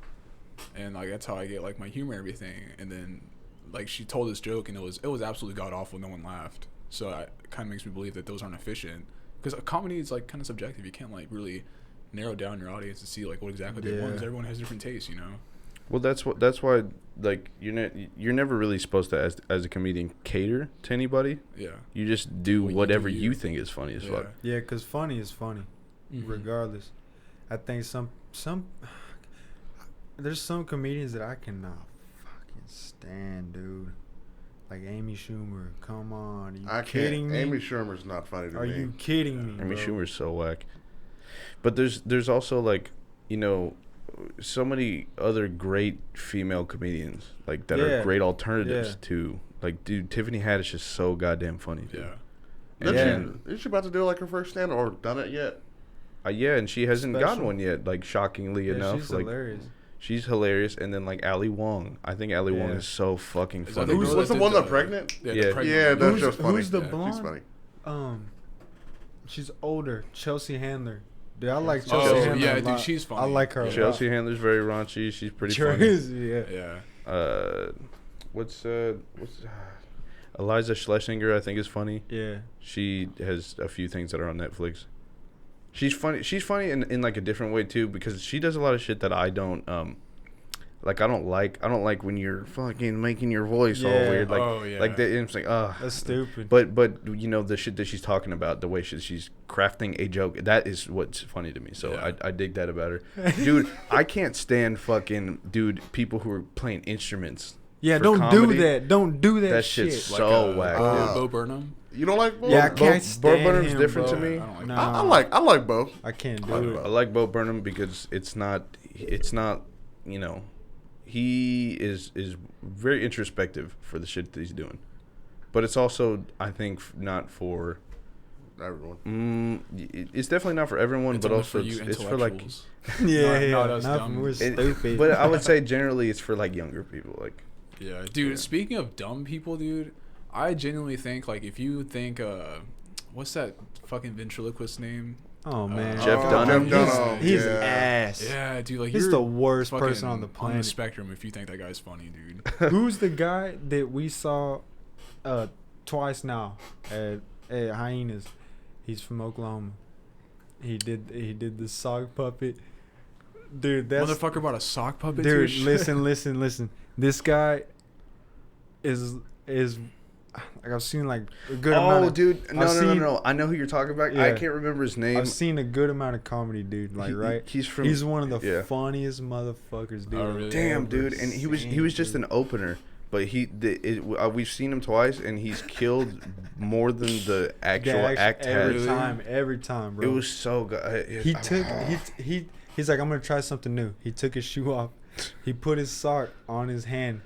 [SPEAKER 1] and like that's how I get like my humor and everything. And then like she told this joke, and it was absolutely god awful. No one laughed. So it kind of makes me believe that those aren't efficient, because comedy is like kind of subjective. You can't like really narrow down your audience to see like what exactly they want, because everyone has different tastes, you know.
[SPEAKER 4] Well, that's why like you're never really supposed to as a comedian cater to anybody.
[SPEAKER 1] Yeah.
[SPEAKER 4] You just do
[SPEAKER 1] Well, you
[SPEAKER 4] whatever
[SPEAKER 1] do
[SPEAKER 4] you
[SPEAKER 1] you.
[SPEAKER 4] think is funny as
[SPEAKER 1] Yeah.
[SPEAKER 4] fuck.
[SPEAKER 3] Yeah, because funny is funny,
[SPEAKER 1] Mhm.
[SPEAKER 3] regardless. I think some there's some comedians that I cannot fucking stand, dude. Like Amy Schumer. Come on, are you
[SPEAKER 2] I
[SPEAKER 3] kidding
[SPEAKER 2] can't.
[SPEAKER 3] me?
[SPEAKER 2] Amy Schumer's not funny to
[SPEAKER 3] Are
[SPEAKER 2] me.
[SPEAKER 3] you kidding me?
[SPEAKER 4] I mean,
[SPEAKER 3] bro?
[SPEAKER 4] Schumer's so whack. But there's also like so many other great female comedians like that are
[SPEAKER 3] Yeah.
[SPEAKER 4] great alternatives
[SPEAKER 3] Yeah.
[SPEAKER 4] to like, dude, Tiffany Haddish is so goddamn funny, dude.
[SPEAKER 1] Yeah.
[SPEAKER 4] And
[SPEAKER 3] Yeah.
[SPEAKER 4] then,
[SPEAKER 2] Is she about to do like her first stand or done it yet?
[SPEAKER 4] yeah, and she hasn't gotten
[SPEAKER 3] Special.
[SPEAKER 4] one yet. Like shockingly
[SPEAKER 3] Yeah,
[SPEAKER 4] enough,
[SPEAKER 3] she's
[SPEAKER 4] like
[SPEAKER 3] hilarious.
[SPEAKER 4] she's hilarious. And then like Ali Wong, I think Ali Wong
[SPEAKER 3] Yeah.
[SPEAKER 4] is so fucking
[SPEAKER 1] Is that
[SPEAKER 4] funny.
[SPEAKER 1] the
[SPEAKER 2] Who's
[SPEAKER 1] girl
[SPEAKER 2] what's the
[SPEAKER 1] did
[SPEAKER 2] one that's pregnant?
[SPEAKER 1] Yeah.
[SPEAKER 4] Yeah.
[SPEAKER 1] The pregnant
[SPEAKER 2] Yeah,
[SPEAKER 1] one.
[SPEAKER 2] that's
[SPEAKER 3] Who's-
[SPEAKER 2] just funny.
[SPEAKER 3] who's the
[SPEAKER 2] Yeah,
[SPEAKER 3] blonde?
[SPEAKER 2] she's funny.
[SPEAKER 3] She's older. Chelsea Handler. Dude, I like
[SPEAKER 4] Oh,
[SPEAKER 3] Chelsea Handler.
[SPEAKER 1] yeah,
[SPEAKER 3] a
[SPEAKER 1] dude,
[SPEAKER 3] lot.
[SPEAKER 1] she's funny.
[SPEAKER 3] I like her. a lot.
[SPEAKER 4] Chelsea Handler's very raunchy. She's pretty
[SPEAKER 3] Sure
[SPEAKER 4] funny.
[SPEAKER 3] is, yeah.
[SPEAKER 1] Yeah.
[SPEAKER 4] What's Eliza Schlesinger, I think, is funny.
[SPEAKER 3] Yeah.
[SPEAKER 4] She has a few things that are on Netflix. She's funny. She's funny in like a different way too, because she does a lot of shit that I don't like. I don't like when you're fucking making your voice all
[SPEAKER 3] Yeah.
[SPEAKER 4] weird. Like,
[SPEAKER 1] Oh, yeah.
[SPEAKER 4] like that. It's like,
[SPEAKER 3] That's stupid.
[SPEAKER 4] But the shit that she's talking about, the way she's crafting a joke, that is what's funny to me. So
[SPEAKER 1] Yeah.
[SPEAKER 4] I dig that about her, dude. I can't stand fucking people who are playing instruments.
[SPEAKER 3] Yeah,
[SPEAKER 4] for
[SPEAKER 3] don't
[SPEAKER 4] comedy.
[SPEAKER 3] do that. Don't do that,
[SPEAKER 4] That
[SPEAKER 3] shit.
[SPEAKER 4] shit's so whack, dude.
[SPEAKER 1] Bo Burnham.
[SPEAKER 2] You don't like both?
[SPEAKER 3] Yeah, I
[SPEAKER 4] Bo-
[SPEAKER 3] can't
[SPEAKER 4] Bo
[SPEAKER 3] stand
[SPEAKER 4] Burnham's
[SPEAKER 3] him,
[SPEAKER 4] different
[SPEAKER 3] bro.
[SPEAKER 4] to me.
[SPEAKER 1] I don't like
[SPEAKER 3] Nah.
[SPEAKER 2] I like both.
[SPEAKER 3] I can't
[SPEAKER 2] I like
[SPEAKER 3] do
[SPEAKER 2] both.
[SPEAKER 3] it.
[SPEAKER 4] I like Bo Burnham because it's not, he is very introspective for the shit that he's doing. But it's also, I think, not for,
[SPEAKER 2] Everyone.
[SPEAKER 4] it's definitely not for everyone,
[SPEAKER 1] It's
[SPEAKER 4] but
[SPEAKER 1] only
[SPEAKER 4] also
[SPEAKER 1] for you
[SPEAKER 4] it's for like,
[SPEAKER 1] intellectuals.
[SPEAKER 3] Yeah,
[SPEAKER 1] Not us
[SPEAKER 3] Not
[SPEAKER 1] dumb.
[SPEAKER 3] we're
[SPEAKER 4] it-
[SPEAKER 3] stupid.
[SPEAKER 4] but I would say generally it's for like younger people. Like,
[SPEAKER 1] Yeah, dude.
[SPEAKER 4] Yeah.
[SPEAKER 1] Speaking of dumb people, dude, I genuinely think like if you think what's that fucking ventriloquist name?
[SPEAKER 3] oh man,
[SPEAKER 4] Jeff
[SPEAKER 2] Oh,
[SPEAKER 4] Dunham.
[SPEAKER 2] Jeff Dunham,
[SPEAKER 3] He's
[SPEAKER 2] yeah.
[SPEAKER 3] ass.
[SPEAKER 1] Yeah, dude. Like
[SPEAKER 3] He's
[SPEAKER 1] you're
[SPEAKER 3] the worst
[SPEAKER 1] fucking
[SPEAKER 3] person on the
[SPEAKER 1] On the
[SPEAKER 3] planet.
[SPEAKER 1] spectrum, if you think that guy's funny, dude.
[SPEAKER 3] Who's the guy that we saw twice now at Hyenas? He's from Oklahoma. He did the sock puppet. Dude, that's
[SPEAKER 1] Motherfucker brought a sock puppet. to his
[SPEAKER 3] dude.
[SPEAKER 1] shit.
[SPEAKER 3] Listen. This guy is like I've seen like a good amount.
[SPEAKER 4] oh,
[SPEAKER 3] Of,
[SPEAKER 4] dude,
[SPEAKER 3] I've
[SPEAKER 4] no,
[SPEAKER 3] seen-
[SPEAKER 4] I know who you're talking about.
[SPEAKER 3] Yeah.
[SPEAKER 4] I can't remember his name.
[SPEAKER 3] I've seen a good amount of comedy, dude. Like right,
[SPEAKER 4] He's
[SPEAKER 3] one of the
[SPEAKER 4] yeah.
[SPEAKER 3] funniest motherfuckers, dude.
[SPEAKER 1] Oh, really?
[SPEAKER 4] Damn,
[SPEAKER 3] I've
[SPEAKER 4] dude,
[SPEAKER 3] ever
[SPEAKER 4] and he was
[SPEAKER 3] seen,
[SPEAKER 4] just
[SPEAKER 3] dude.
[SPEAKER 4] an opener, but we've seen him twice, and he's killed more than the actual
[SPEAKER 3] Gags
[SPEAKER 4] act
[SPEAKER 3] every
[SPEAKER 4] has.
[SPEAKER 3] every time, bro.
[SPEAKER 4] It was so good.
[SPEAKER 3] He's like, I'm gonna try something new. He took his shoe off. He put his sock on his hand.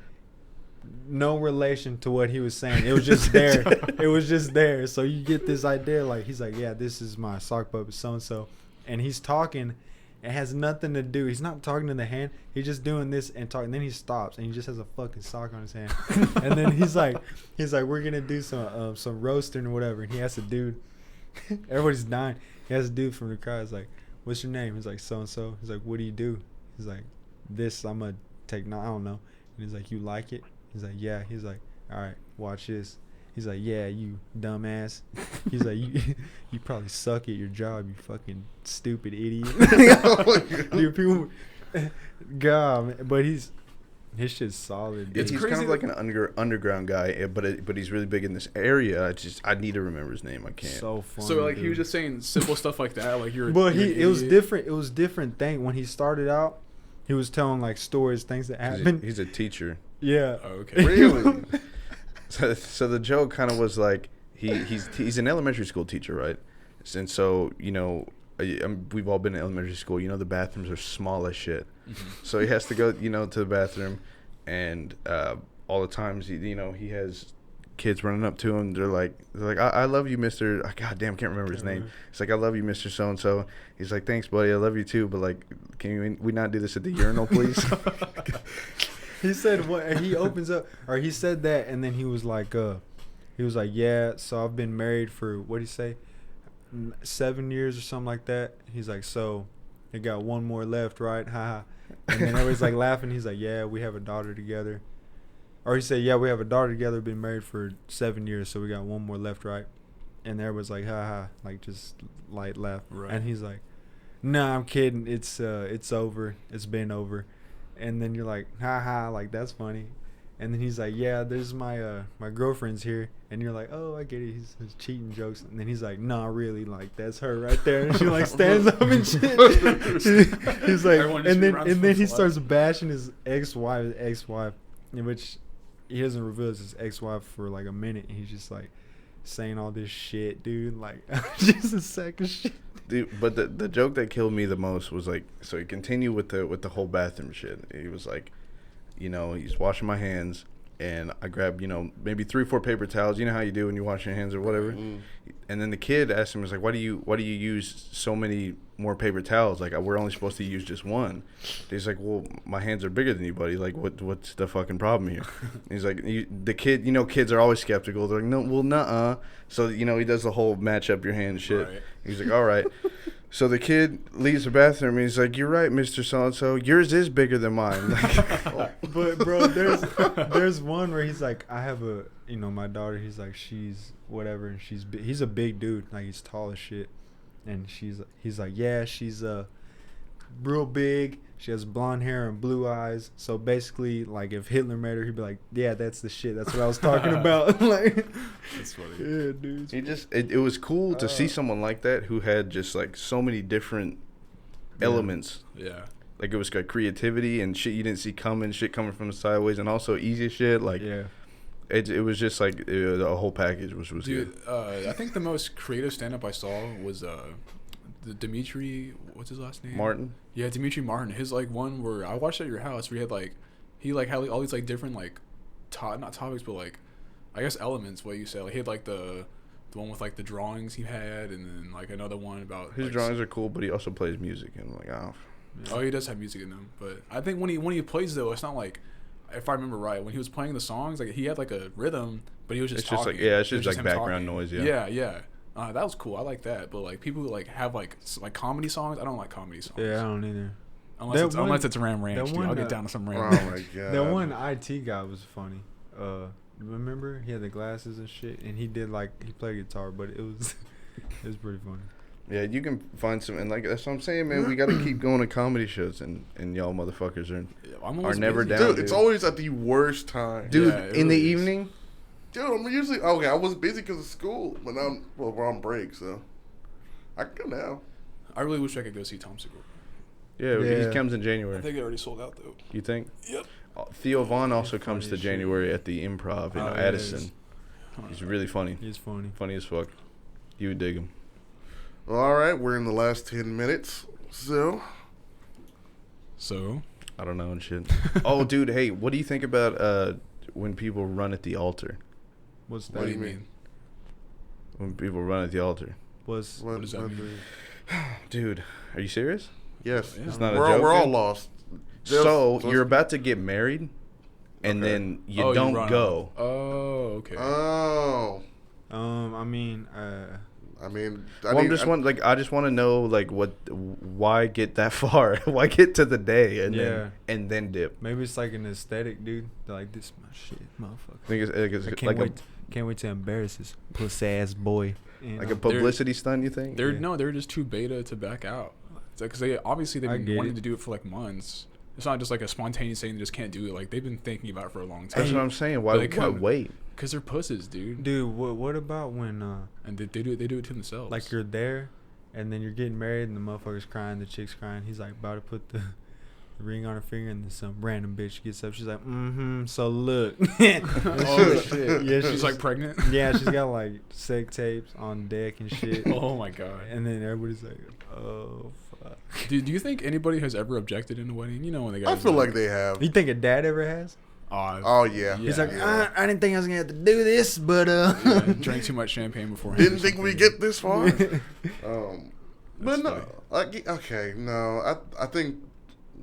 [SPEAKER 3] No relation to what he was saying. It was just there. It was just there. So you get this idea, like he's like, yeah, this is my sock puppet, so and so, and he's talking, It has nothing to do. He's not talking to the hand. He's just doing this and talking. Then he stops and he just has a fucking sock on his hand. And then he's like, we're gonna do some roasting or whatever. And he has a dude. Everybody's dying. He has a dude from the crowd. He's like, "What's your name?" He's like, "So and so." He's like, "What do you do?" He's like, "This. I'm a I don't know." And he's like, "You like it?" He's like, "Yeah." He's like, "All right, watch this." He's like, "Yeah, you dumbass." He's like, you probably suck at your job, you fucking stupid idiot." Dude, people, God, man. But his shit's solid.
[SPEAKER 4] Dude. He's kind of like an underground guy, but he's really big in this area. I need to remember his name. I can't.
[SPEAKER 3] So funny.
[SPEAKER 1] So like
[SPEAKER 3] dude.
[SPEAKER 1] he was just saying simple stuff like that. Like
[SPEAKER 3] But it was different. It was different thing when he started out. He was telling like stories, things that happened.
[SPEAKER 4] He's a teacher.
[SPEAKER 3] Yeah.
[SPEAKER 1] Oh, okay.
[SPEAKER 2] Really?
[SPEAKER 4] So the joke kind of was like he's an elementary school teacher, right? And so we've all been in elementary school. The bathrooms are small as shit. Mm-hmm. So he has to go to the bathroom, and all the times he has kids running up to him. They're like I love you, Mr. God damn, can't remember his name. It's like, "I love you, Mr. So and so." He's like, "Thanks, buddy. I love you too. But like, can we not do this at the urinal, please?"
[SPEAKER 3] He said what? And he opens up, or he said that, and then he was like, "Yeah, so I've been married for what did he say, 7 years or something like that." He's like, "So, they got one more left, right? Haha." And then everybody's like laughing. He's like, "Yeah, we have a daughter together." Or he said, "Yeah, we have a daughter together. Been married for 7 years, so we got one more left, right?" And everybody's like, "Ha ha," like just light laugh.
[SPEAKER 1] Right.
[SPEAKER 3] And he's like, "Nah, I'm kidding. It's over. It's been over." And then you're like, "Ha ha," like that's funny. And then he's like, "Yeah, there's my girlfriend's here." And you're like, "Oh, I get it. He's cheating jokes." And then he's like, "Nah, really, like that's her right there." And she like stands up and shit. He's like, and then he starts bashing his ex-wife, in which he doesn't reveal his ex-wife for like a minute. And he's just like saying all this shit, dude. Like just a sack of shit.
[SPEAKER 4] Dude, but the joke that killed me the most was like, so he continued with the whole bathroom shit. He was like, he's washing my hands, and I grabbed, maybe 3-4 paper towels. You know how you do when you wash your hands or whatever. Mm. And then the kid asked him, was like, why do you use so many more paper towels? Like, we're only supposed to use just one. He's like, "Well, my hands are bigger than you, buddy. Like, what's the fucking problem here?" He's like, the kid, kids are always skeptical. They're like, "No, well, nuh-uh." So, he does the whole match up your hand shit. Right. He's like, "All right." So the kid leaves the bathroom, and he's like, "You're right, Mr. So-and-so. Yours is bigger than mine."
[SPEAKER 3] But, bro, there's one where he's like, "I have my daughter." He's like, "She's whatever," and he's a big dude. Like, he's tall as shit. And he's like, "Yeah, she's real big. She has blonde hair and blue eyes. So basically, like, if Hitler made her, he'd be like, yeah, that's the shit. That's what I was talking about." Like,
[SPEAKER 1] that's funny.
[SPEAKER 3] Yeah, dude.
[SPEAKER 4] It was cool to see someone like that who had just like so many different elements.
[SPEAKER 1] Yeah.
[SPEAKER 4] Like, it was like creativity and shit you didn't see coming, shit coming from the sideways, and also easy shit. Like,
[SPEAKER 3] yeah.
[SPEAKER 4] It was just like a whole package, which was
[SPEAKER 1] good.
[SPEAKER 4] Dude,
[SPEAKER 1] I think the most creative stand-up I saw was the Dimitri, what's his last name?
[SPEAKER 4] Martin.
[SPEAKER 1] Yeah, Dimitri Martin. His like one where I watched at your house, where he had like had like all these like different like not topics, but like I guess elements. What you said, like he had like the one with like the drawings he had, and then like another one about
[SPEAKER 4] his
[SPEAKER 1] like,
[SPEAKER 4] drawings are cool, but he also plays music, and I'm like, oh.
[SPEAKER 1] Yeah. Oh, he does have music in them, but I think when he plays though, it's not like. If I remember right, when he was playing the songs, like he had like a rhythm, but he was just talking.
[SPEAKER 4] It's just like background noise.
[SPEAKER 1] Yeah. That was cool. I like that. But like people who like have like comedy songs, I don't like comedy songs.
[SPEAKER 3] Yeah, I don't either.
[SPEAKER 1] Unless it's Ram Ranch. I'll get down to some Ram Ranch.
[SPEAKER 2] Oh my god.
[SPEAKER 3] That one IT guy was funny. Remember he had the glasses and shit, and he played guitar, but it was pretty funny.
[SPEAKER 4] Yeah, you can find some, and like that's what I'm saying, man. We got to keep going to comedy shows, and y'all motherfuckers are never
[SPEAKER 1] busy.
[SPEAKER 4] down.
[SPEAKER 2] Dude, it's always at the worst time.
[SPEAKER 4] Dude,
[SPEAKER 1] yeah,
[SPEAKER 4] in the evening.
[SPEAKER 2] Dude, I'm usually okay. I was busy because of school, but now we're on break, so I can go now.
[SPEAKER 1] I really wish I could go see Tom Segura.
[SPEAKER 4] Yeah, he comes in January.
[SPEAKER 1] I think it already sold out though.
[SPEAKER 4] You think?
[SPEAKER 1] Yep.
[SPEAKER 4] Theo Vaughn also comes to January at the Improv in Addison. He's really funny.
[SPEAKER 3] He's funny.
[SPEAKER 4] Funny as fuck. You would dig him.
[SPEAKER 2] All right, we're in the last 10 minutes, so
[SPEAKER 4] I don't know and shit. Oh, dude, hey, what do you think about when people run at the altar?
[SPEAKER 3] What's that?
[SPEAKER 1] What do you mean?
[SPEAKER 4] When people run at the altar.
[SPEAKER 3] What
[SPEAKER 1] does that mean?
[SPEAKER 4] Dude, are you serious?
[SPEAKER 2] Yes,
[SPEAKER 1] Yeah.
[SPEAKER 4] It's not a
[SPEAKER 2] we're
[SPEAKER 4] joke.
[SPEAKER 2] all lost.
[SPEAKER 4] So you're about to get married, and
[SPEAKER 2] Okay.
[SPEAKER 4] then you
[SPEAKER 1] Oh,
[SPEAKER 4] don't
[SPEAKER 1] run
[SPEAKER 4] go.
[SPEAKER 1] out. Oh, okay.
[SPEAKER 2] Oh,
[SPEAKER 3] I mean,
[SPEAKER 2] I mean,
[SPEAKER 4] Well, I just want to know, like, why get that far? Why get to the day and then dip?
[SPEAKER 3] maybe it's like an aesthetic, dude. They're like, this is my shit, motherfucker.
[SPEAKER 4] I think it's
[SPEAKER 3] I
[SPEAKER 4] like
[SPEAKER 3] can't wait to embarrass this pussy ass boy.
[SPEAKER 4] a publicity stunt. You think?
[SPEAKER 1] They're just too beta to back out. Because they've been wanting to do it for like months. It's not just like a spontaneous thing. They just can't do it. Like they've been thinking about it for a long time.
[SPEAKER 4] That's what I'm saying. Why wait?
[SPEAKER 1] Because they're pussies, dude.
[SPEAKER 3] Dude, what about when
[SPEAKER 1] And they do it to themselves.
[SPEAKER 3] like you're there, and then you're getting married, and the motherfucker's crying, the chick's crying. He's like about to put the ring on her finger, and then some random bitch gets up. She's like, so look.
[SPEAKER 1] Oh shit.
[SPEAKER 3] Yeah,
[SPEAKER 1] she's like pregnant.
[SPEAKER 3] Yeah, she's got like sex tapes on deck and shit.
[SPEAKER 1] Oh my god.
[SPEAKER 3] And then everybody's like, oh fuck.
[SPEAKER 1] Dude, do you think anybody has ever objected in a wedding? You know when they got.
[SPEAKER 2] I feel like they have.
[SPEAKER 3] You think a dad ever has?
[SPEAKER 2] Oh yeah.
[SPEAKER 3] He's like,
[SPEAKER 2] yeah.
[SPEAKER 3] I didn't think I was gonna have to do this, but
[SPEAKER 1] yeah, drank too much champagne before.
[SPEAKER 2] Didn't think we get this far. But no,
[SPEAKER 1] funny.
[SPEAKER 2] okay, no. I think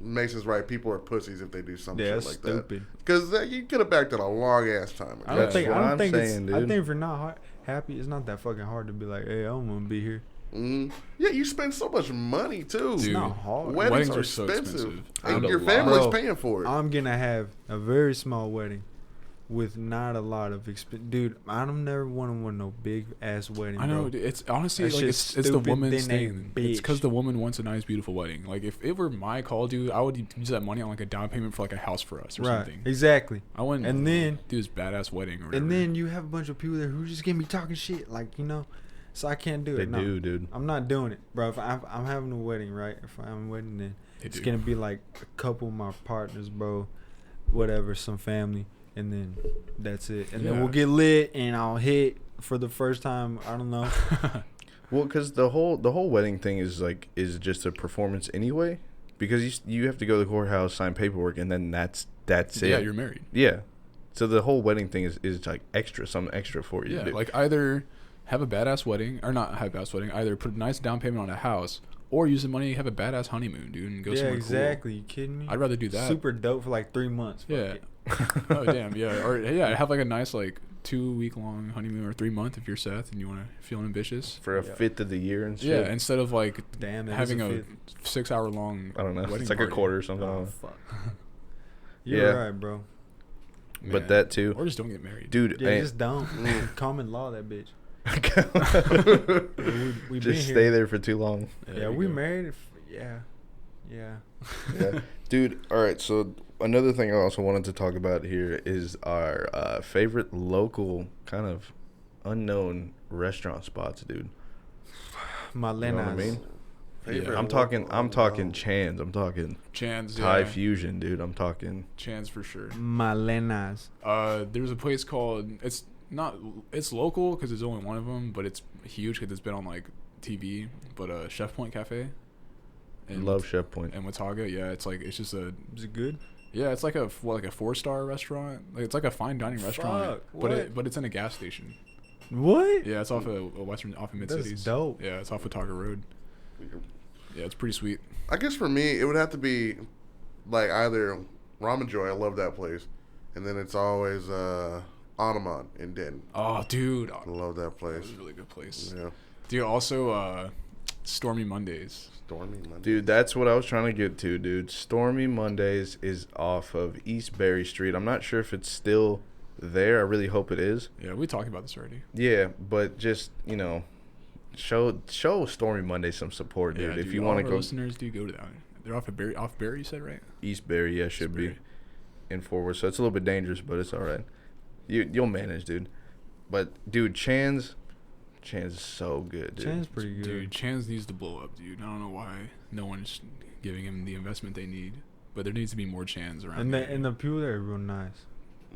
[SPEAKER 2] Mason's right. People are pussies if they do some shit like
[SPEAKER 3] stupid.
[SPEAKER 2] that. Because you could have backed it a long ass time ago.
[SPEAKER 3] I don't think.
[SPEAKER 4] what
[SPEAKER 3] I don't
[SPEAKER 4] I'm
[SPEAKER 3] think
[SPEAKER 4] saying,
[SPEAKER 3] it's. I
[SPEAKER 4] dude.
[SPEAKER 3] think if you're not happy, it's not that fucking hard to be like, hey, I don't want to be here.
[SPEAKER 2] Yeah, you spend so much money too.
[SPEAKER 3] It's
[SPEAKER 1] Dude,
[SPEAKER 3] not hard.
[SPEAKER 2] Weddings
[SPEAKER 1] are
[SPEAKER 2] are
[SPEAKER 1] so
[SPEAKER 2] expensive.
[SPEAKER 1] expensive.
[SPEAKER 2] And
[SPEAKER 4] Dude,
[SPEAKER 2] your
[SPEAKER 4] a lot.
[SPEAKER 2] family's
[SPEAKER 3] Bro,
[SPEAKER 2] paying for it.
[SPEAKER 3] I'm gonna have a very small wedding with not a lot of Dude, I don't never want to want no big ass wedding.
[SPEAKER 1] I know.
[SPEAKER 3] Bro.
[SPEAKER 1] Dude, it's honestly
[SPEAKER 3] That
[SPEAKER 1] like
[SPEAKER 3] shit's
[SPEAKER 1] it's the
[SPEAKER 3] stupid
[SPEAKER 1] woman's
[SPEAKER 3] than a
[SPEAKER 1] thing. It's
[SPEAKER 3] bitch.
[SPEAKER 1] because the woman wants a nice, beautiful wedding. Like if it were my call, dude, I would use that money on like a down payment for like a house for us or
[SPEAKER 3] Right,
[SPEAKER 1] something.
[SPEAKER 3] exactly.
[SPEAKER 1] I wouldn't.
[SPEAKER 3] And then
[SPEAKER 1] do this badass wedding or whatever.
[SPEAKER 3] And then you have a bunch of people there who just gonna be talking shit, like, you know. So I can't do
[SPEAKER 4] They
[SPEAKER 3] it. No,
[SPEAKER 4] do, dude.
[SPEAKER 3] I'm not doing it, bro. If I'm having a wedding, right? If I'm having a wedding, then it's
[SPEAKER 1] do.
[SPEAKER 3] gonna be like a couple of my partners, bro. Whatever, some family, and then that's it. And then we'll get lit, and I'll hit for the first time. I don't know.
[SPEAKER 4] Well, because the whole wedding thing is just a performance anyway. Because you have to go to the courthouse, sign paperwork, and then that's it.
[SPEAKER 1] Yeah, you're married.
[SPEAKER 4] Yeah. So the whole wedding thing is like something extra for you.
[SPEAKER 1] Yeah,
[SPEAKER 4] to do.
[SPEAKER 1] like either have a badass wedding or not have a badass wedding. Either put a nice down payment on a house or use the money have a badass honeymoon, dude, and go
[SPEAKER 3] Yeah,
[SPEAKER 1] somewhere
[SPEAKER 3] exactly. You kidding me?
[SPEAKER 1] cool. I'd rather do that.
[SPEAKER 3] Super dope for like 3 months. Fuck
[SPEAKER 1] Yeah.
[SPEAKER 3] it.
[SPEAKER 1] Oh damn, yeah. Or yeah, have like a nice like 2-week long honeymoon or 3 month if you're Seth and you want to feel ambitious.
[SPEAKER 4] for a fifth of the year and shit.
[SPEAKER 1] Yeah, instead of like
[SPEAKER 3] Damn, that
[SPEAKER 1] having
[SPEAKER 3] is
[SPEAKER 1] a 6-hour long.
[SPEAKER 4] I don't know.
[SPEAKER 1] wedding
[SPEAKER 4] It's like
[SPEAKER 1] party.
[SPEAKER 4] a quarter or something.
[SPEAKER 3] Oh, fuck. You're
[SPEAKER 4] Yeah.
[SPEAKER 3] right, bro.
[SPEAKER 4] But
[SPEAKER 1] Man.
[SPEAKER 4] that too.
[SPEAKER 1] Or just don't get married,
[SPEAKER 4] Dude,
[SPEAKER 3] Yeah, just don't. Common law, that bitch. We been
[SPEAKER 4] just
[SPEAKER 3] here.
[SPEAKER 4] stay there for too long.
[SPEAKER 3] Yeah, we married. Yeah.
[SPEAKER 4] Yeah. Dude, all right, so another thing I also wanted to talk about here is our favorite local kind of unknown restaurant spots, dude.
[SPEAKER 3] Malenas.
[SPEAKER 4] You know what I mean?
[SPEAKER 2] Favorite
[SPEAKER 4] I'm talking
[SPEAKER 2] local-
[SPEAKER 4] Chan's. I'm talking
[SPEAKER 1] Chan's,
[SPEAKER 4] Thai
[SPEAKER 1] yeah.
[SPEAKER 4] fusion, dude. I'm talking
[SPEAKER 1] Chan's for sure.
[SPEAKER 3] Malenas.
[SPEAKER 1] There's a place called it's local because there's only one of them, but it's huge because it's been on like TV. But Chef Point Cafe.
[SPEAKER 4] Love Chef Point.
[SPEAKER 1] And Watauga, yeah, it's just a.
[SPEAKER 3] Is it good?
[SPEAKER 1] Yeah, it's like a 4-star restaurant. Like it's like a fine dining restaurant,
[SPEAKER 3] Fuck,
[SPEAKER 1] but it's in a gas station.
[SPEAKER 3] What?
[SPEAKER 1] Yeah, it's off of Mid
[SPEAKER 3] That's
[SPEAKER 1] Cities.
[SPEAKER 3] dope.
[SPEAKER 1] Yeah, it's off Watauga Road. Yeah, it's pretty sweet.
[SPEAKER 2] I guess for me, it would have to be like either Ramen Joy. I love that place, and then it's always Anamon in Denton.
[SPEAKER 1] Oh, dude,
[SPEAKER 2] I love that place.
[SPEAKER 1] That's a really good place.
[SPEAKER 2] Yeah,
[SPEAKER 1] Dude, also Stormy Mondays.
[SPEAKER 2] Stormy Monday.
[SPEAKER 4] Dude, that's what I was trying to get to, dude. Stormy Mondays is off of East Berry Street. I'm not sure if it's still there. I really hope it is.
[SPEAKER 1] Yeah, we talked about this already.
[SPEAKER 4] Yeah, but just, show Stormy Monday some support, dude.
[SPEAKER 1] Yeah,
[SPEAKER 4] If you want to go
[SPEAKER 1] listeners, do go to that. They're off Berry, you said, right?
[SPEAKER 4] East Berry, yeah, should be
[SPEAKER 1] Berry.
[SPEAKER 4] in Forward. So it's a little bit dangerous, but it's all right. You'll manage, dude. But dude, Chan's is so good, dude.
[SPEAKER 3] Chan's pretty good.
[SPEAKER 1] Dude, Chan's needs to blow up, dude. I don't know why no one's giving him the investment they need, but there needs to be more Chan's around.
[SPEAKER 3] And the people there are real nice.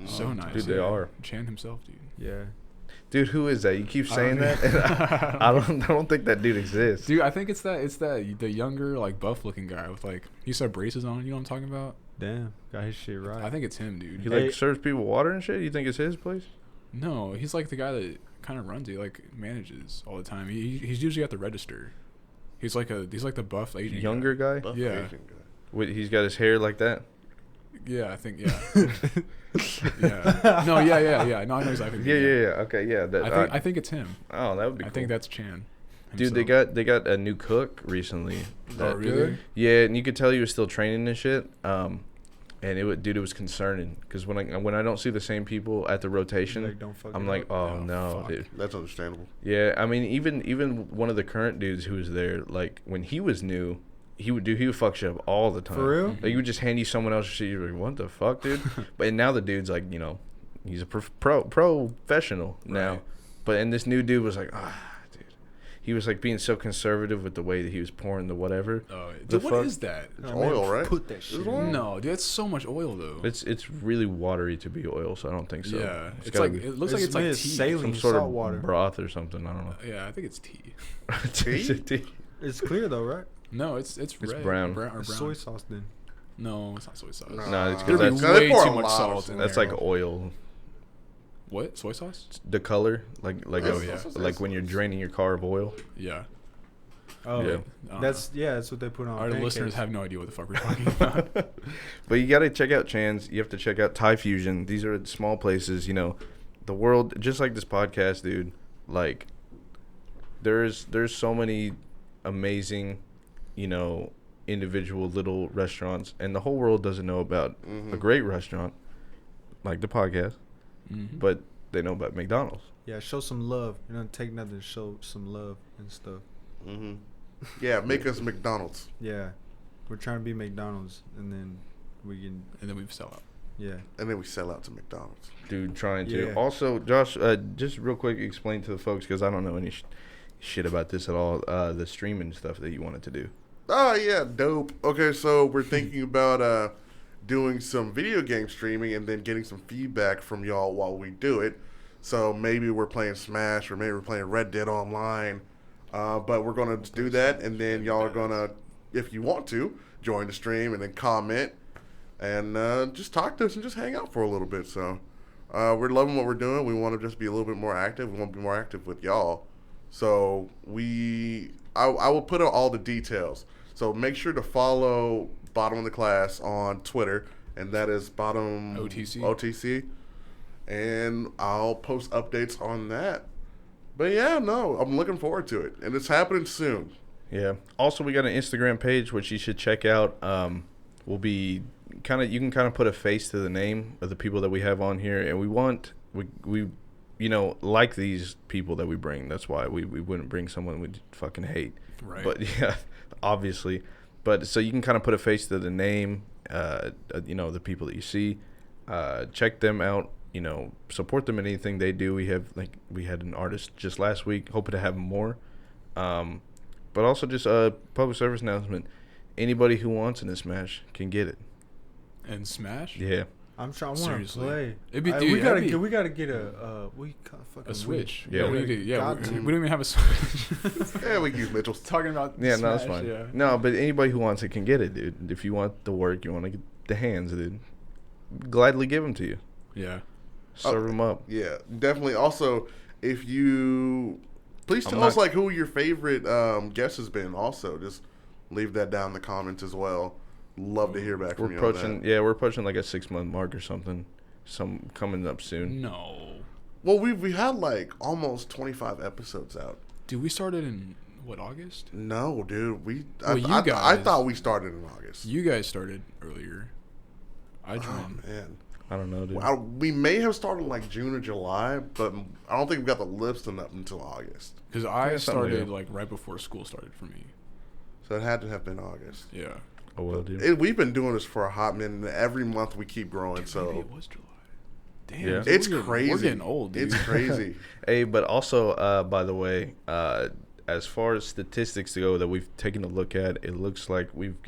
[SPEAKER 1] So nice,
[SPEAKER 4] Dude, they
[SPEAKER 1] yeah.
[SPEAKER 4] are.
[SPEAKER 1] Chan himself, dude.
[SPEAKER 3] Yeah.
[SPEAKER 4] Dude, who is that? You keep saying
[SPEAKER 1] I
[SPEAKER 4] that? And I don't think that dude exists.
[SPEAKER 1] Dude, I think it's the younger, like, buff looking guy with like he used to have braces on. You know what I'm talking about?
[SPEAKER 3] Damn. Got his shit right.
[SPEAKER 1] I think it's him, dude.
[SPEAKER 4] He like serves people water and shit. You think it's his place?
[SPEAKER 1] No, he's like the guy that kind of runs it, like manages all the time. He's usually at the register. He's like the buff Asian
[SPEAKER 4] younger guy.
[SPEAKER 2] Buff
[SPEAKER 1] Yeah.
[SPEAKER 2] Asian guy.
[SPEAKER 4] He's got his hair like that.
[SPEAKER 1] Yeah, I think yeah. No, yeah. No, I know exactly.
[SPEAKER 4] Yeah. Okay, yeah.
[SPEAKER 1] I think it's him.
[SPEAKER 4] Oh, that would be.
[SPEAKER 1] I
[SPEAKER 4] cool.
[SPEAKER 1] think that's Chan.
[SPEAKER 4] Dude,
[SPEAKER 1] himself.
[SPEAKER 4] they got a new cook recently.
[SPEAKER 1] Oh, really?
[SPEAKER 4] Yeah, and you could tell he was still training and shit. And it was concerning because when I don't see the same people at the rotation,
[SPEAKER 3] Like, don't fuck
[SPEAKER 4] I'm
[SPEAKER 3] it
[SPEAKER 4] like,
[SPEAKER 3] up.
[SPEAKER 4] oh no, dude.
[SPEAKER 2] That's understandable.
[SPEAKER 4] Yeah, I mean, even one of the current dudes who was there, like when he was new, he would fuck shit up all the time.
[SPEAKER 3] For real?
[SPEAKER 4] Like, he would just hand you someone else's shit. You're like, what the fuck, dude? But now the dude's like, he's a professional now.
[SPEAKER 1] Right.
[SPEAKER 4] And this new dude was like, dude. He was like being so conservative with the way that he was pouring the whatever.
[SPEAKER 1] Oh,
[SPEAKER 4] The
[SPEAKER 1] dude, what
[SPEAKER 4] fuck?
[SPEAKER 1] is that?
[SPEAKER 2] It's oil, right?
[SPEAKER 3] Put that shit
[SPEAKER 2] It's
[SPEAKER 3] in.
[SPEAKER 2] oil?
[SPEAKER 1] No, dude, that's so much oil though.
[SPEAKER 4] It's really watery to be oil, so I don't think so.
[SPEAKER 1] Yeah, it's
[SPEAKER 4] gotta
[SPEAKER 1] like
[SPEAKER 4] be
[SPEAKER 1] it looks like it's like
[SPEAKER 3] made
[SPEAKER 1] tea.
[SPEAKER 3] of saline
[SPEAKER 4] some sort
[SPEAKER 3] salt
[SPEAKER 4] of
[SPEAKER 3] water.
[SPEAKER 4] broth or something. I don't know.
[SPEAKER 1] Yeah, I think it's tea.
[SPEAKER 4] Tea?
[SPEAKER 3] It's clear though, right?
[SPEAKER 1] No, it's red.
[SPEAKER 4] brown.
[SPEAKER 1] Or
[SPEAKER 3] It's
[SPEAKER 1] brown.
[SPEAKER 3] soy sauce then.
[SPEAKER 1] No, it's not soy sauce.
[SPEAKER 4] No, it's 'cause
[SPEAKER 1] There'd be
[SPEAKER 4] that's-
[SPEAKER 2] they
[SPEAKER 1] way
[SPEAKER 2] pour a
[SPEAKER 1] too much
[SPEAKER 2] lot of
[SPEAKER 1] salt
[SPEAKER 2] soy.
[SPEAKER 1] in
[SPEAKER 4] That's
[SPEAKER 1] there.
[SPEAKER 4] like oil.
[SPEAKER 1] What? Soy sauce?
[SPEAKER 4] The color, like
[SPEAKER 1] Oh, yeah.
[SPEAKER 4] like when you're draining your car of oil.
[SPEAKER 1] Yeah.
[SPEAKER 3] Oh,
[SPEAKER 4] Yeah.
[SPEAKER 3] that's what they put on.
[SPEAKER 1] Our
[SPEAKER 3] pancakes.
[SPEAKER 1] listeners have no idea what the fuck we're talking about.
[SPEAKER 4] But you gotta check out Chan's. You have to check out Thai Fusion. These are small places. The world, just like this podcast, dude. Like, there's so many amazing, individual little restaurants, and the whole world doesn't know about a great restaurant, like the podcast, but they know about McDonald's.
[SPEAKER 3] Yeah, show some love. Take nothing to show some love and stuff.
[SPEAKER 2] Mm-hmm. Yeah, make us McDonald's.
[SPEAKER 3] Yeah, we're trying to be McDonald's, and then we can.
[SPEAKER 1] And then we sell out.
[SPEAKER 3] Yeah.
[SPEAKER 2] And then we sell out to McDonald's.
[SPEAKER 4] Dude, trying to.
[SPEAKER 3] Yeah.
[SPEAKER 4] Also, Josh, just real quick, explain to the folks, because I don't know any shit about this at all, the streaming stuff that you wanted to do.
[SPEAKER 2] Oh, yeah, dope. Okay, so we're thinking about doing some video game streaming and then getting some feedback from y'all while we do it. So maybe we're playing Smash or maybe we're playing Red Dead Online. But we're going to do that, and then y'all are going to, if you want to, join the stream and then comment and just talk to us and just hang out for a little bit. So we're loving what we're doing. We want to just be a little bit more active. We want to be more active with y'all. So I will put out all the details. So make sure to follow Bottom of the Class on Twitter, and that is Bottom OTC. And I'll post updates on that. But yeah, no, I'm looking forward to it, and it's happening soon.
[SPEAKER 4] Yeah. Also, we got an Instagram page which you should check out. We'll be you can kind of put a face to the name of the people that we have on here, and we like these people that we bring. That's why we wouldn't bring someone we'd fucking hate.
[SPEAKER 1] Right.
[SPEAKER 4] But yeah, obviously. But so you can kind of put a face to the name, the people that you see. Check them out. Support them in anything they do. We had an artist just last week, hoping to have more. But also just a public service announcement. Anybody who wants in a Smash can get it.
[SPEAKER 1] And Smash?
[SPEAKER 4] Yeah.
[SPEAKER 3] I'm sure I want to
[SPEAKER 1] Seriously.
[SPEAKER 3] play.
[SPEAKER 1] It'd be,
[SPEAKER 3] we
[SPEAKER 1] dude,
[SPEAKER 3] gotta get a fucking
[SPEAKER 1] a Switch.
[SPEAKER 4] Yeah,
[SPEAKER 1] we
[SPEAKER 3] got to.
[SPEAKER 1] don't even have a Switch.
[SPEAKER 2] Yeah, we can use Mitchell's.
[SPEAKER 1] Talking about
[SPEAKER 4] Yeah,
[SPEAKER 1] Smash,
[SPEAKER 4] no, that's fine.
[SPEAKER 1] Yeah.
[SPEAKER 4] No, but anybody who wants it can get it, dude. If you want the work, you want to get the hands, dude. Gladly give them to you.
[SPEAKER 1] Yeah.
[SPEAKER 4] Serve them up.
[SPEAKER 2] Yeah, definitely. Also, if you please
[SPEAKER 4] I'm
[SPEAKER 2] tell
[SPEAKER 4] not-
[SPEAKER 2] us like who your favorite guest has been. Also, just leave that down in the comments as well. Love to hear back from you on that.
[SPEAKER 4] We're approaching like a 6-month mark or something. Some coming up soon.
[SPEAKER 1] No.
[SPEAKER 2] Well, we had like almost 25 episodes out.
[SPEAKER 1] Dude, we started in, August?
[SPEAKER 2] No, dude,
[SPEAKER 1] Well, you
[SPEAKER 2] I
[SPEAKER 1] guys-
[SPEAKER 2] thought we started in August.
[SPEAKER 1] You guys started earlier. I
[SPEAKER 2] Oh
[SPEAKER 1] joined.
[SPEAKER 2] man,
[SPEAKER 4] I don't know, dude.
[SPEAKER 2] we may have started like June or July, but I don't think we got the listing up until August.
[SPEAKER 1] Because I
[SPEAKER 4] Yeah, something
[SPEAKER 1] started,
[SPEAKER 4] to do.
[SPEAKER 1] like, right before school started for me.
[SPEAKER 2] So it had to have been August.
[SPEAKER 1] Yeah.
[SPEAKER 4] Oh well, dude.
[SPEAKER 2] We've been doing this for a hot minute. And every month we keep growing.
[SPEAKER 1] Maybe
[SPEAKER 2] So
[SPEAKER 1] it was July. Damn.
[SPEAKER 4] Yeah.
[SPEAKER 1] dude,
[SPEAKER 2] it's
[SPEAKER 1] we're
[SPEAKER 2] crazy.
[SPEAKER 1] We're getting old, dude.
[SPEAKER 2] It's crazy.
[SPEAKER 4] Hey, but also, by the way, as far as statistics go that we've taken a look at, it looks like we've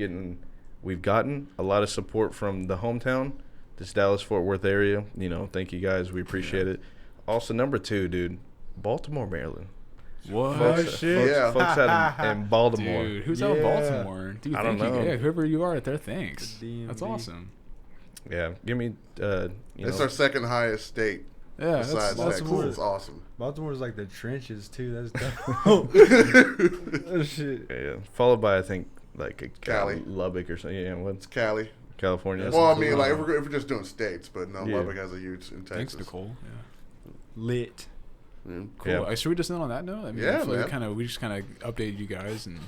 [SPEAKER 4] gotten a lot of support from the hometown, this Dallas-Fort Worth area. Thank you guys. We appreciate it. Also, number 2, dude, Baltimore, Maryland.
[SPEAKER 1] What?
[SPEAKER 4] Folks out in Baltimore.
[SPEAKER 1] Dude, who's out in
[SPEAKER 3] Yeah.
[SPEAKER 1] Baltimore? Dude,
[SPEAKER 4] I don't
[SPEAKER 1] thank you.
[SPEAKER 4] know.
[SPEAKER 1] Yeah, whoever you are out there, thanks.
[SPEAKER 3] The DMV.
[SPEAKER 1] That's awesome.
[SPEAKER 4] Yeah, give me,
[SPEAKER 2] It's our second highest state.
[SPEAKER 1] Yeah,
[SPEAKER 2] Besides
[SPEAKER 1] that's
[SPEAKER 2] Texas,
[SPEAKER 1] cool.
[SPEAKER 2] it's awesome.
[SPEAKER 3] Baltimore's like the trenches too. That's dope. Oh, shit.
[SPEAKER 4] Yeah. Followed by I think like a
[SPEAKER 2] Cali.
[SPEAKER 4] Lubbock or something. Yeah, what's
[SPEAKER 2] It's Cali.
[SPEAKER 4] California?
[SPEAKER 3] That's
[SPEAKER 2] Well, I
[SPEAKER 3] cool.
[SPEAKER 2] mean, like if we're just doing states, but no,
[SPEAKER 4] Yeah.
[SPEAKER 2] Lubbock has a huge in
[SPEAKER 1] Thanks,
[SPEAKER 2] Texas.
[SPEAKER 1] Nicole. Yeah.
[SPEAKER 3] Lit.
[SPEAKER 2] Yeah.
[SPEAKER 1] Cool.
[SPEAKER 4] Yeah.
[SPEAKER 1] Should we just end on that note? I mean,
[SPEAKER 2] Yeah,
[SPEAKER 1] I feel like
[SPEAKER 2] man.
[SPEAKER 1] we just kind of updated you guys, and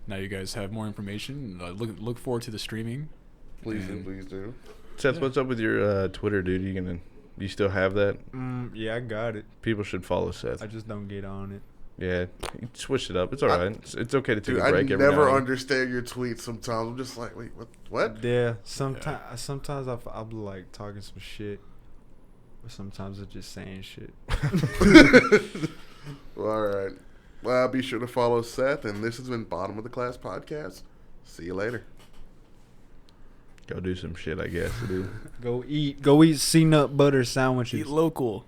[SPEAKER 1] now you guys have more information. Look forward to the streaming.
[SPEAKER 2] Please do,
[SPEAKER 1] And-
[SPEAKER 2] please do.
[SPEAKER 4] Seth,
[SPEAKER 1] Yeah.
[SPEAKER 4] what's up with your Twitter, dude? You still have that?
[SPEAKER 3] Yeah, I got it.
[SPEAKER 4] People should follow Seth.
[SPEAKER 3] I just don't get on it.
[SPEAKER 4] Yeah, you switched it up. It's all right. It's okay to take
[SPEAKER 2] Dude,
[SPEAKER 4] a
[SPEAKER 2] I
[SPEAKER 4] break every
[SPEAKER 2] never
[SPEAKER 4] now and then.
[SPEAKER 2] understand your tweets sometimes. I'm just like, wait, what?
[SPEAKER 3] Yeah, sometimes I'll be like talking some shit, but sometimes I'm just saying shit.
[SPEAKER 2] Well, all right. Well, be sure to follow Seth, and this has been Bottom of the Class Podcast. See you later.
[SPEAKER 4] Go do some shit, I guess, dude.
[SPEAKER 3] Go eat peanut butter sandwiches.
[SPEAKER 1] Eat local.